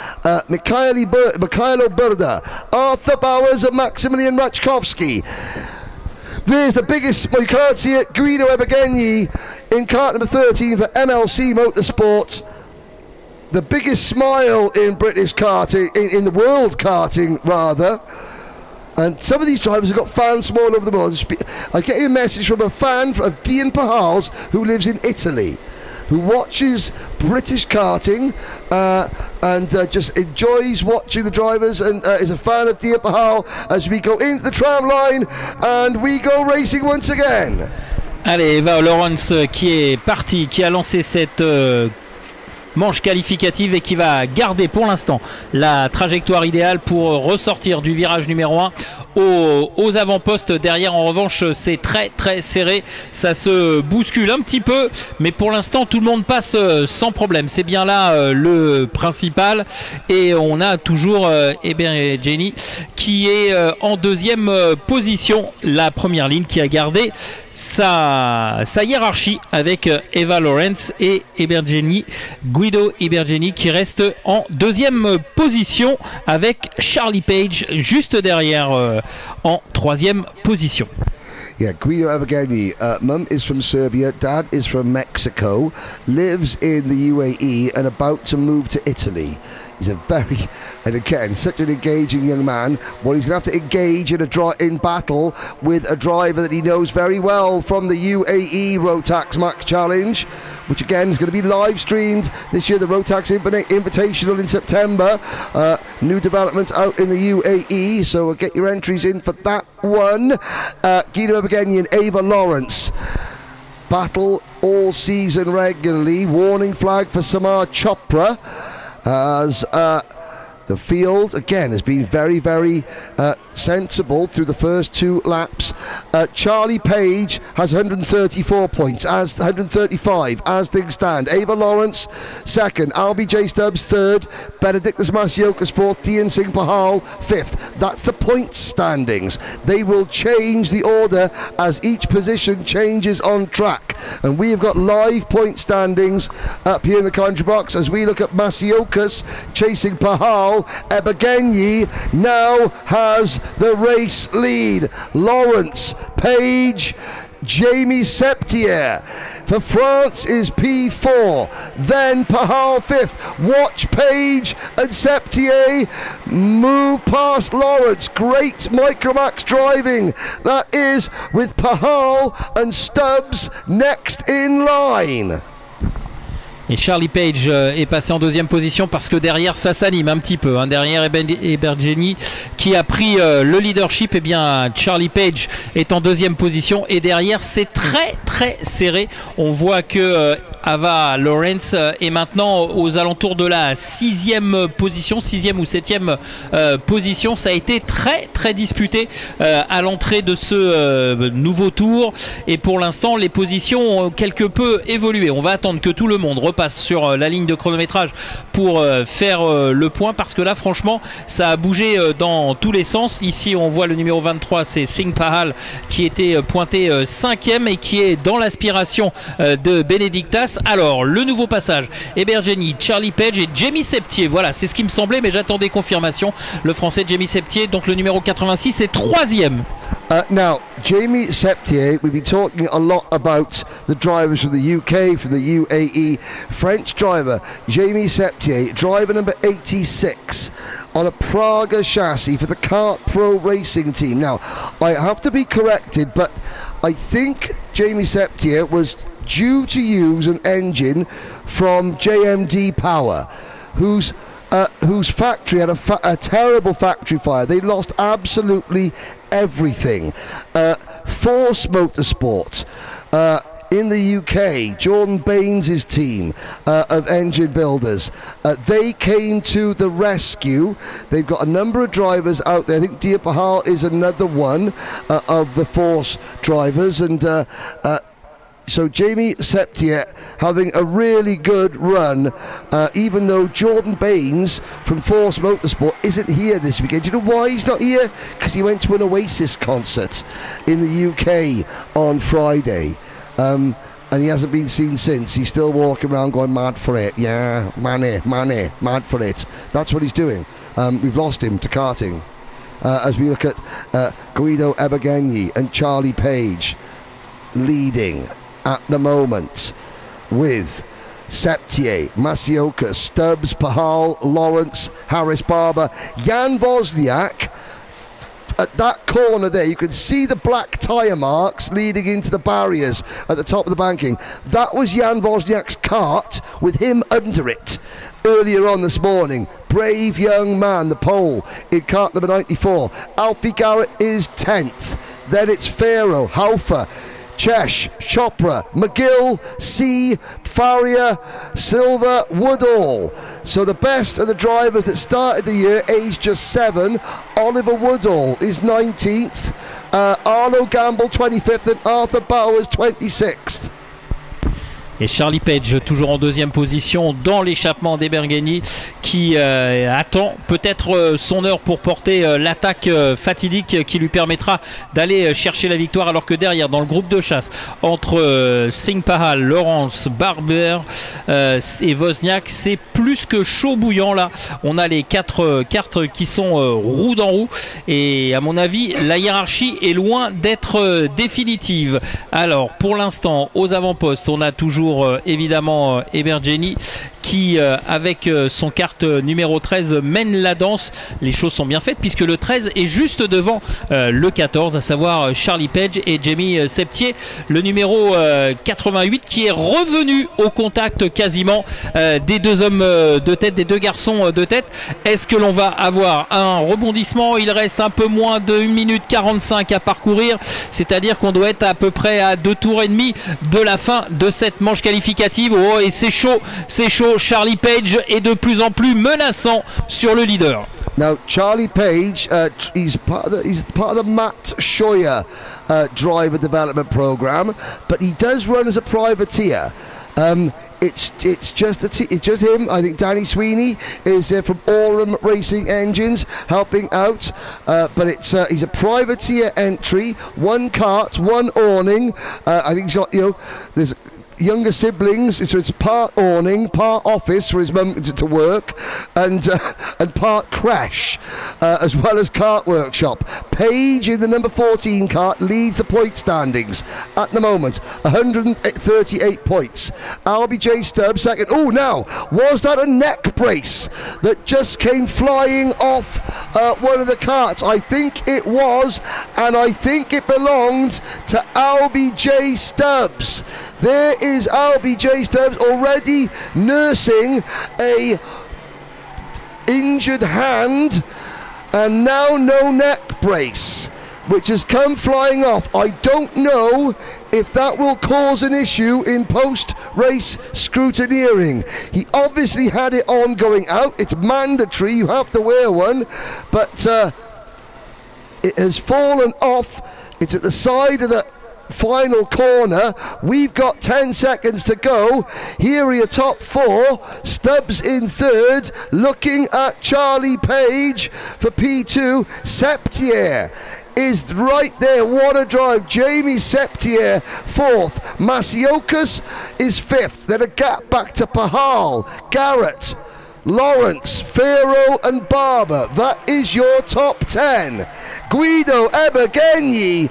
Mikhailo Burda, Arthur Bowers and Maximilian Rachkovsky. There's the biggest, well, you can't see it, Guido Ebegenyi in kart number 13 for MLC Motorsport. The biggest smile in British karting, in the world karting rather. And some of these drivers have got fans from all over the world. I get a message from a fan of Dean Pahals who lives in Italy, who watches British karting and just enjoys watching the drivers and is a fan of Dean Pahal as we go into the tram line and we go racing once again. Allez, Eva Lawrence qui est parti, qui a lancé cette manche qualificative et qui va garder pour l'instant la trajectoire idéale pour ressortir du virage numéro 1 aux avant-postes. Derrière, en revanche, c'est très très serré, ça se bouscule un petit peu, mais pour l'instant tout le monde passe sans problème. C'est bien là le principal, et on a toujours Jenny qui est en deuxième position, la première ligne qui a gardé sa hiérarchie avec Eva Lawrence et Guido Ebegenyi qui reste en deuxième position avec Charlie Page juste derrière en troisième position. Yeah, Guido Ebegenyi, mum is from Serbia, dad is from Mexico, lives in the UAE and about to move to Italy. He's a very, and again, he's such an engaging young man. Well, he's going to have to engage in battle with a driver that he knows very well from the UAE Rotax Max Challenge, which again is going to be live streamed this year, the Rotax Invitational in September. New development out in the UAE, so we'll get your entries in for that one. Guido Ebegenyi and Ava Lawrence battle all season regularly. Warning flag for Samar Chopra, as the field again has been very, very sensible through the first 2 laps. Charlie Page has 134 points, as 135 as things stand. Ava Lawrence second, Albie J. Stubbs third, Benedictus Masiokas fourth, Dean Singh Pahal fifth. That's the point standings. They will change the order as each position changes on track, and we have got live point standings up here in the commentary box as we look at Masiokas chasing Pahal. Ebegenyi now has the race lead. Lawrence, Page, Jamie Septier, For France is P4, then Pahal 5th. Watch Page and Septier move past Lawrence. Great Micromax driving. That is with Pahal and Stubbs next in line. Et Charlie Page est passé en deuxième position parce que derrière ça s'anime un petit peu. Derrière Ebergeni qui a pris le leadership, et bien Charlie Page est en deuxième position. Et derrière c'est très très serré. On voit que Ava Lawrence est maintenant aux alentours de la 6e position, 6e ou 7e position. Ça a été très très disputé à l'entrée de ce nouveau tour. Et pour l'instant les positions ont quelque peu évolué. On va attendre que tout le monde repasse sur la ligne de chronométrage pour faire le point, parce que là franchement ça a bougé dans tous les sens. Ici on voit le numéro 23, c'est Singh Pahal qui était pointé 5e et qui est dans l'aspiration de Benedictas. Alors le nouveau passage, Ebergeni, Charlie Page et Jamie Septier. Voilà, c'est ce qui me semblait, mais j'attendais confirmation. Le français Jamie Septier, donc le numéro 86, est 3e. Now, Jamie Septier, we've been talking a lot about the drivers from the UK, from the UAE. French driver, Jamie Septier, driver number 86 on a Praga chassis for the Kart Pro Racing team. Now, I have to be corrected, but I think Jamie Septier was due to use an engine from JMD Power, whose factory had a terrible factory fire. They lost absolutely everything. Force Motorsport in the UK, Jordan Baines' team of engine builders, they came to the rescue. They've got a number of drivers out there. I think Dia Pahal is another one of the Force drivers, and so Jamie Septier having a really good run, even though Jordan Baines from Force Motorsport isn't here this weekend. Do you know why he's not here? Because he went to an Oasis concert in the UK on Friday. And he hasn't been seen since. He's still walking around going mad for it. Yeah, money, mad for it. That's what he's doing. We've lost him to karting. As we look at Guido Ebergeni and Charlie Page leading at the moment with Septier, Masioka, Stubbs, Pahal, Lawrence, Harris Barber, Jan Wozniak. At that corner there, you can see the black tyre marks leading into the barriers at the top of the banking. That was Jan Wozniak's kart with him under it earlier on this morning. Brave young man, the pole in kart number 94. Alfie Garrett is 10th. Then it's Pharaoh, Haufer, Chesh, Chopra, McGill, C, Faria, Silva, Woodall. So the best of the drivers that started the year, aged just 7. Oliver Woodall is 19th, Arno Gamble 25th, and Arthur Bowers 26th. Et Charlie Page toujours en deuxième position dans l'échappement d'Ebergeni, qui attend peut-être son heure pour porter l'attaque fatidique qui lui permettra d'aller chercher la victoire, alors que derrière dans le groupe de chasse entre Singh Pahal, Lawrence, Barber et Wozniak, c'est plus que chaud bouillant. Là on a les quatre qui sont roue dans roue, et à mon avis la hiérarchie est loin d'être définitive. Alors pour l'instant aux avant-postes on a toujours évidemment Ebergeni qui avec son kart numéro 13 mène la danse. Les choses sont bien faites puisque le 13 est juste devant le 14, à savoir Charlie Page et Jamie Septier, le numéro 88 qui est revenu au contact quasiment des deux hommes de tête, des deux garçons de tête. Est-ce que l'on va avoir un rebondissement? Il reste un peu moins de 1 minute 45 à parcourir, c'est-à-dire qu'on doit être à peu près à 2 tours et demi de la fin de cette manche qualificative. Oh, et c'est chaud, c'est chaud. Charlie Page est de plus en plus menaçant sur le leader. Now Charlie Page, he's part of the Matt Scheuer driver development program, but he does run as a privateer. It's just him. I think Danny Sweeney is from Aurum Racing Engines helping out, but he's a privateer entry, one kart, one awning. I think he's got, there's younger siblings, so it's part awning, part office for his mum to work, and part creche, as well as kart workshop. Paige in the number 14 kart leads the point standings at the moment, 138 points. LBJ Stubbs second. Oh, now, was that a neck brace that just came flying off one of the karts? I think it was, and I think it belonged to LBJ Stubbs. There is LBJ Stubbs already nursing a injured hand, and now no neck brace, which has come flying off. I don't know if that will cause an issue in post-race scrutineering. He obviously had it on going out. It's mandatory, you have to wear one, but it has fallen off. It's at the side of the final corner. We've got 10 seconds to go. Here are your top four. Stubbs in third, looking at Charlie Page for P2. Septier is right there. What a drive. Jamie Septier fourth. Masiokas is fifth. Then a gap back to Pahal, Garrett, Lawrence, Farrow and Barber. That is your top 10. Guido Ebergenyi.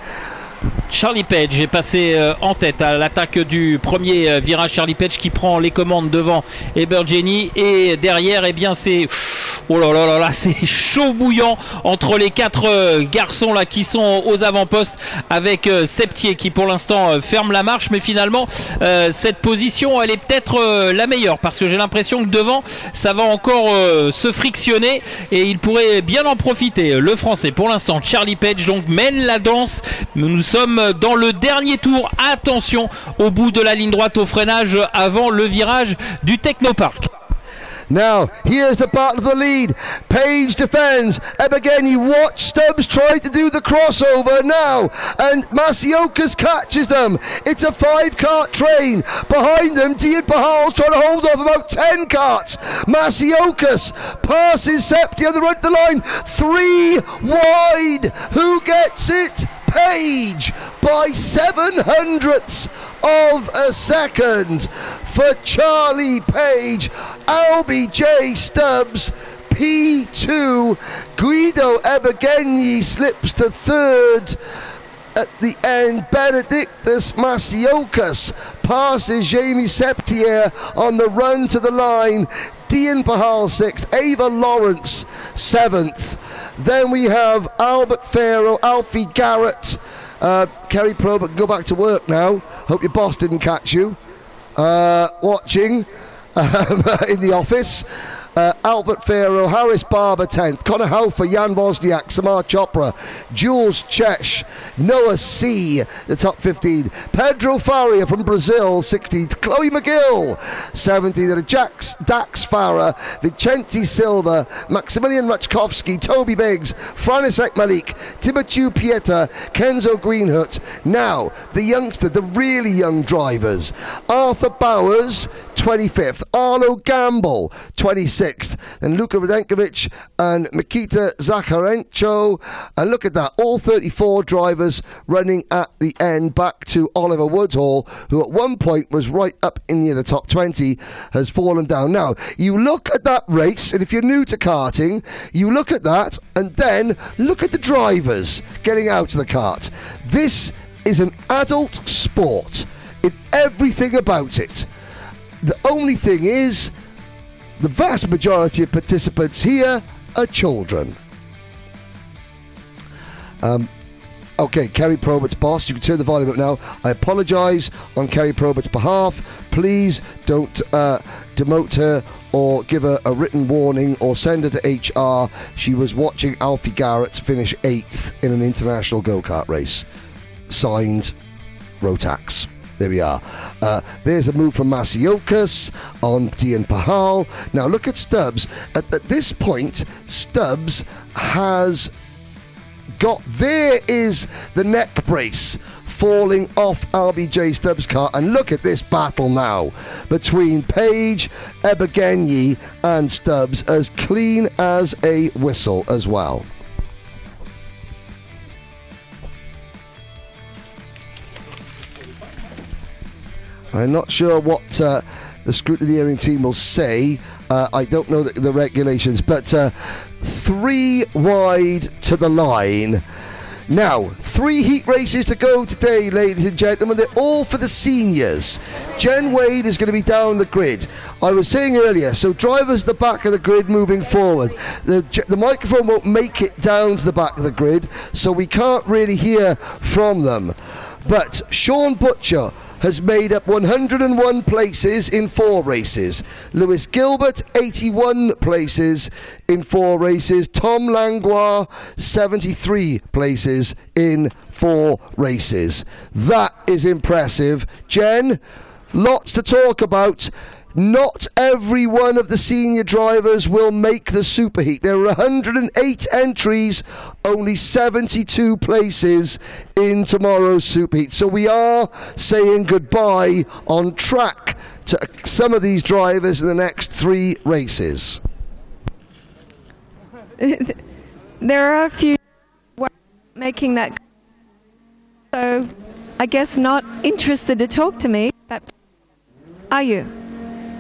Charlie Page est passé en tête à l'attaque du premier virage. Charlie Page qui prend les commandes devant Ebergenyi, et derrière, eh bien, c'est oh là là là là, c'est chaud bouillant entre les quatre garçons là qui sont aux avant-postes, avec Septier qui pour l'instant ferme la marche, mais finalement cette position elle est peut-être la meilleure, parce que j'ai l'impression que devant ça va encore se frictionner et il pourrait bien en profiter. Le Français pour l'instant, Charlie Page, donc mène la danse. Nous sommes dans le dernier tour. Attention au bout de la ligne droite au freinage avant le virage du Technopark. Now, here's the battle of the lead. Page defends. Ebergenyi, watch Stubbs try to do the crossover now. And Masiokas catches them. It's a 5-kart train. Behind them, Dian Pahal's trying to hold off about 10 karts. Masiokas passes Septi on the run to the line. 3 wide. Who gets it? Page by 0.07 of a second for Charlie Page. LBJ Stubbs P2. Guido Ebergenyi slips to third at the end. Benedictus Masiokas passes Jamie Septier on the run to the line. Dian Pahal 6th, Ava Lawrence 7th. Then we have Albert Farrow, Alfie Garrett, Kerry Probert can go back to work now. Hope your boss didn't catch you watching in the office. Albert Farrow, Harris Barber 10th, Connor Haufer, Jan Wozniak, Samar Chopra, Jules Chesh, Noah C, the top 15, Pedro Faria from Brazil 16th, Chloe McGill 17th, Dax Farah, Vicente Silva, Maximilian Rachkovsky, Toby Biggs, Franisek Malik, Timothy Pieta, Kenzo Greenhut. Now the youngster, the really young drivers, Arthur Bowers 25th, Arlo Gamble 26th, then Luka Radenkovic and Mikita Zakharenko. And look at that, all 34 drivers running at the end. Back to Oliver Woodhall, who at one point was right up in near the top 20, has fallen down. Now, you look at that race, and if you're new to karting, you look at that, and then look at the drivers getting out of the kart. This is an adult sport in everything about it. The only thing is, the vast majority of participants here are children. Okay, Kerry Probert's boss, you can turn the volume up now. I apologise on Kerry Probert's behalf. Please don't demote her or give her a written warning or send her to HR. She was watching Alfie Garrett finish 8th in an international go-kart race. Signed, Rotax. There we are. There's a move from Masiokas on Dian Pahal. Now look at Stubbs. At this point, Stubbs has got... There is the neck brace falling off LBJ Stubbs' car. And look at this battle now between Page, Ebergenyi and Stubbs, as clean as a whistle as well. I'm not sure what the scrutineering team will say. I don't know the regulations, but 3 wide to the line. Now, 3 heat races to go today, ladies and gentlemen. They're all for the seniors. Jen Wade is going to be down the grid. I was saying earlier, so drivers at the back of the grid moving forward. The microphone won't make it down to the back of the grid, so we can't really hear from them. But Sean Butcher has made up 101 places in 4 races. Lewis Gilbert, 81 places in 4 races. Tom Langlois, 73 places in 4 races. That is impressive. Jen, lots to talk about. Not every one of the senior drivers will make the superheat. There are 108 entries, only 72 places in tomorrow's superheat. So we are saying goodbye on track to some of these drivers in the next 3 races. There are a few making that, so I guess not interested to talk to me. Are you?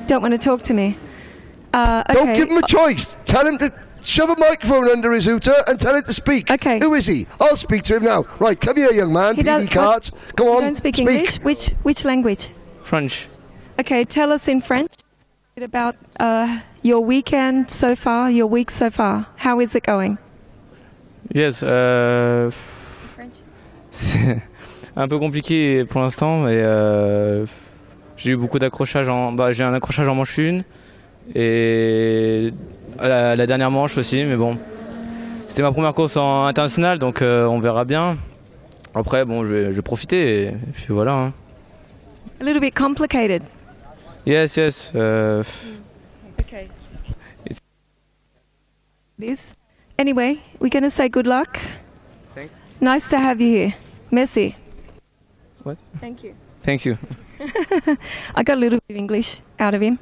Don't want to talk to me. Okay. Don't give him a choice. Tell him to shove a microphone under his hooter and tell him to speak. Okay. Who is he? I'll speak to him now. Right, come here, young man. PD cards. Go on. You don't speak English? Which language? French. Okay, tell us in French about your weekend so far, your week so far. How is it going? Yes. French. C'est un peu compliqué pour l'instant, mais j'ai eu beaucoup d'accrochages j'ai un accrochage en manche 1 et à la dernière manche aussi, mais bon, c'était ma première course en international, donc on verra bien. Après, bon, je vais profiter et puis voilà. Hein. A little bit complicated. Yes. Okay. It is. Anyway, we're going to say good luck. Thanks. Nice to have you here. Merci. What? Thank you. Thank you. I got a little bit of English out of him.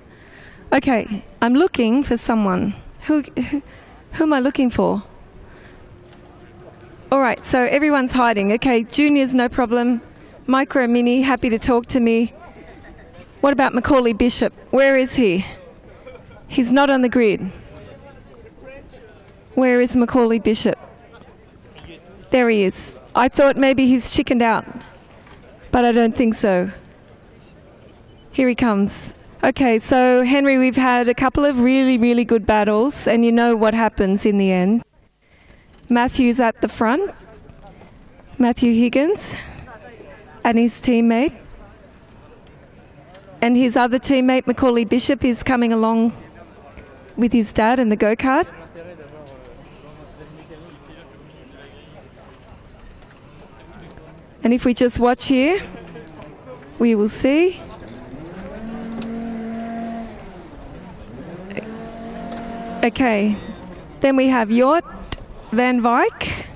Okay, I'm looking for someone. Who am I looking for? All right, so everyone's hiding. Okay, juniors, no problem. Micro Mini, happy to talk to me. What about Macaulay Bishop? Where is he? He's not on the grid. Where is Macaulay Bishop? There he is. I thought maybe he's chickened out, but I don't think so. Here he comes. Okay, so Henry, we've had a couple of really, really good battles, and you know what happens in the end. Matthew's at the front. Matthew Higgins and his teammate. And his other teammate, Macaulay Bishop, is coming along with his dad in the go-kart. And if we just watch here, we will see. Okay, then we have Jort van Wyk,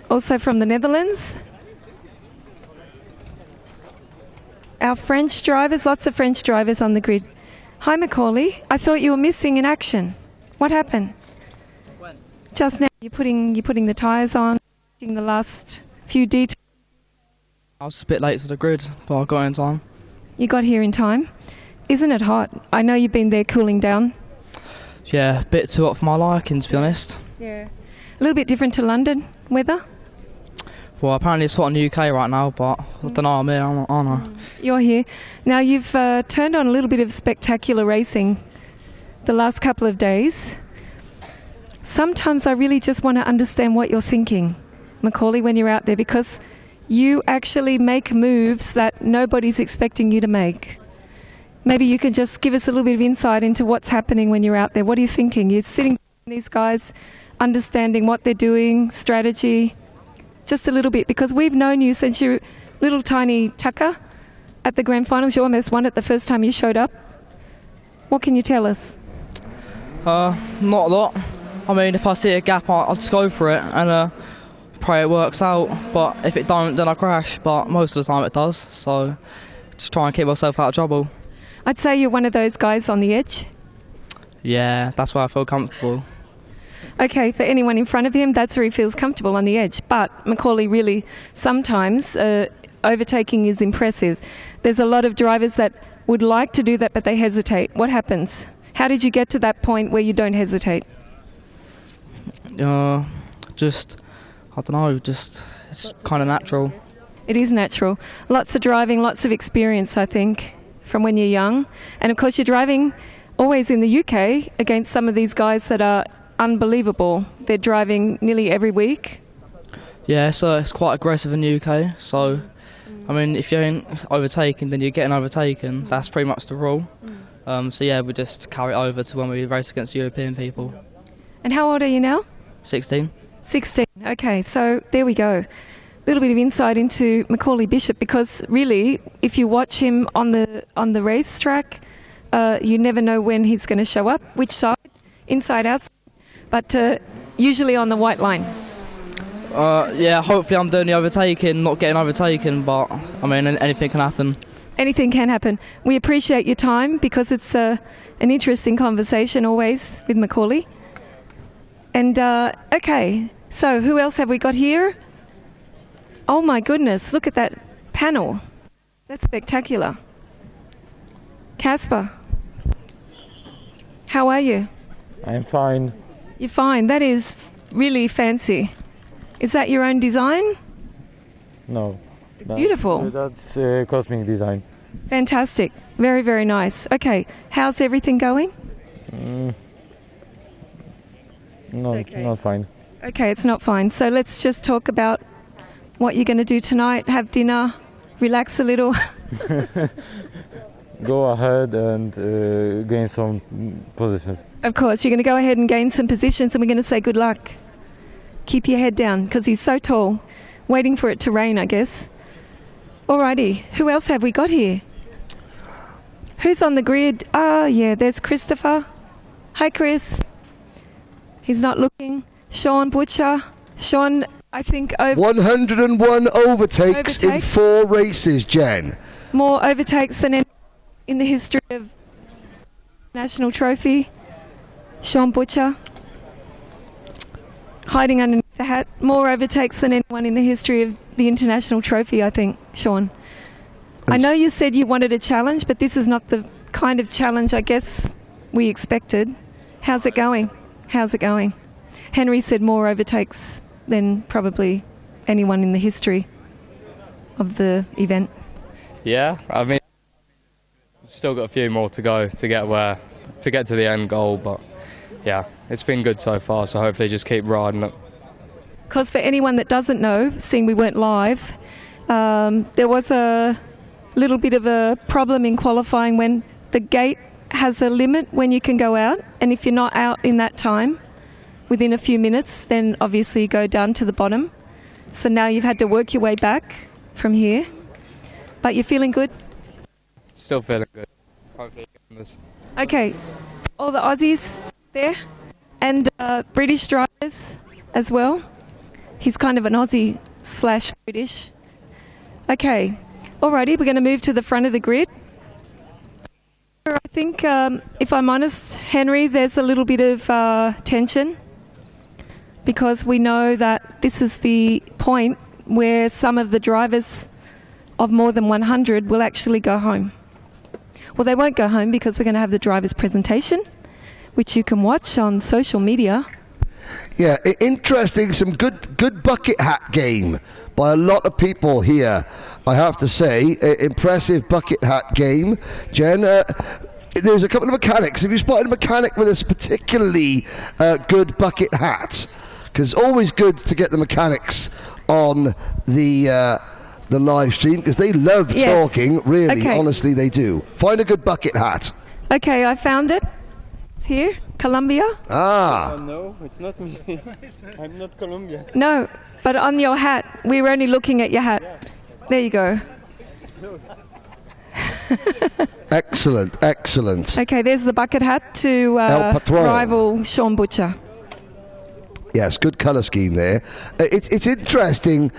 also from the Netherlands. Our French drivers, lots of French drivers on the grid. Hi Macaulay, I thought you were missing in action. What happened? When? Just now, you're putting the tyres on, the last few details. I was a bit late to the grid, but I got in time. You got here in time. Isn't it hot? I know you've been there cooling down. Yeah, a bit too hot for my liking, to be honest. Yeah. A little bit different to London weather? Well, apparently it's hot in the UK right now, but I don't know, I'm here, aren't I? You're here. Now, you've turned on a little bit of spectacular racing the last couple of days. Sometimes I really just want to understand what you're thinking, Macaulay, when you're out there, because you actually make moves that nobody's expecting you to make. Maybe you can just give us a little bit of insight into what's happening when you're out there. What are you thinking? You're sitting with these guys, understanding what they're doing, strategy, just a little bit, because we've known you since you're little tiny Tucker at the grand finals. You almost won it the first time you showed up. What can you tell us? Not a lot. I mean, if I see a gap, I'll just go for it and pray it works out. But if it don't, then I crash. But most of the time it does. So just try and keep myself out of trouble. I'd say you're one of those guys on the edge. Yeah, that's where I feel comfortable. Okay, for anyone in front of him, that's where he feels comfortable, on the edge. But Macaulay really sometimes overtaking is impressive. There's a lot of drivers that would like to do that, but they hesitate. What happens? How did you get to that point where you don't hesitate? Just, I don't know, just it's kind of natural. It is natural. Lots of driving, lots of experience, I think, from when you're young. And of course you're driving always in the UK against some of these guys that are unbelievable. They're driving nearly every week. Yeah, so it's quite aggressive in the UK. So, I mean, if you ain't overtaken, then you're getting overtaken. That's pretty much the rule. So yeah, we just carry it over to when we race against European people. And how old are you now? 16. 16. Okay, so there we go. A little bit of insight into Macaulay Bishop, because really, if you watch him on the racetrack, you never know when he's going to show up, which side, inside, outside, but usually on the white line. Yeah, hopefully I'm doing the overtaking, not getting overtaken, but I mean, anything can happen. Anything can happen. We appreciate your time, because it's an interesting conversation always with Macaulay. And okay, so who else have we got here? Oh my goodness, look at that panel. That's spectacular. Casper, how are you? I'm fine. You're fine. That is really fancy. Is that your own design? No. It's beautiful. That's cosmic design. Fantastic. Very, very nice. Okay, how's everything going? Not fine. Okay, it's not fine. So let's just talk about what you're going to do tonight. Have dinner, relax a little. Go ahead and gain some positions. Of course, you're going to go ahead and gain some positions, and we're going to say good luck. Keep your head down, because he's so tall. Waiting for it to rain, I guess. Alrighty, who else have we got here? Who's on the grid? Yeah, there's Christopher. Hi, Chris. He's not looking. Sean Butcher. Sean, I think... 101 overtakes in 4 races, Jen. More overtakes than in the history of National Trophy. Sean Butcher. Hiding underneath the hat. More overtakes than anyone in the history of the International Trophy, I think, Sean. I know you said you wanted a challenge, but this is not the kind of challenge I guess we expected. How's it going? How's it going? Henry said more overtakes than probably anyone in the history of the event. Yeah, I mean, still got a few more to go to get to the end goal, but yeah, it's been good so far, so hopefully just keep riding it. Because for anyone that doesn't know, seeing we weren't live, there was a little bit of a problem in qualifying when the gate has a limit when you can go out, and if you're not out in that time, within a few minutes, then obviously you go down to the bottom. So now you've had to work your way back from here. But you're feeling good? Still feeling good. Hopefully this. Okay, all the Aussies there, and British drivers as well. He's kind of an Aussie / British. Okay, alrighty, we're going to move to the front of the grid. I think, if I'm honest, Henry, there's a little bit of tension, because we know that this is the point where some of the drivers of more than 100 will actually go home. Well, they won't go home, because we're going to have the driver's presentation, which you can watch on social media. Yeah, interesting, some good bucket hat game by a lot of people here, I have to say. Impressive bucket hat game. Jen, there's a couple of mechanics. Have you spotted a mechanic with a particularly good bucket hat? Because it's always good to get the mechanics on the live stream, because they love talking, really, honestly they do. Find a good bucket hat. Okay, I found it. It's here, Colombia. No, it's not me. I'm not Colombian. No, but on your hat. We were only looking at your hat. Yeah. There you go. Excellent, excellent. Okay, there's the bucket hat to rival Sean Butcher. Yes, good colour scheme there. It's interesting.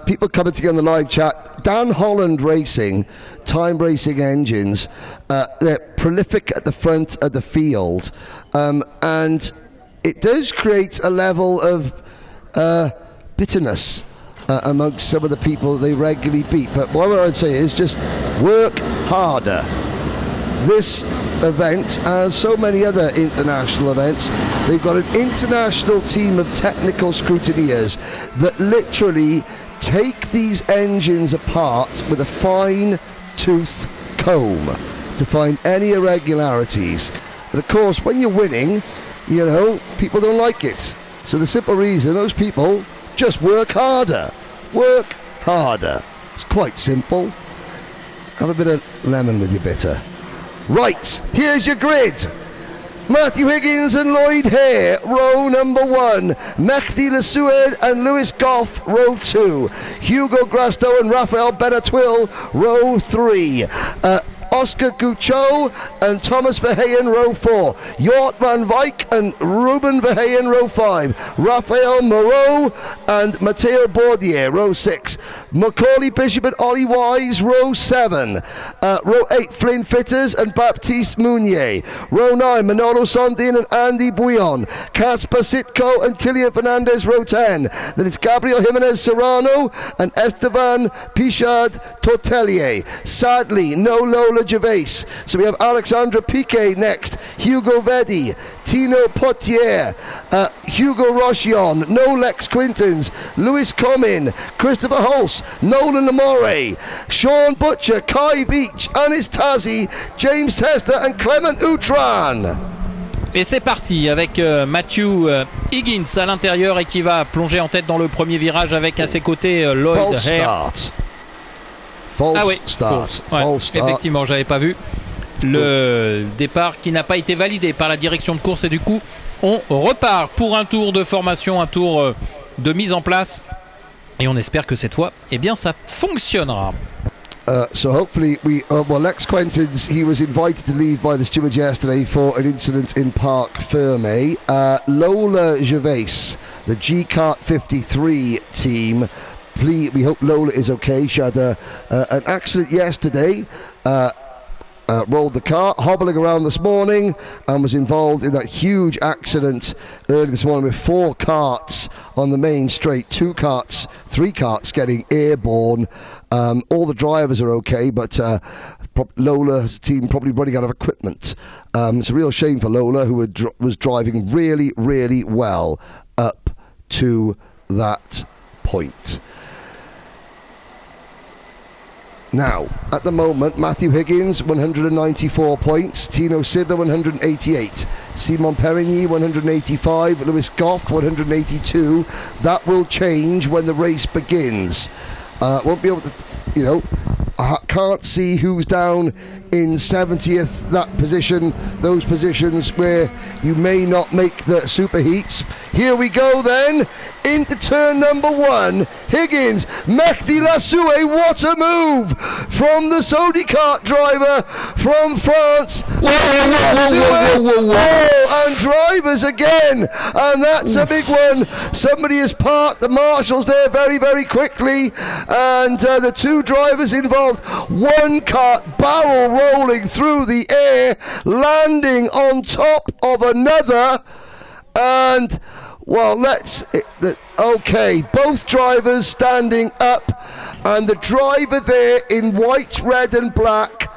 People coming together on the live chat. Dan Holland Racing, Time Racing Engines. They're prolific at the front of the field, and it does create a level of bitterness amongst some of the people they regularly beat. But what I'd say is just work harder. This event, as so many other international events, they've got an international team of technical scrutineers that literally take these engines apart with a fine-tooth comb to find any irregularities. But of course, when you're winning, you know, people don't like it. So the simple reason, those people just work harder. Work harder. It's quite simple. Have a bit of lemon with your bitter. Right, here's your grid. Matthew Higgins and Lloyd Hare, row number 1. Mehdi Lesued and Lewis Goff, row 2. Hugo Grasto and Rafael Benatwil, row 3. Oscar Gucho and Thomas Verheyen, row 4. Jort van Wyk and Ruben Verheyen, row 5. Raphael Moreau and Matteo Bordier, row 6. Macaulay Bishop and Ollie Wise, row 7. Row 8, Flynn Fitters and Baptiste Mounier. Row 9, Manolo Sondin and Andy Bouillon. Casper Sitko and Tilian Fernandez, row 10. Then it's Gabriel Jimenez Serrano and Esteban Pichard Tortelier. Sadly, no Lola Gervais. So we have Alexandra Piquet next, Hugo Vedi, Tino Potier, Hugo Rochion, no Lex Quintons, Lewis Comin, Christopher Hulse, Nolan Amore, Sean Butcher, Kai Veach, Anis Tazi, James Tester and Clement Outran. Et c'est parti avec Matthew Higgins à l'intérieur et qui va plonger en tête dans le premier virage avec à ses côtés Lloyd Hare. False start. False start. Effectivement, j'avais pas vu le départ qui n'a pas été validé par la direction de course et du coup on repart pour un tour de formation, un tour de mise en place et on espère que cette fois eh bien ça fonctionnera. So hopefully well, Lex Quentins, he was invited to leave by the stewards yesterday for an incident in Parc Ferme. Lola Gervais, the G-Kart 53 team, we hope Lola is okay. She had an accident yesterday, rolled the car, hobbling around this morning, and was involved in that huge accident early this morning with 4 karts on the main straight, 3 karts getting airborne. All the drivers are okay, but Lola's team probably running out of equipment. It's a real shame for Lola, who was driving really, really well up to that point. Now, at the moment, Matthew Higgins, 194 points. Tino Sidler, 188. Simon Perigny, 185. Lewis Goff, 182. That will change when the race begins. Won't be able to, you know, I can't see who's down in 70th, that position, those positions where you may not make the superheats. Here we go then, into turn number 1. Higgins, Mehdi Lesued, what a move from the Sony kart driver from France. And drivers again, and that's a big one. Somebody has parked the marshals there very, very quickly, and the 2 drivers involved. 1 kart barrel rolling through the air, landing on top of another, and well, okay, both drivers standing up, and the driver there in white, red and black,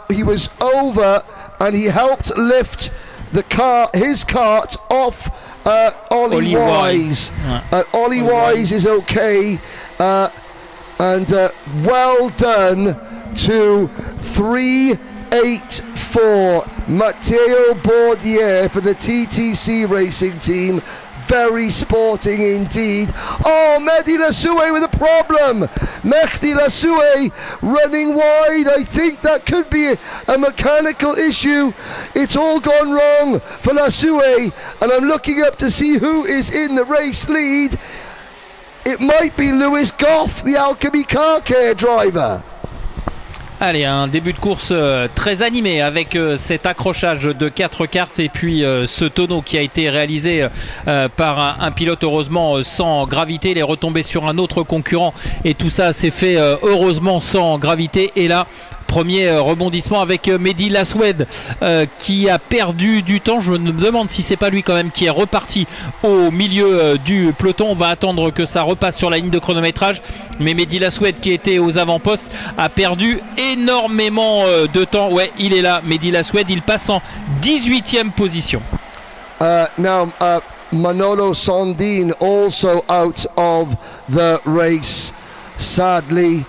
he was over and he helped lift his kart off Ollie Wise. Ollie Wise is okay, and well done to 384 Matteo Bordier for the TTC Racing Team. Very sporting indeed. Oh, Mehdi Lesued with a problem. Mehdi Lesued running wide. I think that could be a mechanical issue. It's all gone wrong for Lesued, and I'm looking up to see who is in the race lead. It might be Lewis Goff, the Alchemy Car Care driver. Allez, un début de course très animé avec cet accrochage de 4 cartes et puis ce tonneau qui a été réalisé par un pilote heureusement sans gravité. Il est retombé sur un autre concurrent et tout ça s'est fait heureusement sans gravité. Et là, Premier rebondissement avec Mehdi Laswed qui a perdu du temps. Je me demande si c'est pas lui quand même qui est reparti au milieu du peloton. On va attendre que ça repasse sur la ligne de chronométrage. Mais Mehdi Laswed qui était aux avant-postes a perdu énormément de temps. Ouais, il est là, Mehdi Laswed. Il passe en 18e position. Now, Manolo Sondin also out of the race, sadly.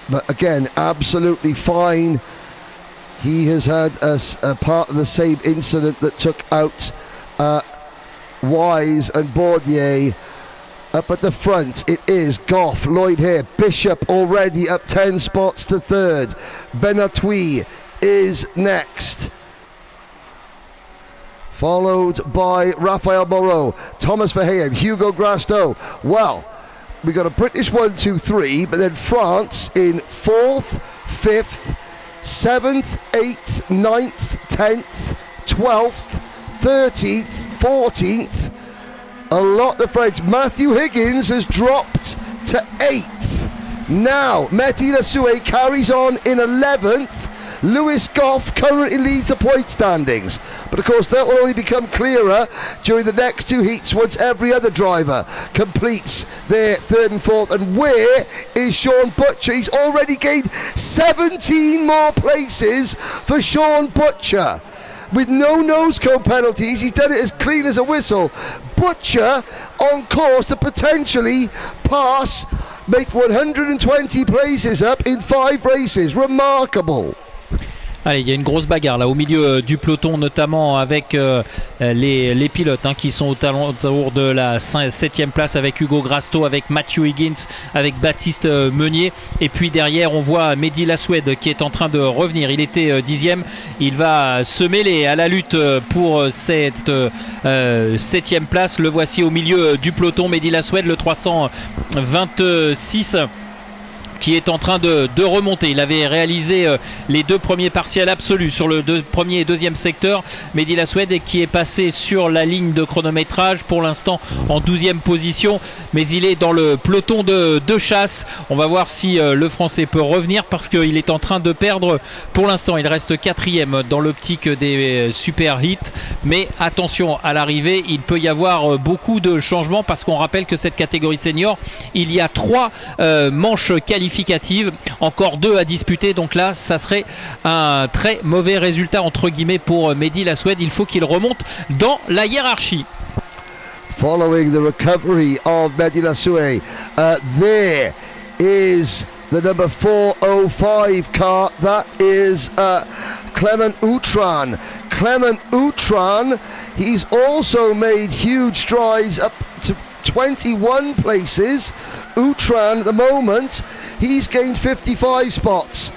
But again, absolutely fine. He has had a part of the same incident that took out Wise and Bourdier. Up at the front, it is Goff, Lloyd here, Bishop already up 10 spots to third. Benatui is next, followed by Raphael Moreau, Thomas Verheyen, Hugo Grasto. Well, we got a British 1, 2, 3, but then France in 4th, 5th, 7th, 8th, 9th, 10th, 12th, 13th, 14th. A lot of French. Matthew Higgins has dropped to 8th. Now, Mehdi Laswed carries on in 11th. Lewis Goff currently leads the point standings, but of course that will only become clearer during the next two heats once every other driver completes their third and fourth. And where is Sean Butcher? He's already gained 17 more places for Sean Butcher with no nose cone penalties. He's done it as clean as a whistle. Butcher on course to potentially make 120 places up in 5 races. Remarkable. Allez, il y a une grosse bagarre là au milieu du peloton, notamment avec les pilotes qui sont autour de la 7e place, avec Hugo Grasto, avec Matthew Higgins, avec Baptiste Meunier. Et puis derrière, on voit Mehdi Laswed qui est en train de revenir. Il était 10e. Il va se mêler à la lutte pour cette 7e place. Le voici au milieu du peloton, Mehdi Laswed, le 326. Qui est en train de remonter. Il avait réalisé les 2 premiers partiels absolus sur le premier et deuxième secteur. Mehdi Laswed qui est passé sur la ligne de chronométrage pour l'instant en 12e position, mais il est dans le peloton de chasse. On va voir si le Français peut revenir parce qu'il est en train de perdre pour l'instant. Il reste 4e dans l'optique des super hits, mais attention à l'arrivée, il peut y avoir beaucoup de changements parce qu'on rappelle que cette catégorie de seniors, il y a 3 manches qualificatives, encore 2 à disputer, donc là ça serait un très mauvais résultat entre guillemets pour Mehdi Laswed. Il faut qu'il remonte dans la hiérarchie. Following the recovery of Mehdi Laswed, there is the number 405 car. That is Clement Outran. Clement Outran, he's also made huge strides up to 21 places. Outran at the moment, he's gained 55 spots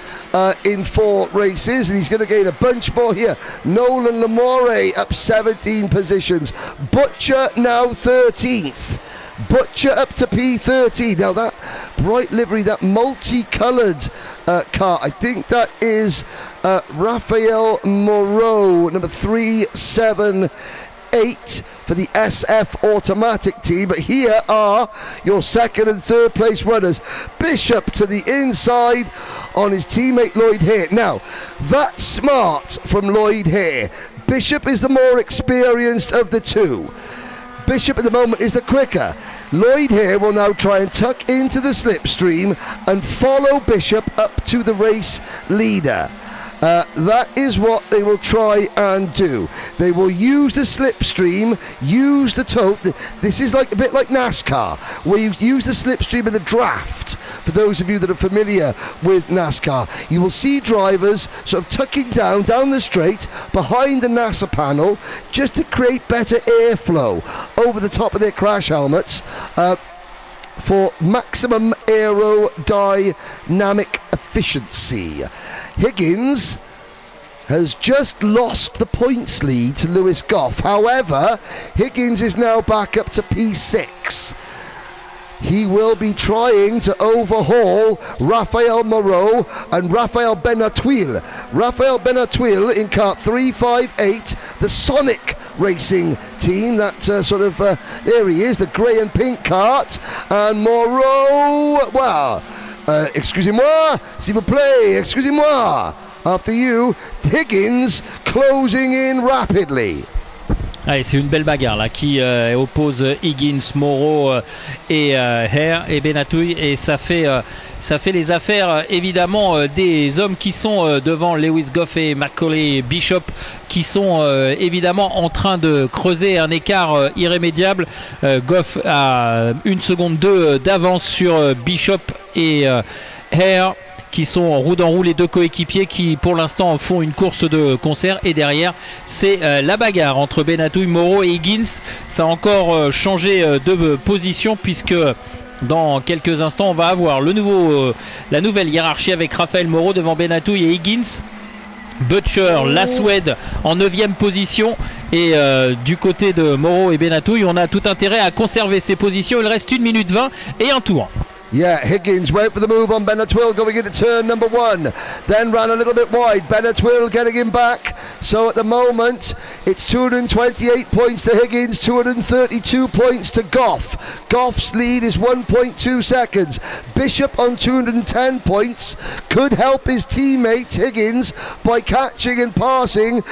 in 4 races, and he's going to gain a bunch more here. Nolan Lamore up 17 positions. Butcher now 13th. Butcher up to P13. Now that bright livery, that multicoloured car, I think that is Raphael Moreau, number 378 for the SF Automatic team. But here are your second and third place runners. Bishop to the inside on his teammate Lloyd Hare. Now, that's smart from Lloyd Hare. Bishop is the more experienced of the two. Bishop at the moment is the quicker. Lloyd Hare will now try and tuck into the slipstream and follow Bishop up to the race leader. That is what they will try and do. They will use the slipstream, use the tote. This is like a bit like NASCAR, where you use the slipstream in the draft. For those of you that are familiar with NASCAR, you will see drivers sort of tucking down the straight behind the NASA panel just to create better airflow over the top of their crash helmets. For maximum aerodynamic efficiency. Higgins has just lost the points lead to Lewis Goff. However, Higgins is now back up to P6. He will be trying to overhaul Raphael Moreau and Raphael Benatouil. Raphael Benatouil in kart 358, the Sonic Racing team. That there he is, the grey and pink kart. And Moreau, well, Excusez-moi, s'il vous plaît, excusez-moi. After you, Higgins closing in rapidly. Allez, c'est une belle bagarre là qui oppose Higgins, Moreau et Hare et Benatouille, et ça fait les affaires évidemment des hommes qui sont devant Lewis Goff et Macaulay Bishop, qui sont évidemment en train de creuser un écart irrémédiable. Goff a 1 seconde 2 d'avance sur Bishop et Hare, qui sont en roue dans roue, les deux coéquipiers qui pour l'instant font une course de concert. Et derrière c'est la bagarre entre Benatouille, Moreau et Higgins. Ça a encore changé de position, puisque dans quelques instants on va avoir la nouvelle hiérarchie avec Raphaël Moreau devant Benatouille et Higgins. Butcher, Laswed en 9e position, et du côté de Moreau et Benatouille, on a tout intérêt à conserver ses positions. Il reste 1 minute 20 et un tour. Yeah, Higgins went for the move on Benatouille going into turn number 1, then ran a little bit wide. Benatouille getting him back. So at the moment, it's 228 points to Higgins, 232 points to Goff. Goff's lead is 1.2 seconds. Bishop on 210 points could help his teammate Higgins by catching and passing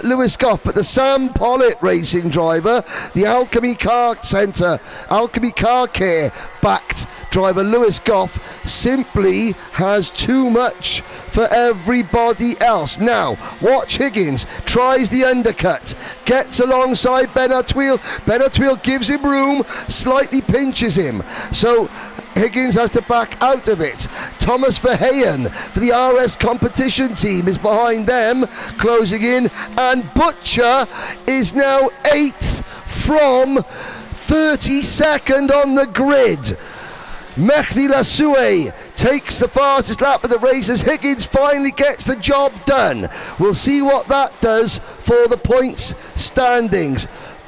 Lewis Goff. But the Sam Pollitt racing driver, the Alchemy Car Centre, Alchemy Car Care backed driver Lewis Goff, simply has too much for everybody else. Now, watch Higgins, tries the undercut, gets alongside Benatouille. Benatouille gives him room, slightly pinches him. So Higgins has to back out of it. Thomas Verheyen for the RS competition team is behind them, closing in, and Butcher is now 8th from 32nd on the grid. Mehdi Lassoue takes the fastest lap of the race as Higgins finally gets the job done. We'll see what that does for the points standings.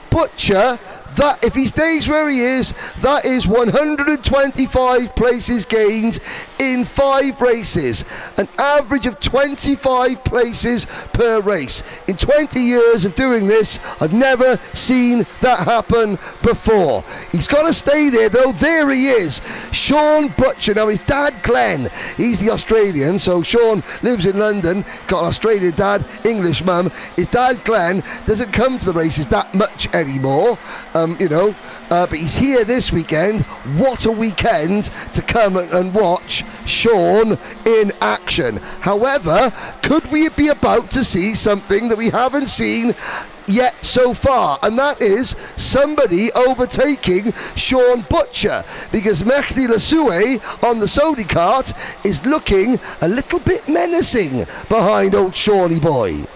Butcher, that if he stays where he is, that is 125 places gained in 5 races, an average of 25 places per race. In 20 years of doing this, I've never seen that happen before. He's got to stay there though. There he is, Sean Butcher. Now his dad Glenn, he's the Australian, so Sean lives in London, got an Australian dad, English mum. His dad Glenn doesn't come to the races that much anymore, but he's here this weekend. What a weekend to come and watch Sean in action. However, could we be about to see something that we haven't seen yet so far, and that is somebody overtaking Sean Butcher, because Mehdi Lassoue on the Sony kart is looking a little bit menacing behind old Shawnee boy.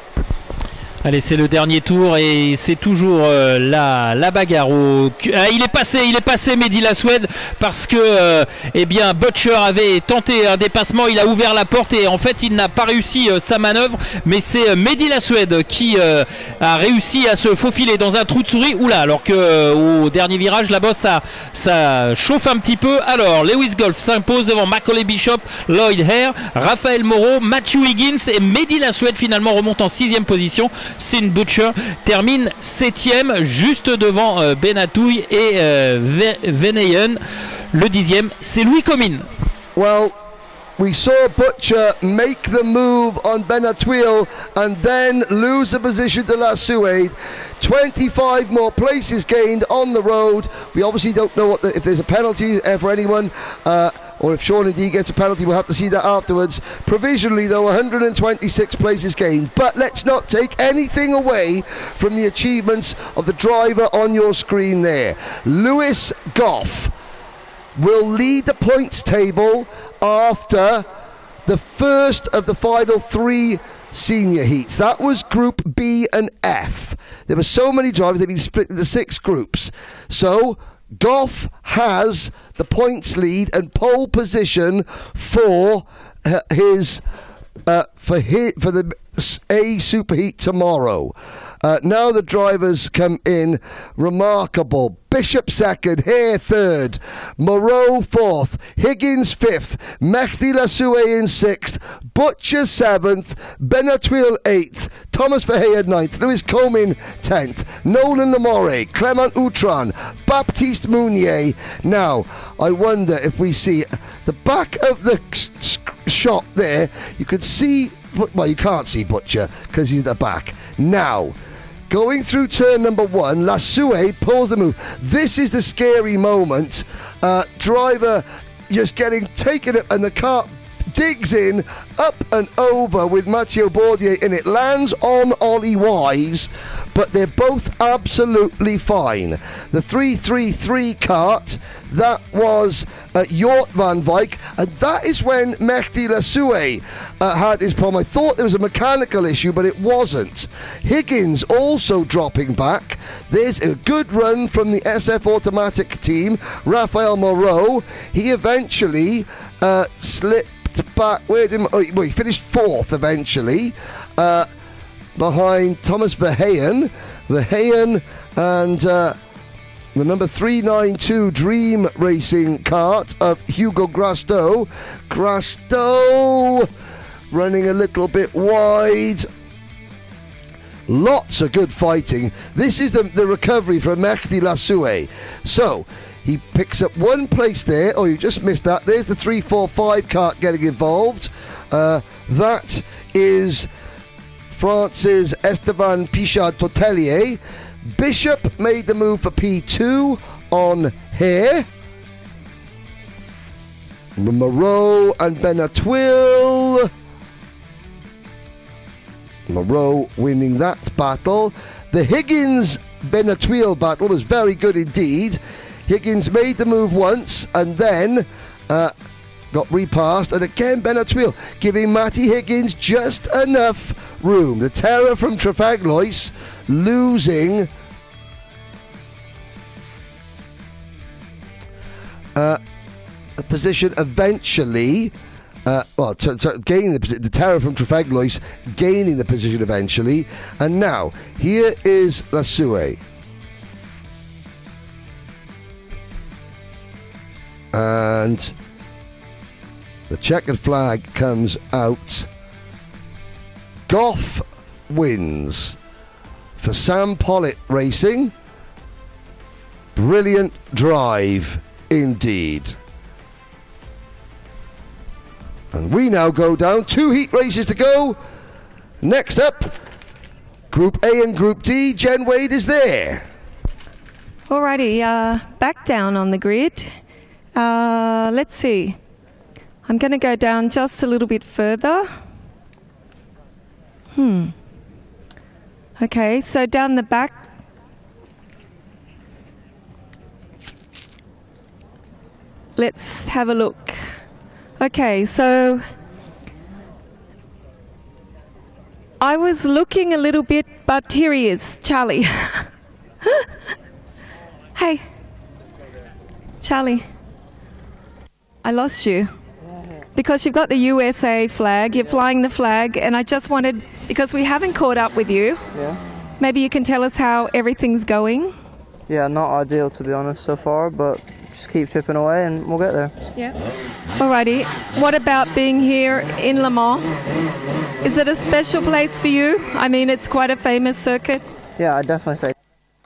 Allez, c'est le dernier tour et c'est toujours la bagarre. Il est passé Mehdi Laswed, parce que Butcher avait tenté un dépassement, il a ouvert la porte et en fait il n'a pas réussi sa manœuvre, mais c'est Mehdi Laswed qui a réussi à se faufiler dans un trou de souris. Oula, alors que au dernier virage là-bas ça chauffe un petit peu. Alors Lewis Goff s'impose devant Macaulay Bishop, Lloyd Hare, Raphaël Moreau, Matthew Higgins, et Mehdi Laswed finalement remonte en 6e position. Sin Butcher termine 7e, juste devant Benatouille et Verheyen. Le 10e, c'est Louis Comines. Well, we saw Butcher make the move on Benatouille and then lose the position to Lassoue. 25 more places gained on the road. We obviously don't know if there's a penalty for anyone, or if Sean indeed gets a penalty. We'll have to see that afterwards. Provisionally though, 126 places gained. But let's not take anything away from the achievements of the driver on your screen there. Lewis Goff will lead the points table after the first of the final 3 senior heats. That was Group B and F. There were so many drivers, they've been split into 6 groups. So Goff has the points lead and pole position for the A superheat tomorrow. Now the drivers come in remarkable. Bishop second, Hare third, Moreau fourth, Higgins fifth, Mehdi Lassoue in sixth, Butcher seventh, Benatwil eighth, Thomas Verheyen ninth, Lewis Comin 10th, Nolan Lamore, Clement Outran, Baptiste Mounier. Now, I wonder if we see the back of the shot there, you could see, well, you can't see Butcher because he's at the back. Now, going through turn number one, Lassoue pulls the move. This is the scary moment. Driver just getting taken up, and the car digs in, up and over with Mathieu Bordier, and it lands on Ollie Wise, but they're both absolutely fine. The 333 kart, that was Jort van Wyk, and that is when Mehdi Lassoue had his problem. I thought there was a mechanical issue, but it wasn't. Higgins also dropping back. There's a good run from the SF Automatic team, Raphael Moreau. He eventually slipped back. He finished fourth eventually, behind Thomas Verheyen. Verheyen and the number 392 Dream Racing kart of Hugo Grasteau. Grasteau running a little bit wide. Lots of good fighting. This is the recovery from Mehdi Lassoue. So he picks up one place there. Oh, you just missed that. There's the 345 kart getting involved. That is France's Esteban Pichard-Totelier. Bishop made the move for P2 on Hare. Moreau and Benatwil. Moreau winning that battle. The Higgins-Benatwil battle was very good indeed. Higgins made the move once and then got repassed, and again Benatwil giving Matty Higgins just enough room. The terror from Trafalgar losing a position eventually. Gaining the terror from Trafalgar gaining the position eventually. And now here is Lassoue. And the checkered flag comes out. Goff wins for Sam Pollitt Racing. Brilliant drive indeed. And we now go down. 2 heat races to go. Next up, Group A and Group D. Jen Wade is there. Alrighty, back down on the grid. Let's see. I'm going to go down just a little bit further. Okay, so down the back. Let's have a look. Okay, so I was looking a little bit, but here he is, Charlie. Hey, Charlie, I lost you because you've got the USA flag, you're flying the flag, and I just wanted, because we haven't caught up with you, maybe you can tell us how everything's going. Yeah, not ideal to be honest so far, but just keep chipping away and we'll get there. Yeah. Alrighty, what about being here in Le Mans? Is it a special place for you? I mean, it's quite a famous circuit. Yeah, I'd definitely say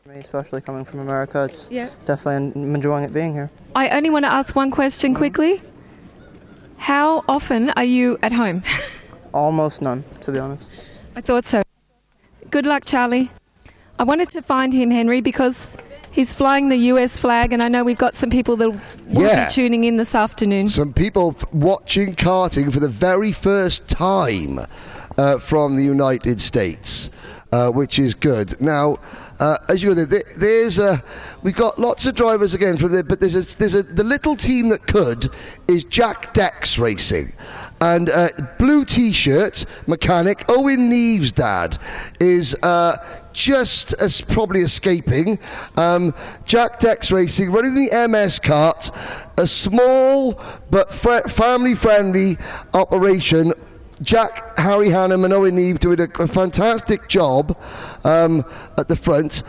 for me, especially coming from America, it's definitely, I'm enjoying it being here. I only want to ask one question quickly. How often are you at home? Almost none, to be honest. I thought so. Good luck, Charlie. I wanted to find him, Henry, because he's flying the US flag, and I know we've got some people that will be tuning in this afternoon. Some people watching karting for the very first time from the United States, which is good. Now, as you know, we've got lots of drivers again from there, but the little team that could is Jack Dex Racing, and blue T-shirt mechanic Owen Neve's dad is just as probably escaping. Jack Dex Racing running the MS kart, a small but family-friendly operation Jack, Harry Hannam and Owen Neve doing a fantastic job at the front.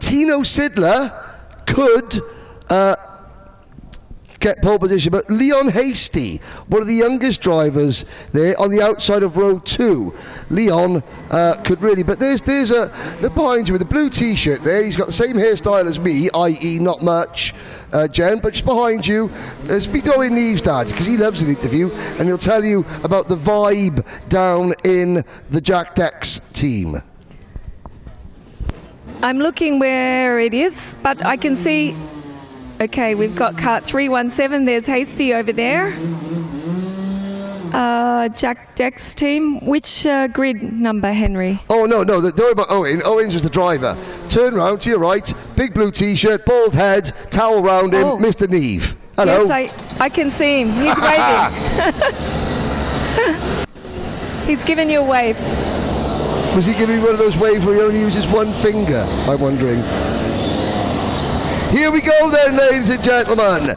Tino Sidler could get pole position, but Leon Hasty, one of the youngest drivers there on the outside of row 2. Leon could really, but there's look behind you with the blue t-shirt there. He's got the same hairstyle as me, i.e. not much, Jen, but just behind you, speak to Owen Neve's dad, because he loves an interview, and he'll tell you about the vibe down in the Jack Dex team. I'm looking where it is, but I can see. Okay, we've got cart 317. There's Hasty over there. Jack Dex team. Which grid number, Henry? Oh, no, don't worry about Owen. Owen's just the driver. Turn round to your right. Big blue t-shirt, bald head, towel round him, Mr. Neve. Hello. Yes, I can see him. He's waving. He's giving you a wave. Was he giving you one of those waves where he only uses one finger? I'm wondering. Here we go then, ladies and gentlemen.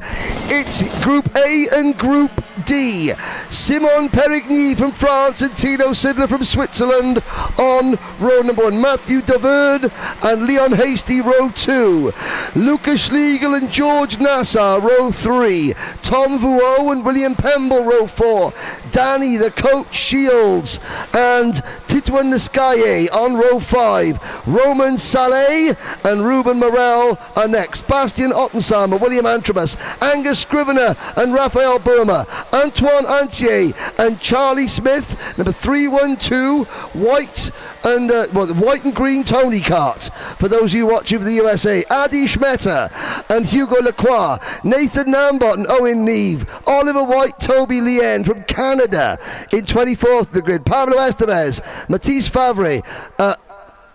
It's Group A and Group D. Simon Perigny from France and Tino Sidler from Switzerland on row number 1. Matthew Davern and Leon Hasty, row 2. Lucas Schlegel and George Nassar, row 3. Tom Vuo and William Pemble, row 4. Danny, the coach, Shields, and Titouan Nescaye on row 5. Roman Saleh and Ruben Morel are next. Bastian Ottensamer, William Antrobus, Angus Scrivener and Raphael Burma, Antoine Antier and Charlie Smith, number 312, white and white and green Tony Kart for those of you watching for the USA. Adi Schmetter and Hugo Lacroix, Nathan Nambot and Owen Neve, Oliver White, Toby Lien from Canada in 24th of the grid, Pablo Estevez, Matisse Favre,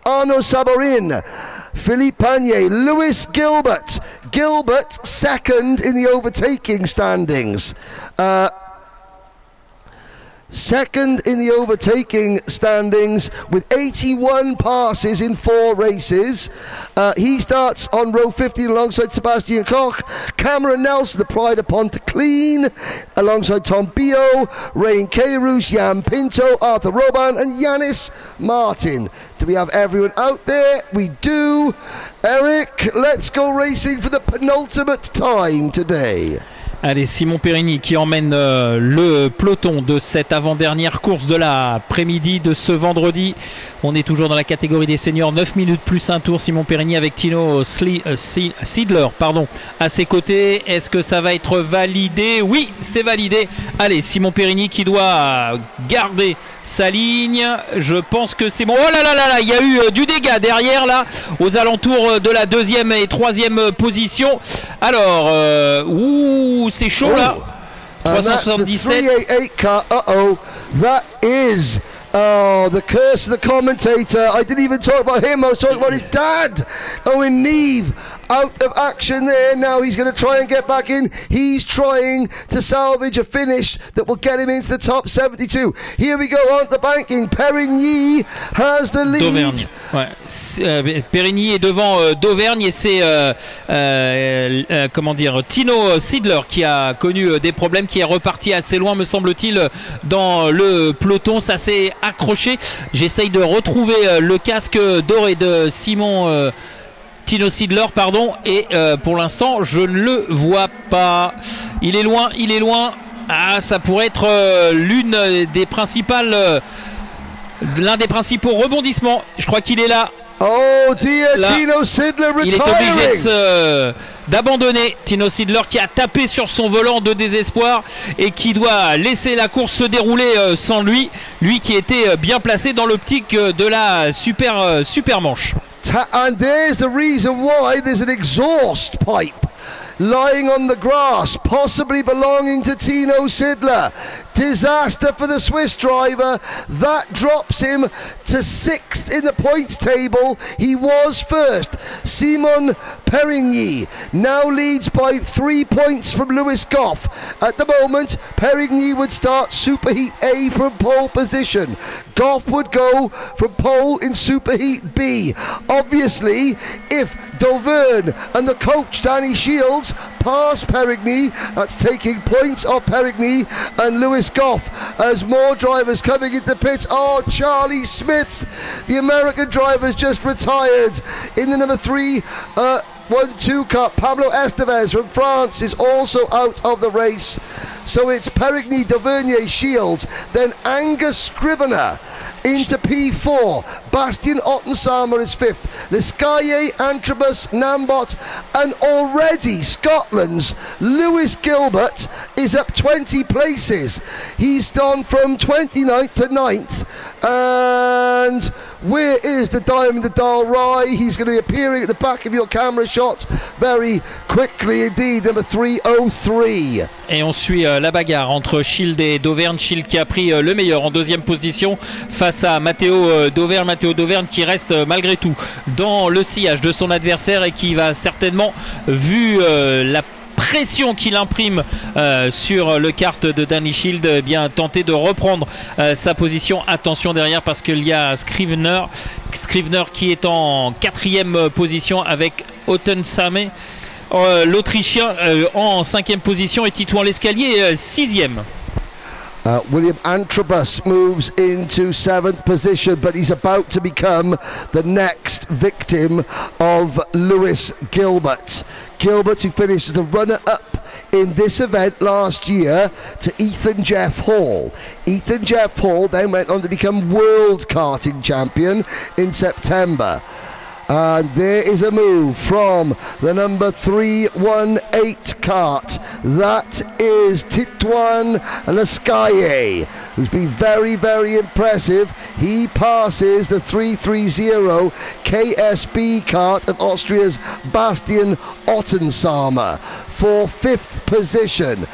Arnaud Saborin, Philippe Panier, Lewis Gilbert. Gilbert second in the overtaking standings. Second in the overtaking standings with 81 passes in 4 races. He starts on row 15 alongside Sebastian Koch. Cameron Nelson, the pride of Ponteclean, alongside Tom Bio, Rain Cairus, Jan Pinto, Arthur Roban and Yanis Martin. Do we have everyone out there? We do. Eric, let's go racing for the penultimate time today. Allez, Simon Perigny qui emmène le peloton de cette avant-dernière course de l'après-midi de ce vendredi. On est toujours dans la catégorie des seniors, 9 minutes plus un tour. Simon Perigny avec Tino Sidler à ses côtés. Est-ce que ça va être validé? Oui, c'est validé. Allez, Simon Perigny qui doit garder sa ligne. Je pense que c'est bon. Oh là là là là, il y a eu du dégât derrière là, aux alentours de la 2e et 3e position. Alors, c'est chaud là. 377. That is the curse of the commentator. I didn't even talk about him. I was talking about his dad, Owen Neve. Out of action there. Now he's going to try and get back in. He's trying to salvage a finish that will get him into the top 72. Here we go on the banking. Perigny has the lead. Perigny est devant d'Auvergne et c'est Tino Sidler qui a connu des problèmes, qui est reparti assez loin me semble-t-il dans le peloton. Ça s'est accroché. J'essaye de retrouver le casque doré de Tino Sidler, et pour l'instant je ne le vois pas. Il est loin. Ah, ça pourrait être l'un des principaux rebondissements. Je crois qu'il est là. Oh dear, là, Tino Sidler retiring. Il est obligé d'abandonner. Tino Sidler qui a tapé sur son volant de désespoir et qui doit laisser la course se dérouler sans lui qui était bien placé dans l'optique de la super manche. And there's the reason why there's an exhaust pipe lying on the grass, possibly belonging to Tino Sidler. Disaster for the Swiss driver. That drops him to 6th in the points table. He was first. Simon Perigny now leads by 3 points from Lewis Goff. At the moment, Perigny would start Superheat A from pole position. Goff would go from pole in Superheat B. Obviously, if Dauvergne and the coach Danny Shields past Perigny. That's taking points off Perigny and Lewis Goff as more drivers coming into pits. Oh, Charlie Smith, the American driver's just retired in the number 3 1-2 car. Pablo Estevez from France is also out of the race. So it's Perigny, Dauvergne, Shields, then Angus Scrivener into P4. Bastien Ottensarmer is 5th. Lescaille, Antrobus, Nambot, and already Scotland's Lewis Gilbert is up 20 places. He's gone from 29th to 9th. And where is the Diamond de Dalry? He's going to be appearing at the back of your camera shot very quickly indeed, number 303. Et on suit la bagarre entre Shield et Dauvergne. Shield qui a pris le meilleur en deuxième position face à Matteo Dauvergne. Matteo Dauvergne qui reste malgré tout dans le sillage de son adversaire et qui va certainement, vu la pression qu'il imprime sur le kart de Danny Shield, bien tenter de reprendre sa position. Attention derrière parce qu'il y a Scrivener qui est en 4e position avec Ottensarmer, l'Autrichien en 5e position, et Titouan Lescalier 6e. William Antrobus moves into 7th position, but he's about to become the next victim of Lewis Gilbert. Gilbert, who finished as the runner-up in this event last year to Ethan Jeff Hall. Ethan Jeff Hall then went on to become world karting champion in September. And there is a move from the number 318 kart. That is Titouan Lescaille, who's been very, very impressive. He passes the 330 KSB kart of Austria's Bastien Ottensarmer for 5th position.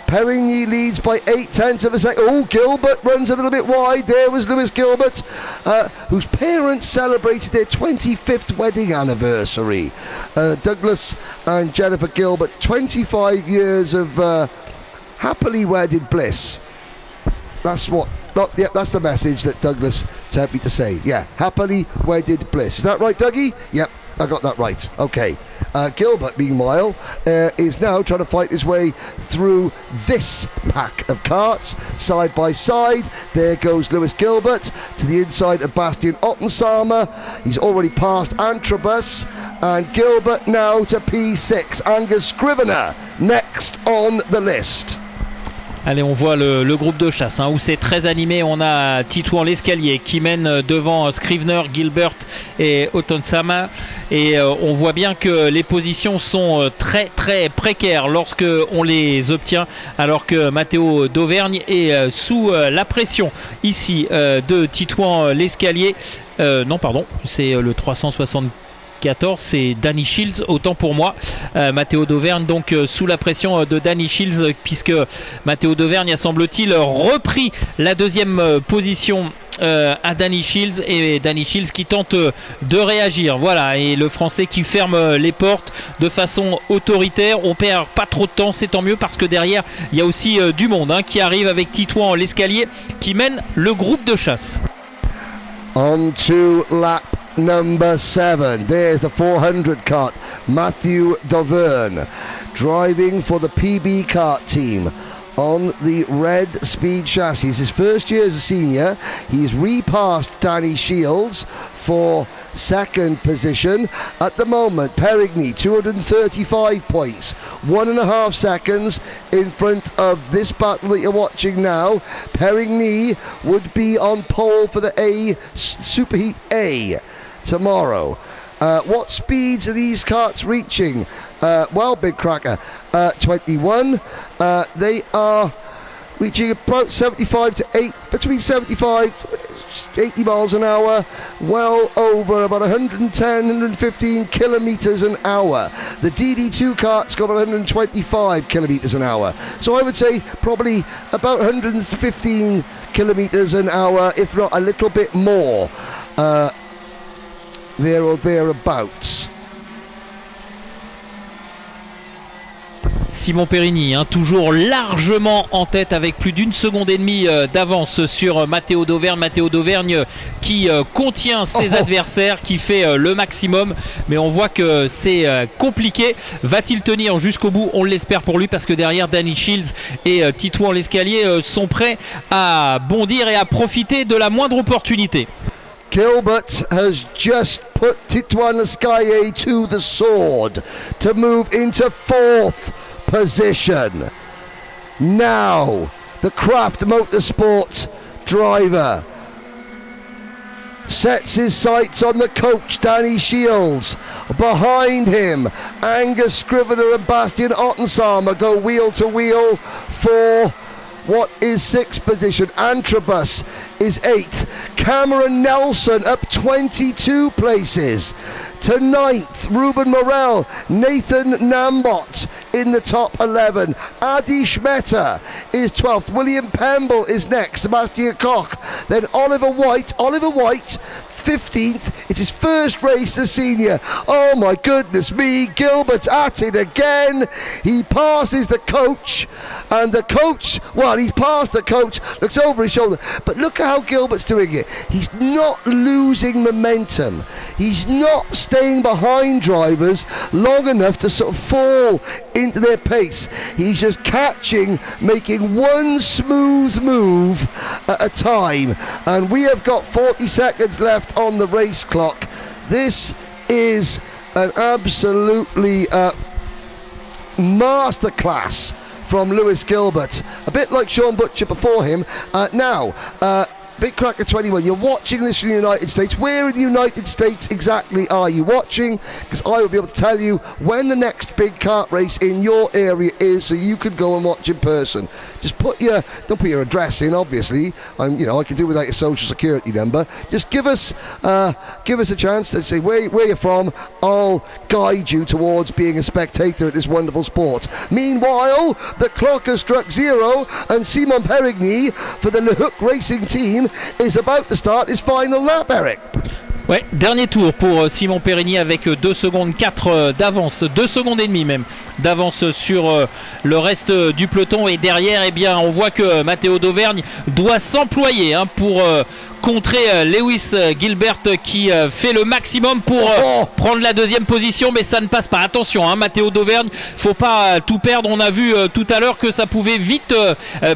Perigny leads by 0.8 of a second. Oh, Gilbert runs a little bit wide. There was Lewis Gilbert, whose parents celebrated their 25th wedding anniversary. Douglas and Jennifer Gilbert, 25 years of happily wedded bliss. That's what. Yeah, that's the message that Douglas sent me to say. Yeah, happily wedded bliss. Is that right, Dougie? Yep, I got that right. Okay. Gilbert, meanwhile, is now trying to fight his way through this pack of karts, side by side. There goes Lewis Gilbert to the inside of Bastien Ottensarmer. He's already passed Antrobus, and Gilbert now to P6. Angus Scrivener next on the list. Allez, on voit le groupe de chasse où c'est très animé. On a Titouan Lescalier qui mène devant Scrivener, Gilbert et Ottensarmer. Et on voit bien que les positions sont très très précaires lorsque on les obtient, alors que Matteo Dauvergne est sous la pression ici de Titouan Lescalier. Non, pardon, c'est le 364. C'est Danny Shields, autant pour moi. Matteo Dauvergne donc sous la pression de Danny Shields, puisque Matteo Dauvergne a, semble-t-il, repris la 2e position à Danny Shields, et Danny Shields qui tente de réagir. Voilà, et le Français qui ferme les portes de façon autoritaire. On perd pas trop de temps, c'est tant mieux, parce que derrière il y a aussi du monde qui arrive avec Titouan Lescalier qui mène le groupe de chasse. On to lap number 7. There's the 400 kart. Matthew Dauvergne driving for the PB kart team on the red speed chassis. It's his first year as a senior. He's repassed Danny Shields for 2nd position. At the moment, Perigny 235 points, 1.5 seconds in front of this battle that you're watching now. Perigny would be on pole for the Superheat A tomorrow. What speeds are these karts reaching? Well, Big Cracker, 21. They are reaching about 75 to 8, between 75 80 miles an hour, well over about 110, 115 kilometers an hour. The DD2 kart's got about 125 kilometers an hour. So I would say probably about 115 kilometers an hour, if not a little bit more, there or thereabouts. Simon Perini, hein, toujours largement en tête avec plus d'1 seconde et demie d'avance sur Matteo d'Auvergne. Matteo d'Auvergne qui contient ses adversaires, qui fait le maximum, mais on voit que c'est compliqué. Va-t-il tenir jusqu'au bout? On l'espère pour lui, parce que derrière Danny Shields et Titouan l'escalier sont prêts à bondir et à profiter de la moindre opportunité. Gilbert has just put Titouan L'escalier to the sword to move into 4th position. Now, the Craft Motorsport driver sets his sights on the coach, Danny Shields. Behind him, Angus Scrivener and Bastian Ottensamer go wheel to wheel for what is 6th position. Antrobus is 8th. Cameron Nelson up 22 places to 9th. Ruben Morel, Nathan Nambot in the top 11. Adi Schmetter is 12th. William Pemble is next. Sebastian Koch. Then Oliver White 15th. It's his first race as senior. Oh my goodness me, Gilbert's at it again. He passes the coach, and the coach, well, he's passed the coach, looks over his shoulder, but look at how Gilbert's doing it. He's not losing momentum. He's not staying behind drivers long enough to sort of fall into their pace. He's just catching, making one smooth move at a time, and we have got 40 seconds left on the race clock. This is an absolutely masterclass from Lewis Gilbert, a bit like Sean Butcher before him. Big Cracker 21, you're watching this from the United States. Where in the United States exactly are you watching? Because I will be able to tell you when the next big kart race in your area is, so you can go and watch in person. Just don't put your address in, obviously. I can do without your social security number. Just give us a chance to say where you're from. I'll guide you towards being a spectator at this wonderful sport. Meanwhile, the clock has struck 0, and Simon Perigny for the Le Hook Racing team is about to start his final lap, Eric. Ouais, dernier tour pour Simon Perigny avec 2 secondes 4 d'avance, 2 secondes et demie même d'avance sur le reste du peloton. Et derrière, eh bien, on voit que Matteo d'Auvergne doit s'employer pour contrer Lewis Gilbert qui fait le maximum pour prendre la 2e position, mais ça ne passe pas. Attention, Matteo d'Auvergne, faut pas tout perdre. On a vu tout à l'heure que ça pouvait vite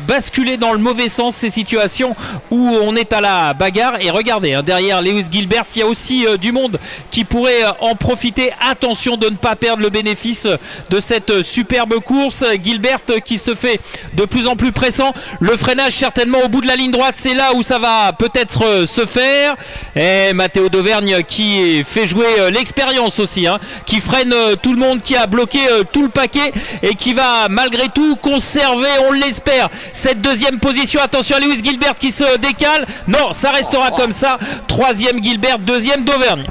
basculer dans le mauvais sens, ces situations où on est à la bagarre. Et regardez, derrière Lewis Gilbert, il y a aussi du monde qui pourrait en profiter. Attention de ne pas perdre le bénéfice de cette superbe course. Gilbert qui se fait de plus en plus pressant. Le freinage certainement au bout de la ligne droite, c'est là où ça va peut-être se faire. Et Matteo d'Auvergne qui fait jouer l'expérience aussi, qui freine tout le monde, qui a bloqué tout le paquet et qui va malgré tout conserver, on l'espère, cette 2e position. Attention à Lewis Gilbert qui se décale. Non, ça restera comme ça. 3e Gilbert, 2e d'Auvergne.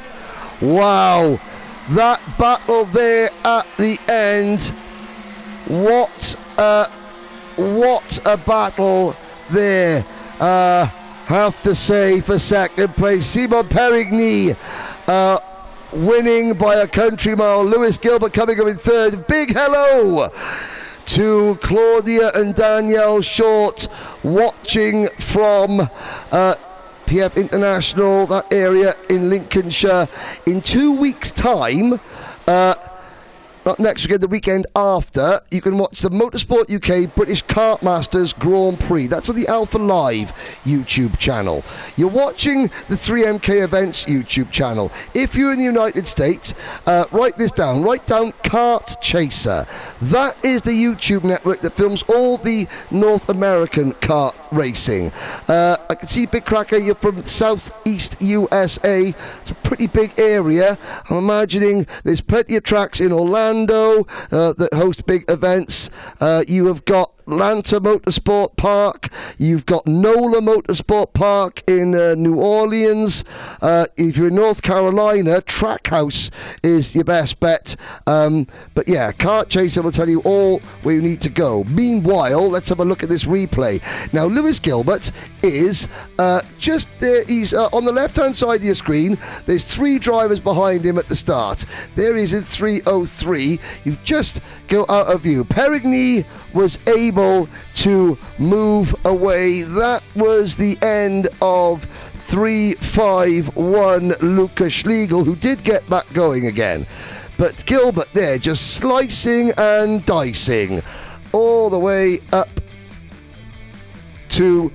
Wow, that battle there at the end. What a battle there. Have to say, for second place, Simon Perigny winning by a country mile. Lewis Gilbert coming up in 3rd. Big hello to Claudia and Danielle Short watching from PF International, that area in Lincolnshire. In 2 weeks' time, not next weekend, the weekend after, you can watch the Motorsport UK British Kart Masters Grand Prix. That's on the Alpha Live YouTube channel. You're watching the 3MK Events YouTube channel. If you're in the United States, write this down. Write down Kart Chaser. That is the YouTube network that films all the North American kart racing. I can see, Big Cracker, you're from Southeast USA. It's a pretty big area. I'm imagining there's plenty of tracks in Orlando that host big events. You have got Atlanta Motorsport Park. You've got NOLA Motorsport Park in New Orleans. If you're in North Carolina, Trackhouse is your best bet. But yeah, Kart Chaser will tell you all where you need to go. Meanwhile, let's have a look at this replay. Now, Lewis Gilbert is just there. He's on the left-hand side of your screen. There's 3 drivers behind him at the start. There he is at 3:03. You just go out of view. Perigny was able to move away. That was the end of 3-5-1 Lukas Schlegel, who did get back going again. But Gilbert there just slicing and dicing all the way up to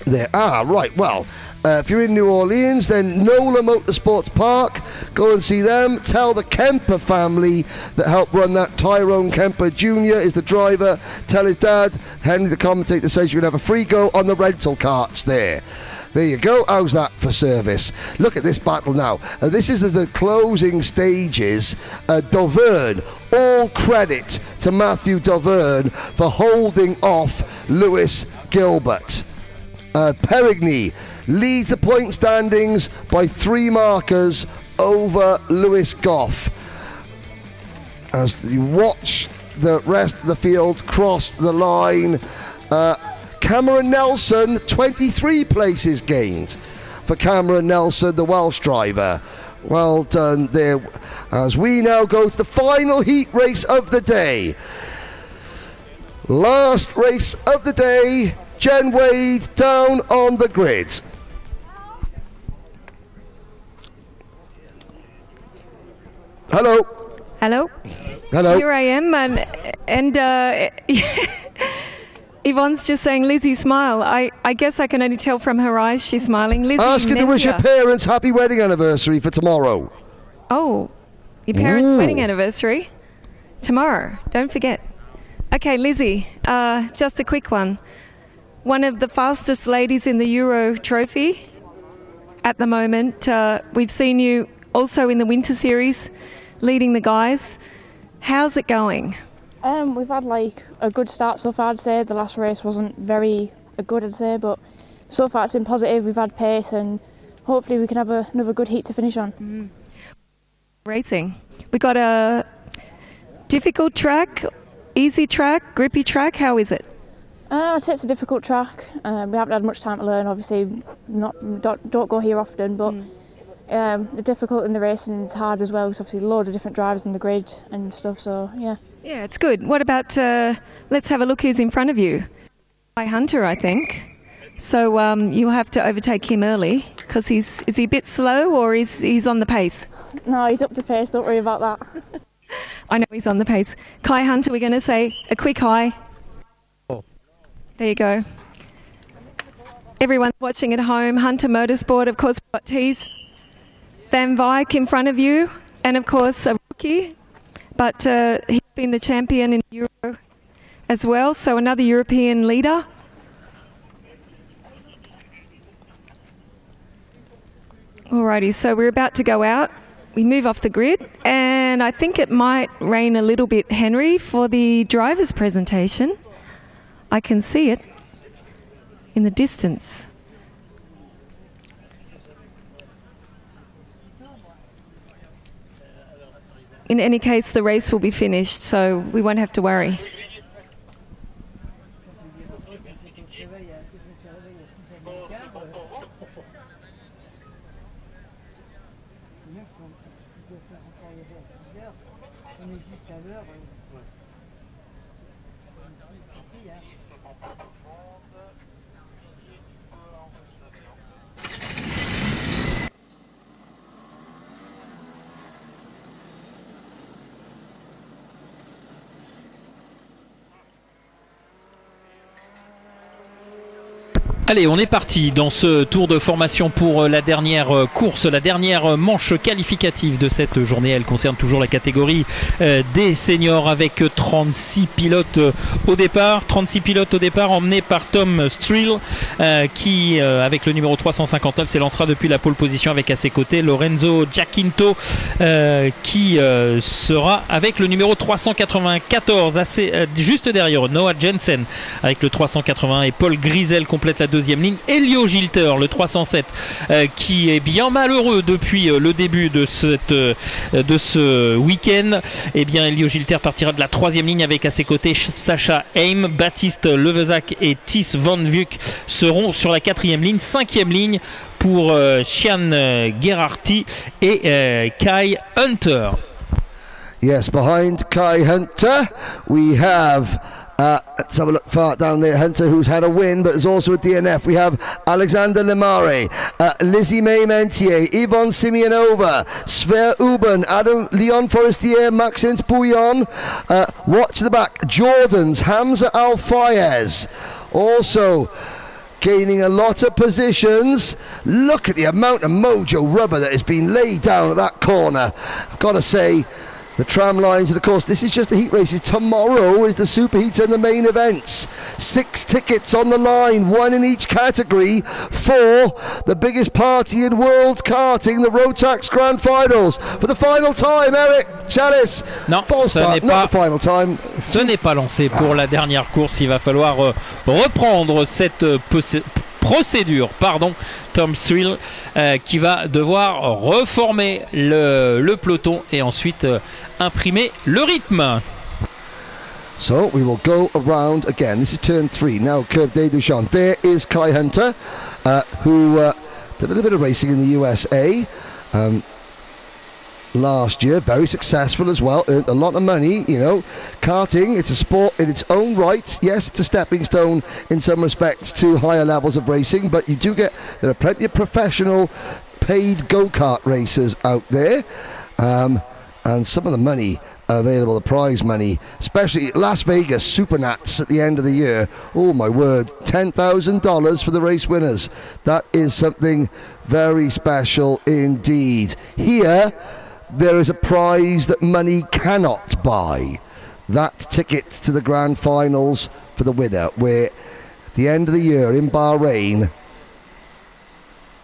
there. Right, well, if you're in New Orleans, then NOLA Motorsports Park, go and see them. Tell the Kemper family that helped run that. Tyrone Kemper Jr. is the driver. Tell his dad, Henry the commentator, says you can have a free go on the rental carts there. There you go. How's that for service? Look at this battle now. This is the closing stages. Dauvergne, all credit to Matthew Dauvergne for holding off Lewis Gilbert. Perigny leads the point standings by 3 markers over Lewis Goff. As you watch the rest of the field cross the line, Cameron Nelson, 23 places gained for Cameron Nelson, the Welsh driver. Well done there. As we now go to the final heat race of the day. Last race of the day, Jen Wade down on the grid. Hello. Hello. Hello. Here I am, and Yvonne's just saying, Lizzie, smile. I guess I can only tell from her eyes she's smiling. Lizzie, ask her to wish your parents happy wedding anniversary for tomorrow. Oh, your parents' wedding anniversary? Tomorrow, don't forget. Okay, Lizzie, just a quick one. One of the fastest ladies in the Euro Trophy at the moment. We've seen you also in the Winter Series, leading the guys. How's it going? We've had like a good start so far, I'd say. The last race wasn't very good, I'd say, but so far it's been positive. We've had pace and hopefully we can have another good heat to finish on. Mm-hmm. Racing. We got a difficult track, easy track, grippy track. How is it? I'd say it's a difficult track. We haven't had much time to learn, obviously. Don't go here often, but the difficult in the racing is hard as well, because obviously loads of different drivers in the grid and stuff, so yeah. Yeah, it's good. What about, let's have a look who's in front of you. By Hunter, I think. So you'll have to overtake him early, because is he a bit slow, or he's on the pace? No, he's up to pace, don't worry about that. I know he's on the pace. Kai Hunter, we're going to say a quick hi. There you go. Everyone watching at home, Hunter Motorsport, of course, we've got Tees Van Wyk in front of you, and of course a rookie, but he's been the champion in Euro as well, so another European leader. Alrighty, so we're about to go out. We move off the grid, and I think it might rain a little bit, Henry, for the driver's presentation. I can see it in the distance. In any case, the race will be finished, so we won't have to worry. Allez, on est parti dans ce tour de formation pour la dernière course, la dernière manche qualificative de cette journée. Elle concerne toujours la catégorie des seniors avec 36 pilotes au départ. 36 pilotes au départ emmenés par Tom Strill qui, avec le numéro 359, s'élancera depuis la pole position avec à ses côtés Lorenzo Giacinto qui sera avec le numéro 394, juste derrière Noah Jensen avec le 381 et Paul Grisel complète la deuxième ligne. Elio Gilter, le 307, qui est bien malheureux depuis le début de ce week-end. Et bien, Elio Gilter partira de la troisième ligne avec à ses côtés Sacha Heim, Baptiste Levezac et Thys Van Vuck seront sur la quatrième ligne. Cinquième ligne pour Sian Gerharti et Kai Hunter. Yes, behind Kai Hunter we have let's have a look far down there. Hunter, who's had a win, but is also a DNF. We have Alexander Lemare, Lizzie May Mentier, Yvonne Simeonova, Sver Uben, Adam Leon Forestier, Maxence Bouillon. Watch the back. Jordans, Hamza Al Fayez. Also gaining a lot of positions. Look at the amount of mojo rubber that has been laid down at that corner. I've got to say, the tram lines, and of course this is just the heat races. Tomorrow is the super heats and the main events. 6 tickets on the line, 1 in each category for the biggest party in world karting, the Rotax Grand Finals. For the final time, Eric Chalice. Non, ce n'est pas lancé pour la dernière course. Il va falloir reprendre cette procédure, Tom Strill qui va devoir reformer le peloton et ensuite imprimer le rythme. So we will go around again. This is turn 3 now. Curve de Duchamp. There is Kai Hunter, who did a little bit of racing in the USA last year, very successful as well, earned a lot of money. You know, karting, it's a sport in its own right. Yes, it's a stepping stone in some respects to higher levels of racing, but you do get, there are plenty of professional paid go-kart racers out there, and some of the money available, the prize money, especially Las Vegas Supernats at the end of the year, oh my word, $10,000 for the race winners. That is something very special indeed. Here there is a prize that money cannot buy. That ticket to the grand finals for the winner, where at the end of the year in Bahrain,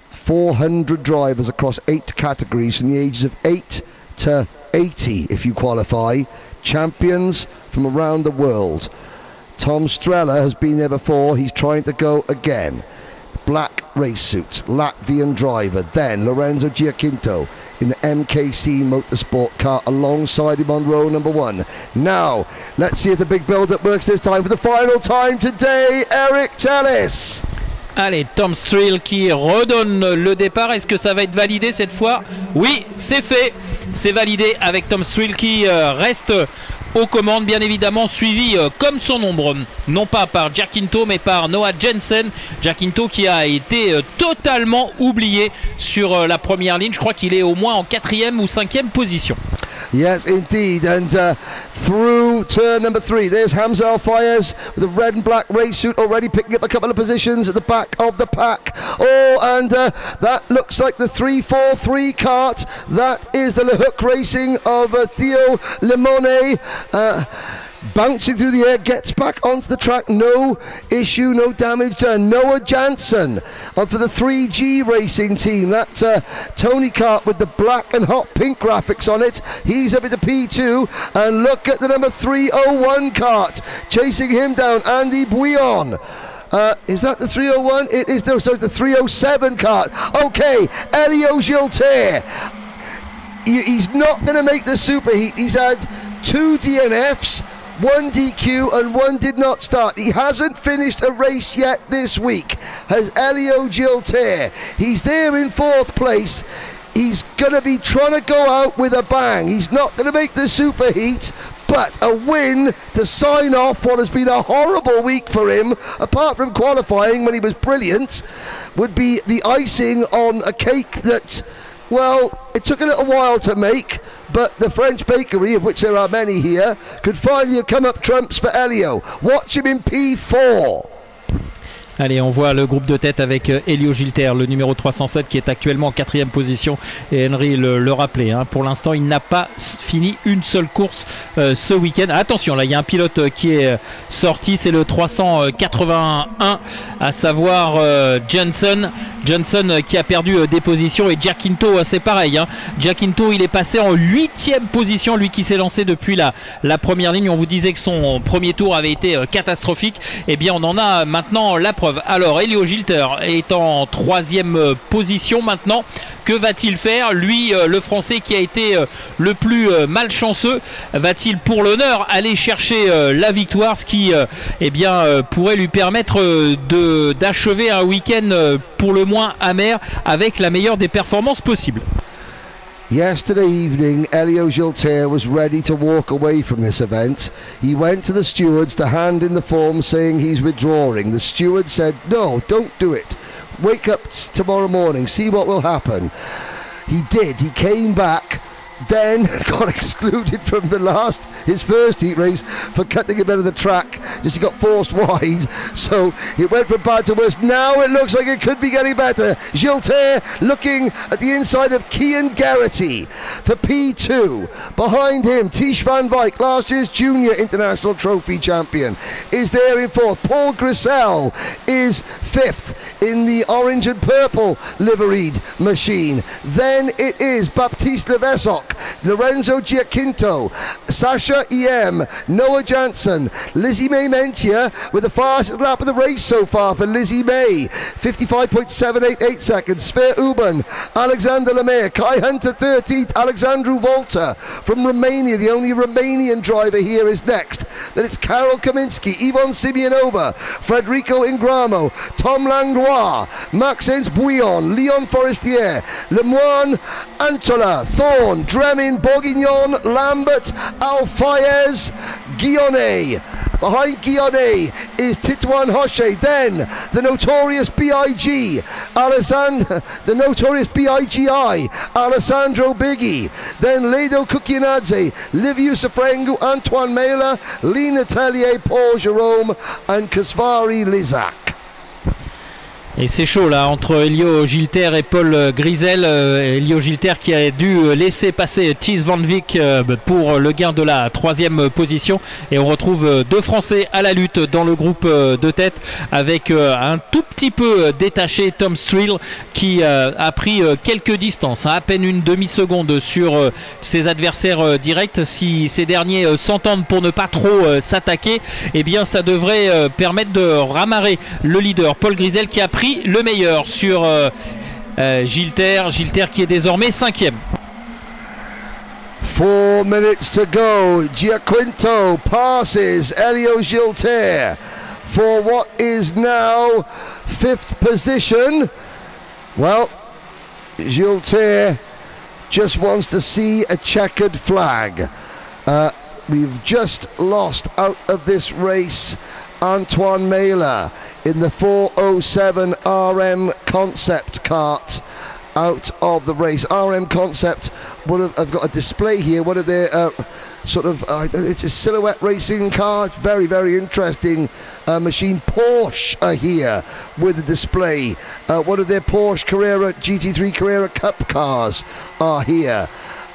400 drivers across 8 categories from the ages of 8 to 80, if you qualify, champions from around the world. Tom Strella has been there before, he's trying to go again. Black race suit, Latvian driver, then Lorenzo Giacinto in the MKC Motorsport car alongside him on row number 1. Now, let's see if the big build-up works this time for the final time today, Eric Chalice. Allez, Tom Strill qui redonne le départ. Est-ce que ça va être validé cette fois? Oui, c'est fait. C'est validé avec Tom Strill qui reste aux commandes, bien évidemment, suivi comme son ombre, non pas par Giacinto, mais par Noah Jensen. Giacinto qui a été totalement oublié sur la première ligne. Je crois qu'il est au moins en 4e ou 5e position. Yes, indeed, and through turn number 3, there's Hamza Al Fayez with a red and black race suit already picking up a couple of positions at the back of the pack. Oh, and that looks like the 343 kart. That is the Le Hook Racing of Theo Limone. Bouncing through the air, gets back onto the track, no issue, no damage done. Noah Jansen for the 3G Racing team, that Tony kart with the black and hot pink graphics on it, he's up at the P2, and look at the number 301 kart, chasing him down, Andy Bouillon. Is that the 301? It is the 307 kart. Okay, Elio Gilter. He's not going to make the super heat. He's had 2 DNFs, 1 DQ and 1 did not start. He hasn't finished a race yet this week, has Elio Gilter. He's there in 4th place. He's going to be trying to go out with a bang. He's not going to make the super heat, but a win to sign off what has been a horrible week for him, apart from qualifying when he was brilliant, would be the icing on a cake that, well, it took a little while to make, but the French bakery, of which there are many here, could finally have come up trumps for Elio. Watch him in P4. Allez, on voit le groupe de tête avec Elio Gilter, le numéro 307 qui est actuellement en 4e position. Et Henry le rappelait, hein, pour l'instant il n'a pas fini une seule course ce week-end. Attention, là il y a un pilote qui est sorti, c'est le 381, à savoir Johnson qui a perdu des positions, et Giacinto c'est pareil, hein. Giacinto il est passé en 8e position, lui qui s'est lancé depuis la première ligne. On vous disait que son premier tour avait été catastrophique, et bien on en a maintenant la preuve. Alors Elio Gilter est en 3e position maintenant. Que va-t-il faire, lui, le Français qui a été le plus malchanceux? Va-t-il pour l'honneur aller chercher la victoire, ce qui pourrait lui permettre d'achever un week-end pour le moins amer avec la meilleure des performances possibles? Yesterday evening, Elio Gilter was ready to walk away from this event. He went to the stewards to hand in the form saying he's withdrawing. The steward said, "No, don't do it. Wake up tomorrow morning, see what will happen." He did. He came back, then got excluded from his first heat race for cutting a bit of the track. Just he got forced wide, so it went from bad to worse. Now it looks like it could be getting better. Gilter looking at the inside of Kian Garrity for P2. Behind him, Tish van Wyk, last year's Junior International Trophy champion, is there in 4th. Paul Grisel is 5th in the orange and purple liveried machine. Then it is Baptiste Levesok, Lorenzo Giacinto, Sasha EM, Noah Jansen, Lizzie May Mentia with the fastest lap of the race so far for Lizzie May, 55.788 seconds. Sver Uban, Alexander Lemaire, Kai Hunter 13th, Alexandru Volta from Romania, the only Romanian driver here, is next. Then it's Karol Kaminski, Yvonne Simeonova, Federico Ingramo, Tom Langlois, Maxence Bouillon, Leon Forestier, Lemoine, Antola, Thorne, Dremin, Bourguignon, Lambert, Alfayez, Guillaume. Behind Guillaume is Titouan Hoche. Then the notorious BIG, the notorious BIGI, Alessandro Biggie. Then Ledo Kukinadze, Liviu Safrengu, Antoine Mela, Lina Tellier, Paul Jerome, and Kasvari Lizak. Et c'est chaud là entre Elio Gilter et Paul Grisel. Elio Gilter qui a dû laisser passer Thies van Wyk pour le gain de la 3e position. Et on retrouve deux Français à la lutte dans le groupe de tête, avec un tout petit peu détaché Tom Strill qui a pris quelques distances, à peine une demi-seconde sur ses adversaires directs. Si ces derniers s'entendent pour ne pas trop s'attaquer, eh bien ça devrait permettre de ramarrer le leader Paul Grisel, qui a pris le meilleur sur Gilter qui est désormais 5e. 4 minutes to go. Giacinto passes Elio Gilter for what is now 5th position. Well, Gilter just wants to see a checkered flag. We've just lost out of this race Antoine Mela in the 407 RM Concept kart, out of the race. RM Concept, I've got a display here. What are their it's a silhouette racing car. It's very, very interesting machine. Porsche are here with a display. One of their Porsche Carrera GT3 Carrera Cup cars are here.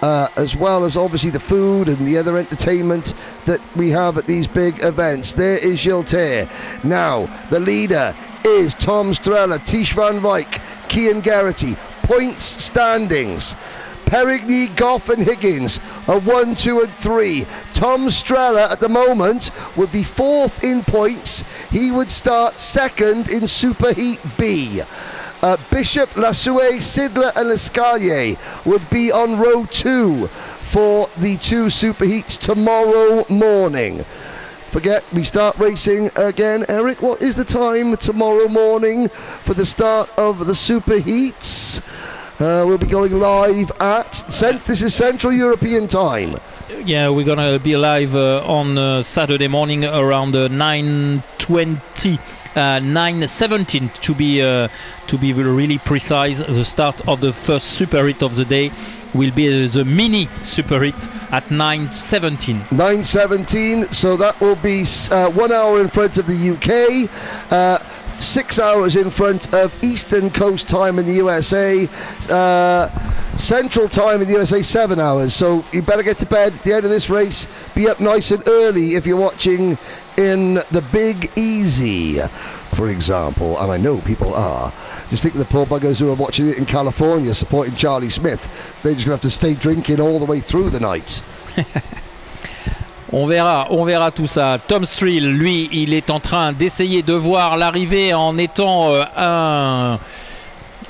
As well as obviously the food and the other entertainment that we have at these big events. There is Gilter. Now, the leader is Tom Strella, Tish van Wyk, Kian Garrity. Points standings. Perigny, Goff and Higgins are 1, 2 and 3. Tom Strella at the moment would be 4th in points. He would start 2nd in Superheat B. Bishop, Lassuet, Sidler and Lescalier would be on row 2 for the 2 superheats tomorrow morning. We start racing again. Eric, what is the time tomorrow morning for the start of the superheats? We'll be going live at this is Central European time. Yeah, we're gonna be live on Saturday morning around 9:20. 9:17 to be really precise. The start of the first super heat of the day will be the mini super heat at 9:17. 9:17, so that will be 1 hour in front of the UK. 6 hours in front of Eastern Coast time in the USA. Central time in the USA, 7 hours. So you better get to bed at the end of this race. Be up nice and early if you're watching in the Big Easy, for example. And I know people are. Just think of the poor buggers who are watching it in California supporting Charlie Smith. They're just going to have to stay drinking all the way through the night. On verra tout ça. Tom Strill, lui, il est en train d'essayer de voir l'arrivée en étant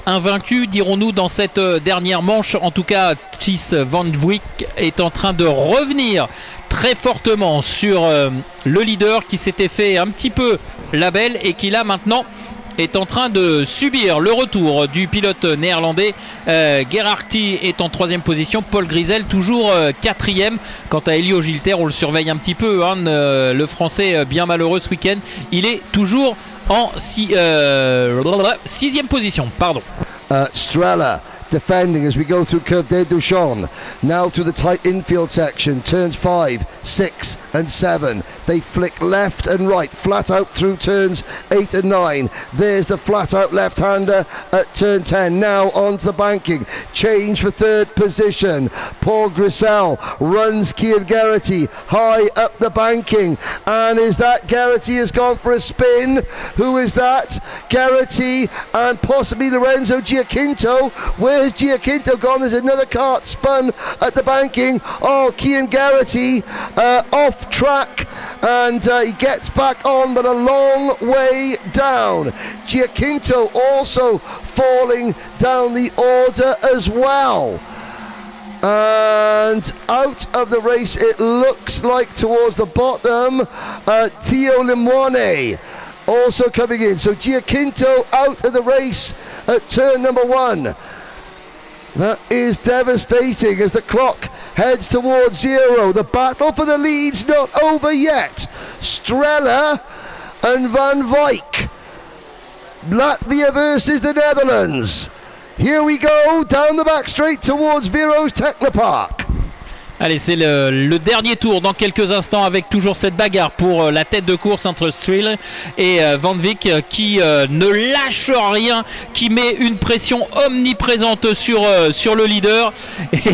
invaincu, dirons-nous, dans cette dernière manche. En tout cas, Thijs van Dijk est en train de revenir très fortement sur le leader qui s'était fait un petit peu la belle et qui là maintenant est en train de subir le retour du pilote néerlandais. Gerhardt est en 3e position, Paul Grisel toujours 4e. Quant à Elio Gilter, on le surveille un petit peu, hein, le français bien malheureux ce week-end, il est toujours en 6e position. Pardon. Strella defending as we go through Curve de Duchon. Now through the tight infield section, turns 5, 6 and 7. They flick left and right, flat out through turns 8 and 9. There's the flat out left-hander at turn 10. Now onto the banking. Change for 3rd position. Paul Grisel runs Kian Geraghty high up the banking. And is that Geraghty has gone for a spin? Who is that? Geraghty and possibly Lorenzo Giacinto. Where's Giacinto gone? There's another kart spun at the banking. Oh, Kian Geraghty off track. And he gets back on, but a long way down. Giacinto also falling down the order as well. And out of the race, it looks like towards the bottom, Theo Limone also coming in. So Giacinto out of the race at turn number 1. That is devastating as the clock heads towards 0. The battle for the lead's not over yet. Strella and Van Wyk. Latvia versus the Netherlands. Here we go, down the back straight towards Viro's Technopark. Allez, c'est le dernier tour dans quelques instants avec toujours cette bagarre pour la tête de course entre Strill et Van Wyk qui ne lâche rien, qui met une pression omniprésente sur le leader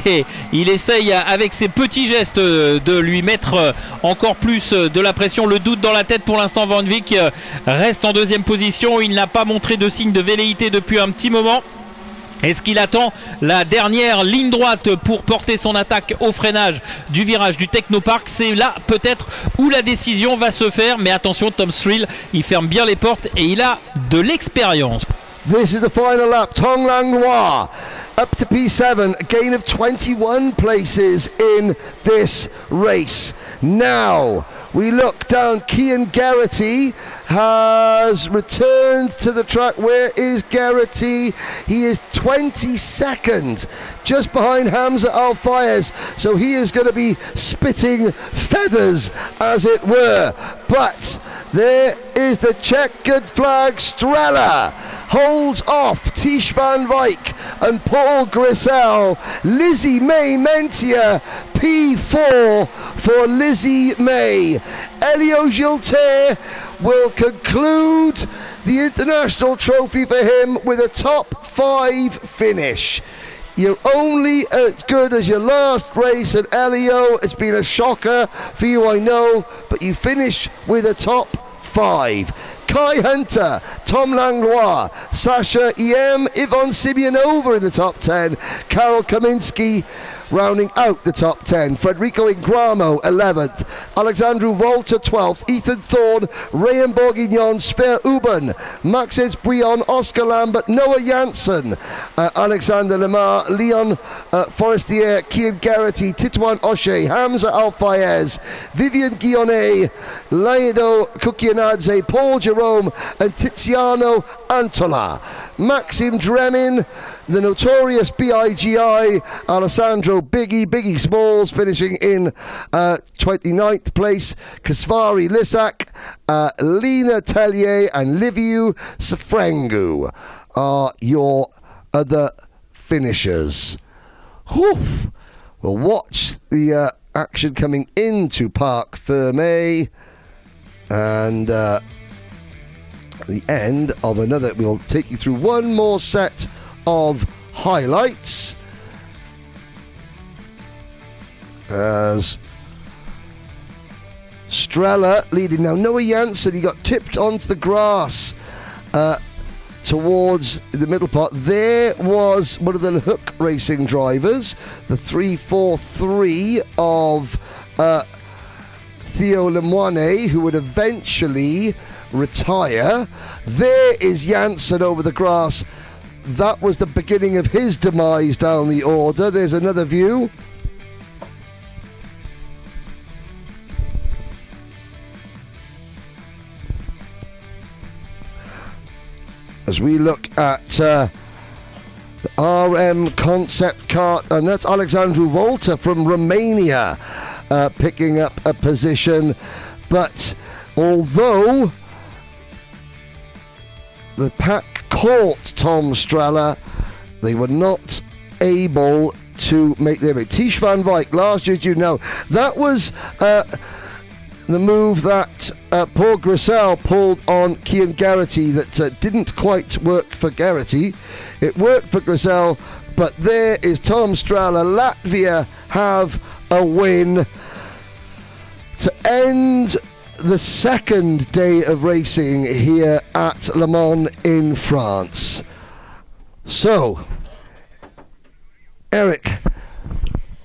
et il essaye avec ses petits gestes de lui mettre encore plus de la pression. Le doute dans la tête pour l'instant. Van Wyk reste en 2e position, il n'a pas montré de signe de velléité depuis un petit moment. Est-ce qu'il attend la dernière ligne droite pour porter son attaque au freinage du virage du Technopark? C'est là peut-être où la décision va se faire. Mais attention, Tom Strill, il ferme bien les portes et il a de l'expérience. This is the final lap. Tong Langlois up to P7, a gain of 21 places in this race. Now we look down. Kian Geraghty has returned to the track. Where is Geraghty? He is 22nd, just behind Hamza Al-Fayez. So he is going to be spitting feathers, as it were. But there is the checkered flag. Strella holds off Thijs van Wyk and Paul Grisel. Lizzie May Mentia, P4 for Lizzie May. Elio Gilter will conclude the international trophy for him with a top 5 finish. You're only as good as your last race at Elio. It's been a shocker for you, I know, but you finish with a top 5. Kai Hunter, Tom Langlois, Sasha Iem, Yvonne Simeonova in the top 10. Carol Kaminski rounding out the top 10. Federico Ingramo 11th, Alexandru Volta 12th, Ethan Thorne, Rayan Bourguignon, Sver Uben, Maxes Brion, Oscar Lambert, Noah Janssen, Alexander Lemar, Leon Forestier, Kian Geraghty, Titouan O'Shea, Hamza Al-Fayez, Vivian Guionnet, Laido Kukianadze, Paul Jerome and Tiziano Antola. Maxim Dremin, the notorious BIGI, Alessandro Biggie Smalls finishing in 29th place. Kasvari Lissak, Lena Tellier and Liviu Safrangu are your other finishers. Whew. We'll watch the action coming into Parc Fermé and the end of another. We'll take you through one more set of highlights as Strella leading now. Noah Janssen, he got tipped onto the grass towards the middle part. There was one of the Hook Racing drivers, the 343 of Theo Lemoine, who would eventually retire. There is Janssen over the grass. That was the beginning of his demise down the order. There's another view. As we look at the RM concept car, and that's Alexandru Volta from Romania picking up a position. But although the pack caught Tom Strella, they were not able to make their way. Tish van Wyk, last year, you know, that was the move that Paul Grissel pulled on Cian Geraghty that didn't quite work for Geraghty. It worked for Grissel, but there is Tom Strella. Latvia have a win to end the second day of racing here at Le Mans in France. So, Eric,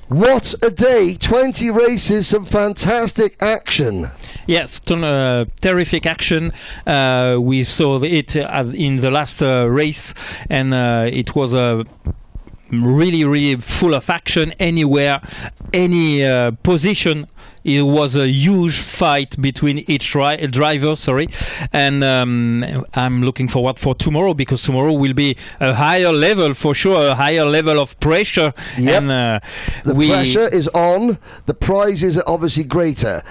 what a day, 20 races, some fantastic action. Yes, terrific action. We saw it in the last race, and it was a really full of action anywhere, any position. It was a huge fight between each driver, and I'm looking forward for tomorrow, because tomorrow will be a higher level for sure, a higher level of pressure. Yep. And the pressure is on. The prizes are obviously greater.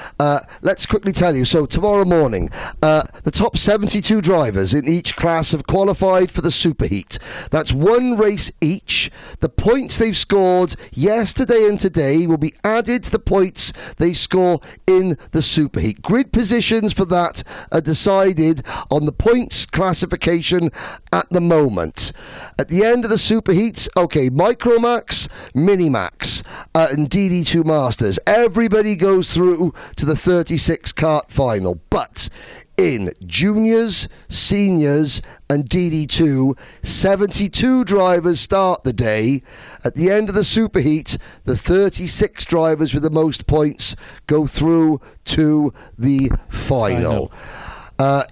Let's quickly tell you. So tomorrow morning, the top 72 drivers in each class have qualified for the Superheat. That's one race each. The points they've scored yesterday and today will be added to the points they score in the Superheat. Grid positions for that are decided on the points classification at the moment. At the end of the Superheats, okay, Micromax, Minimax, and DD2 Masters. Everybody goes through to the 36 kart final, but in juniors, seniors and DD2, 72 drivers start the day. At the end of the Superheat, the 36 drivers with the most points go through to the final.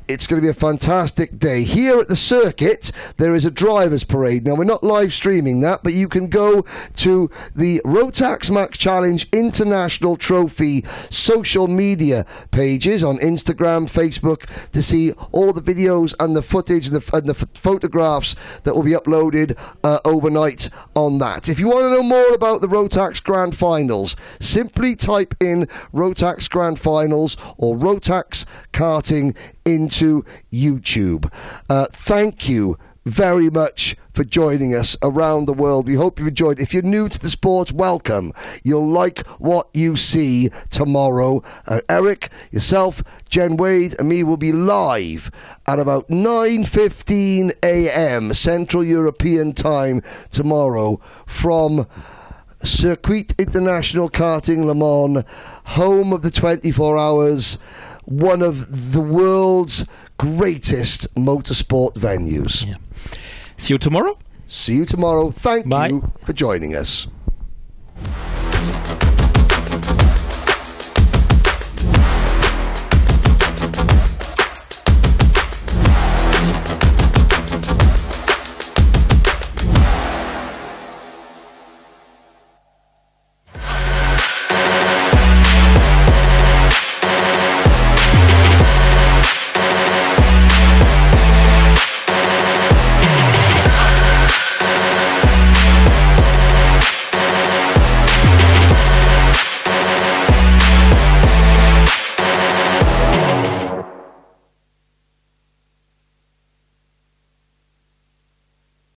It's going to be a fantastic day. Here at the circuit, there is a drivers' parade. Now, we're not live streaming that, but you can go to the Rotax Max Challenge International Trophy social media pages on Instagram, Facebook, to see all the videos and the footage and the photographs that will be uploaded overnight on that. If you want to know more about the Rotax Grand Finals, simply type in Rotax Grand Finals or Rotax Karting into YouTube. Thank you very much for joining us around the world. We hope you've enjoyed. If you're new to the sport, welcome. You'll like what you see tomorrow. Eric, yourself, Jen Wade and me will be live at about 9:15 a.m. Central European Time tomorrow from Circuit International Karting Le Mans, home of the 24 hours, one of the world's greatest motorsport venues. Yeah. See you tomorrow. See you tomorrow. Thank you for joining us.